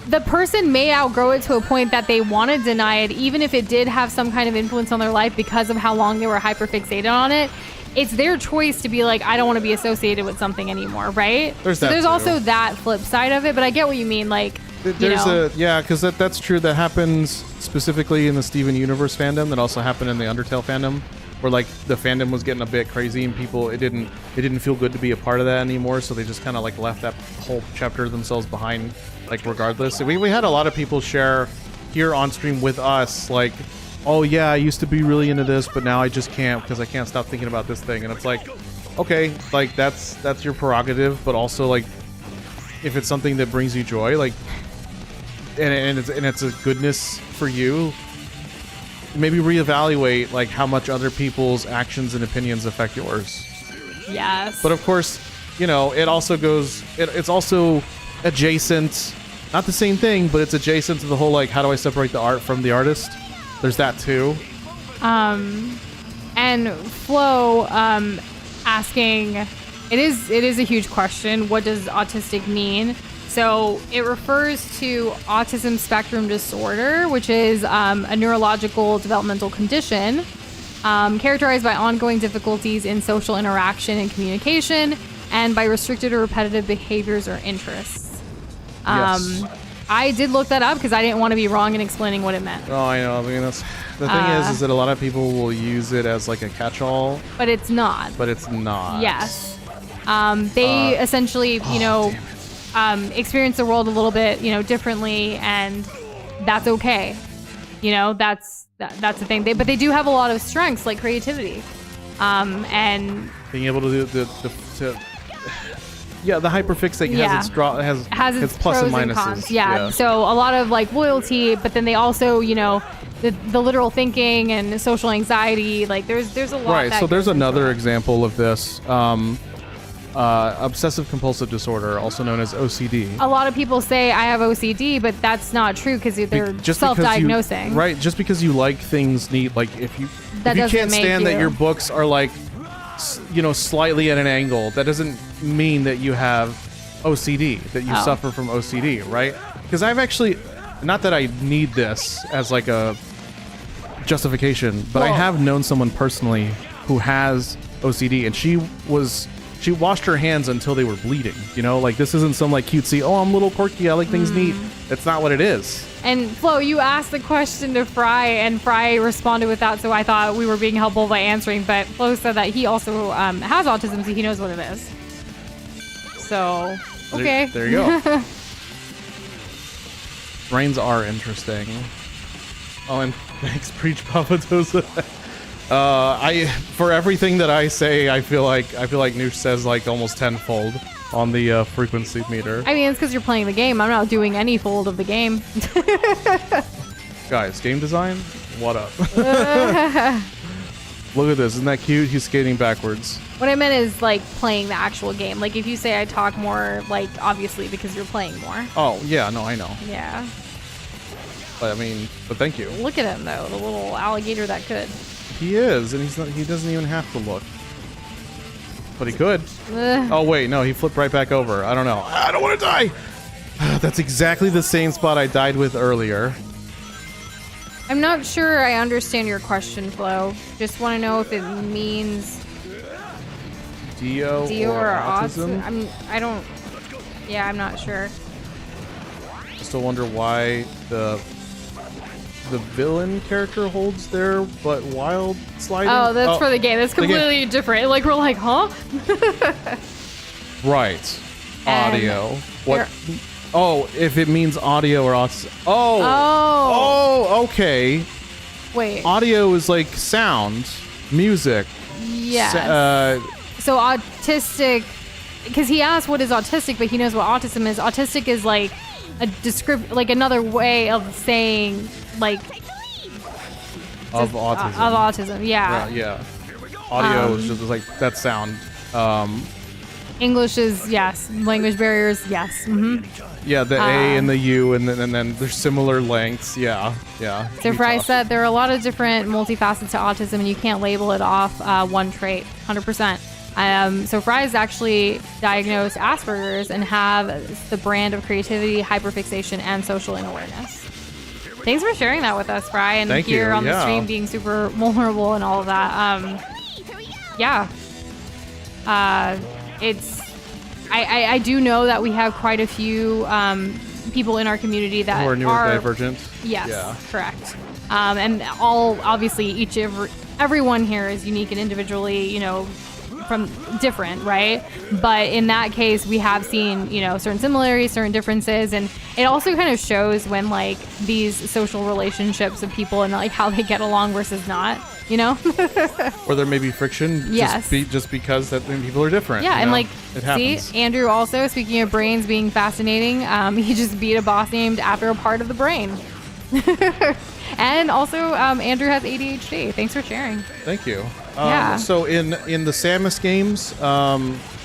the person may outgrow it to a point that they want to deny it, even if it did have some kind of influence on their life because of how long they were hyperfixated on it. It's their choice to be like, I don't want to be associated with something anymore, right? There's so that there's too. also that flip side of it, but I get what you mean. Like, Because that's true. That happens specifically in the Steven Universe fandom. That also happened in the Undertale fandom, where like the fandom was getting a bit crazy and people it didn't feel good to be a part of that anymore. So they just kind of like left that whole chapter of themselves behind. Like regardless, so we had a lot of people share here on stream with us like, oh yeah, I used to be really into this, but now I just can't because I can't stop thinking about this thing. And it's like, okay, like that's your prerogative, but also like if it's something that brings you joy, like. And it's a goodness for you. Maybe reevaluate like how much other people's actions and opinions affect yours. Yes. But of course, you know, it also goes. It's also adjacent, not the same thing, but it's adjacent to the whole like, how do I separate the art from the artist? There's that too. And Flo asking, it is a huge question. What does autistic mean? So it refers to autism spectrum disorder, which is a neurological developmental condition. characterized by ongoing difficulties in social interaction and communication, and by restricted or repetitive behaviors or interests. Yes. I did look that up because I didn't want to be wrong in explaining what it meant. Oh, I know. I mean, that's the thing is that a lot of people will use it as like a catch-all, But it's not. but it's not. Yes. They essentially, experience the world a little bit, differently, and that's okay. That's the thing. But they do have a lot of strengths, like creativity, and being able to do the hyperfix thing has its plus pros and minuses. cons. Yeah. So a lot of like loyalty, but then they also, the literal thinking and social anxiety. Like there's a lot. Right. That So there's goes into another it. example of this. Obsessive compulsive disorder, also known as OCD. A lot of people say I have OCD, but that's not true because they're self-diagnosing. Right. Just because you like things neat, like if you doesn't can't make stand that you- your books are like, slightly at an angle, that doesn't mean that you have OCD, that you suffer from OCD, right? Because I've actually, not that I need this as like a justification, but I Well- have known someone personally who has OCD, and she washed her hands until they were bleeding. Like this isn't some like cutesy, oh, I'm a little quirky, I like things neat. That's not what it is. And Flo, you asked the question to Fry, and Fry responded with that, so I thought we were being helpful by answering. But Flo said that he also has autism, so he knows what it is. So, okay. There you go. Brains are interesting. Oh, and thanks, Preach Papatosa. For everything that I say, I feel like Noosh says like almost tenfold on the frequency meter. I mean, it's because you're playing the game. I'm not doing any fold of the game. Guys, game design, what up? Look at this, isn't that cute? He's skating backwards. What I meant is like playing the actual game. Like if you say I talk more, like obviously because you're playing more. Oh yeah, no, I know. Yeah. But thank you. Look at him though, the little alligator that could. He is, and he doesn't even have to look. But he could. Ugh. Oh wait, no, he flipped right back over. I don't know. I don't want to die. That's exactly the same spot I died with earlier. I'm not sure I understand your question, Flo. Just want to know if it means Dio or autism. I'm not sure. I still wonder why the villain character holds their but wild sliding. Oh, that's for the game. That's the game. completely different. Like we're like, huh? Right. And Audio. What? there- Oh, if it means audio or autism. Oh. Oh. Oh, okay. Wait. Audio is like sound, music. Yes. Uh, So autistic, because he asked what is autistic, but he knows what autism is. Autistic is like a like another way of saying like of autism. Of autism, yeah. Yeah. Audio is just like that sound. English is yes. Language barriers, yes. Mm-hmm. Yeah, the A and the U, and then there's similar lengths. Yeah. So Fry said there are a lot of different multifacets to autism, and you can't label it off one trait, 100%. So Fry is actually diagnosed Asperger's and have the brand of creativity, hyperfixation, and social unawareness. Thanks for sharing that with us, Fry, and Thank here you, on the yeah. stream being super vulnerable and all of that. Yeah. I do know that we have quite a few people in our community that who are neurodivergent. Yes, Yeah. correct. And obviously everyone here is unique and individually, from different, right? But in that case, we have seen, certain similarities, certain differences, and it also kind of shows when like these social relationships of people and like how they get along versus not, Or there may be friction. Yes. Just because that people are different. Yeah, and like, it see, happens. Andrew also, speaking of brains being fascinating, he just beat a boss named after a part of the brain. And also, Andrew has ADHD. Thanks for sharing. Thank you. Yeah. So in the Samus games,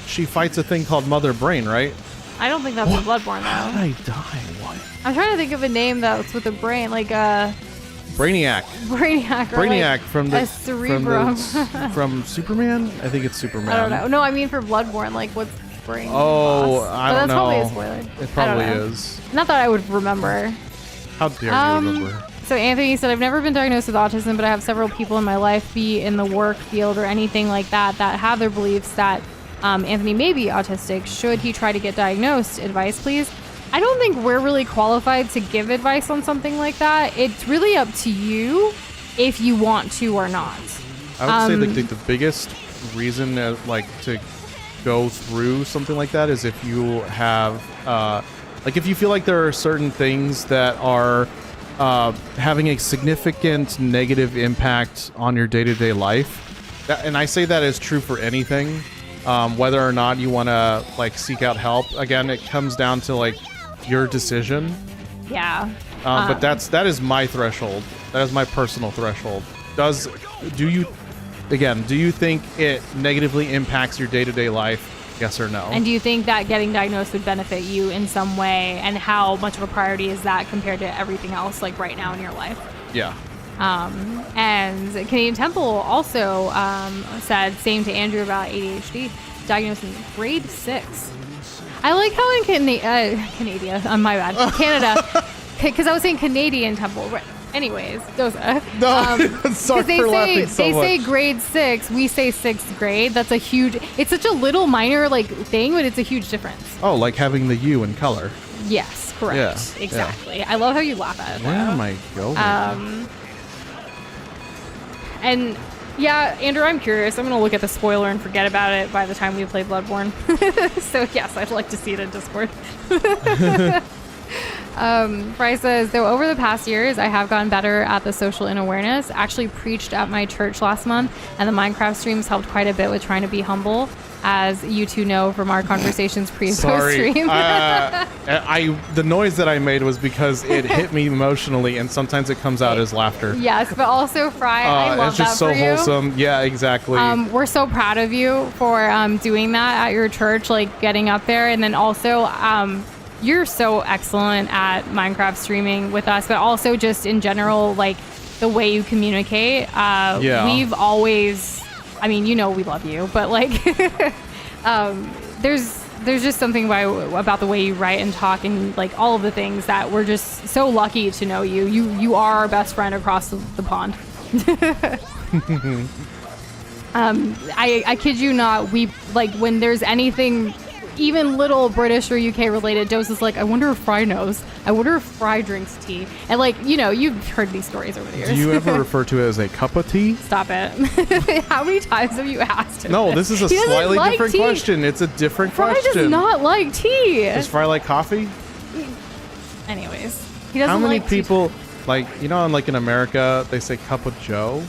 she fights a thing called Mother Brain, right? I don't think that's in Bloodborne, How though. did I die? What? I'm trying to think of a name that's with a brain, like Brainiac. Brainiac. Or Brainiac like from the a cerebrum. from Superman. I think it's Superman. I don't know. No, I mean for Bloodborne, like what's brain? Oh, boss? I But don't that's probably know. a spoiler. It I don't probably know. is. Not that I would remember. How dare you remember? So Anthony said, I've never been diagnosed with autism, but I have several people in my life, be in the work field or anything like that, that have their beliefs that Anthony may be autistic. Should he try to get diagnosed? Advice, please. I don't think we're really qualified to give advice on something like that. It's really up to you if you want to or not. I would say the biggest reason to go through something like that is if you have if you feel like there are certain things that are having a significant negative impact on your day-to-day life. And I say that is true for anything, whether or not you want to seek out help. Again, it comes down to your decision. Yeah. But that is my threshold. That is my personal threshold. Do you think it negatively impacts your day-to-day life? Yes or no? And do you think that getting diagnosed would benefit you in some way? And how much of a priority is that compared to everything else right now in your life? Yeah. And Canadian Temple also said, same to Andrew about ADHD, diagnosed in grade 6. I like how in Canada, my bad, Canada, because I was saying Canadian Temple. Right. Anyways, those no, sorry for laughing so much. They say grade 6, we say 6th grade. That's a huge, it's such a little minor thing, but it's a huge difference. Oh, like having the U in color. Yes, correct. Yeah, exactly. Yeah. I love how you laugh at it. Where am I going? And yeah, Andrew, I'm curious. I'm going to look at the spoiler and forget about it by the time we play Bloodborne. So yes, I'd like to see it in Discord. Bryce says, though over the past years, I have gotten better at the social inawareness. Actually preached at my church last month, and the Minecraft streams helped quite a bit with trying to be humble, as you two know from our conversations pre-post-stream. The noise that I made was because it hit me emotionally, and sometimes it comes out as laughter. Yes, but also, Fry, I love it's just that so for you. wholesome. Yeah, exactly. We're so proud of you for doing that at your church, getting up there, and then also you're so excellent at Minecraft streaming with us, but also just in general, the way you communicate. We've always, we love you, but there's just something about the way you write and talk and all of the things that we're just so lucky to know you. You are our best friend across the pond. I kid you not. We when there's anything even little British or UK related, Dose is I wonder if Fry knows. I wonder if Fry drinks tea. And you've heard these stories over the years. Do you ever refer to it as a cup of tea? Stop it. How many times have you asked him? No, this is a slightly different question. It's a different question. Fry does not like tea. Does Fry like coffee? Anyways, he doesn't How many like people, in America, they say cup of joe?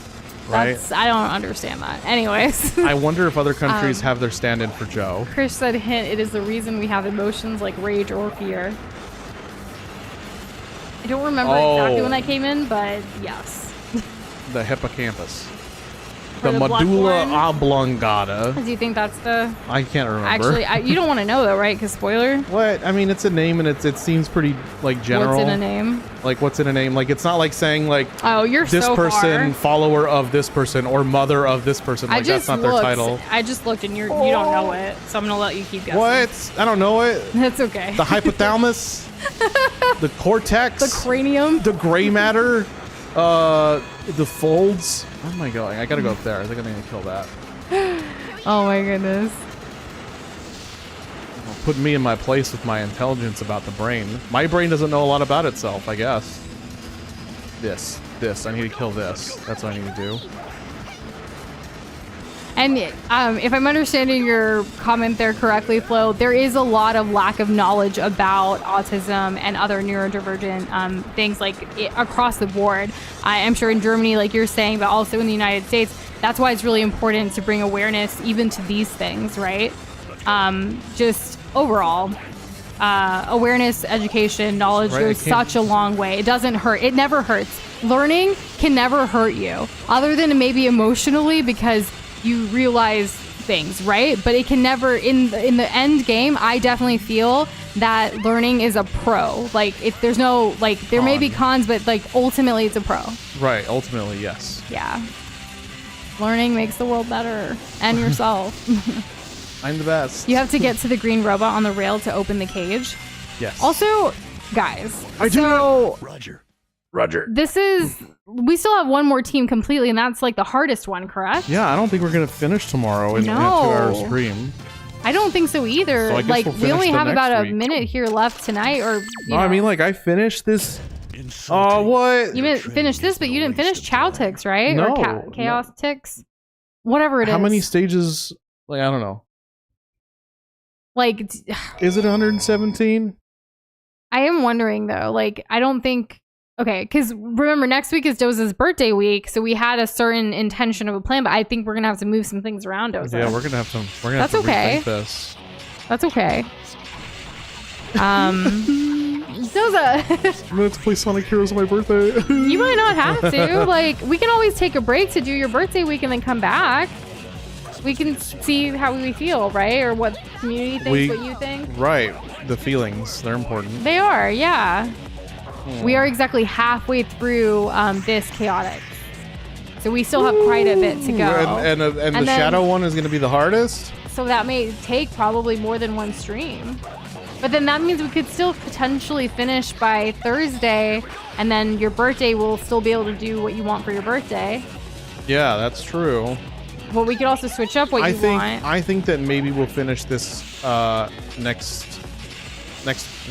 Right? I don't understand that. Anyways. I wonder if other countries have their stand-in for Joe. Chris said, hint, it is the reason we have emotions like rage or fear. I don't remember exactly when that came in, but yes. The hippocampus. For The the medulla Bloodborne? oblongata. Do you think that's the... I can't remember. Actually, you don't want to know though, right? Because spoiler? What? It's a name and it seems pretty general. What's in a name? What's in a name? It's not saying oh, you're this so person, far. follower of this person, or mother of this person. That's not their title. I just looked and you don't know it, so I'm gonna let you keep guessing. What? I don't know it. That's okay. The hypothalamus, the cortex, The cranium, the gray matter, the folds. Where am I going? I gotta go up there. I think I'm gonna kill that. Oh my goodness. Put me in my place with my intelligence about the brain. My brain doesn't know a lot about itself, I guess. This. I need to kill this. That's what I need to do. And if I'm understanding your comment there correctly, Flo, there is a lot of lack of knowledge about autism and other neurodivergent things across the board. I am sure in Germany, like you're saying, but also in the United States. That's why it's really important to bring awareness even to these things, right? Just overall. Awareness, education, knowledge goes such a long way. It doesn't hurt. It never hurts. Learning can never hurt you, other than maybe emotionally because you realize things, right? But it can never, in the end game, I definitely feel that learning is a pro. If there's no, there may be cons, but ultimately it's a pro. Right, ultimately, yes. Yeah. Learning makes the world better. And yourself. I'm the best. You have to get to the green robot on the rail to open the cage. Yes. Also, guys, Roger. Roger. We still have one more team completely, and that's like the hardest one, correct? Yeah, I don't think we're gonna finish tomorrow in a 2-hour stream. I don't think so either. So I guess like we'll we only finish the have next about week. a minute here left tonight, or you know. I mean, like I finished this. Oh, what? You didn't finish this, but you didn't finish Chaotix, right? No, Or Chaotix, whatever it is. How many stages? Like I don't know. Like, Is it 117? I am wondering though. Like, I don't think. Okay, because remember, next week is Doza's birthday week, so we had a certain intention of a plan, but I think we're gonna have to move some things around, Doza. Yeah, we're gonna have to. We're gonna That's have to okay. rethink this. That's okay. Doza, I'm gonna have to play Sonic Heroes on my birthday. you might not have to. Like, we can always take a break to do your birthday week and then come back. We can see how we feel, right? Or what the community thinks, what you think. Right. The feelings, they're important. They are, yeah. We are exactly halfway through this Chaotix. So we still have quite a bit to go. And the then- shadow one is going to be the hardest? So that may take probably more than one stream. But then that means we could still potentially finish by Thursday, and then your birthday will still be able to do what you want for your birthday. Yeah, that's true. Well, we could also switch up what you want. I think that maybe we'll finish this next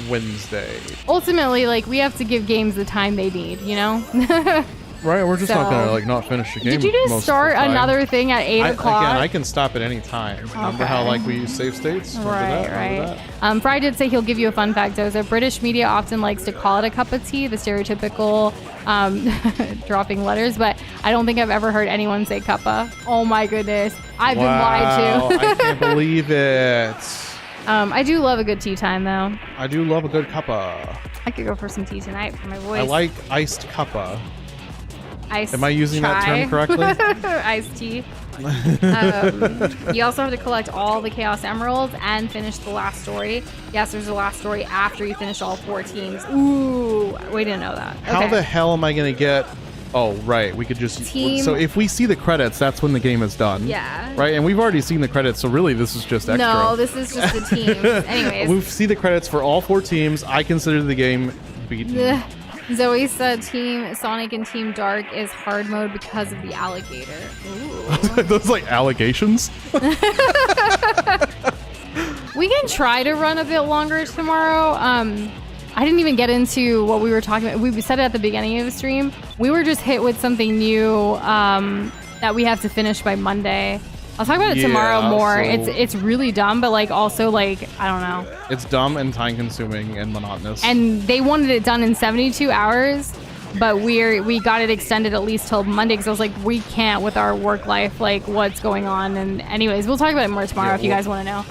Wednesday. Ultimately, like, we have to give games the time they need, you know? Right, we're just not So- gonna not finish the game. Did you just most of start the time. another thing at 8 o'clock? Again, I can stop at any time. Remember how Okay. we use save states? Remember Right, that? Remember right. that? Fry did say he'll give you a fun fact, Doza. British media often likes to call it a cup of tea, the stereotypical dropping letters, but I don't think I've ever heard anyone say cuppa. Oh my goodness. I've been lied to. I can't believe it. I do love a good tea time, though. I do love a good cuppa. I could go for some tea tonight for my voice. I like iced cuppa. Iced Am I using that term chai. correctly? Iced tea. You also have to collect all the Chaos Emeralds and finish the last story. Yes, there's a last story after you finish all 4 teams. Ooh, we didn't know that. How Okay. the hell am I going to get... Oh, right. We could just... Team- So if we see the credits, that's when the game is done. Yeah. Right? And we've already seen the credits, so really this is just extra. No, this is just the teams. Anyways. We see the credits for all 4 teams. I consider the game beaten. Ugh. Zoe said Team Sonic and Team Dark is hard mode because of the alligator. Ooh. Those like allegations? We can try to run a bit longer tomorrow. I didn't even get into what we were talking about. We said it at the beginning of the stream. We were just hit with something new that we have to finish by Monday. I'll talk about it tomorrow more. so- It's really dumb, but like also like I don't know. It's dumb and time consuming and monotonous. And they wanted it done in 72 hours, but we got it extended at least till Monday because I was like, we can't with our work life, like what's going on. And anyways, we'll talk about it more tomorrow if you guys want to know.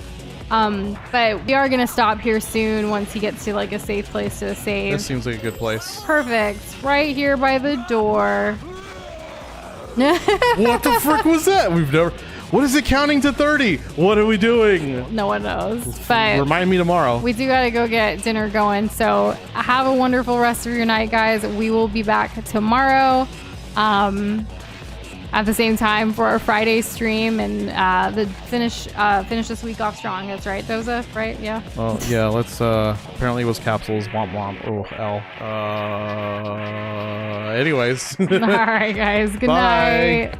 But we are gonna stop here soon once he gets to like a safe place to save. This seems like a good place. Perfect, right here by the door. What the frick was that? We've never... What is it counting to 30? What are we doing? No one knows, but Remind me tomorrow. we do gotta go get dinner going. So have a wonderful rest of your night, guys. We will be back tomorrow at the same time for our Friday stream and the finish this week off strong. That's right, Doza, right? Yeah. Oh, yeah, let's, apparently it was capsules. Womp womp. Oh, L. Anyways. All right, guys. Good Bye. night.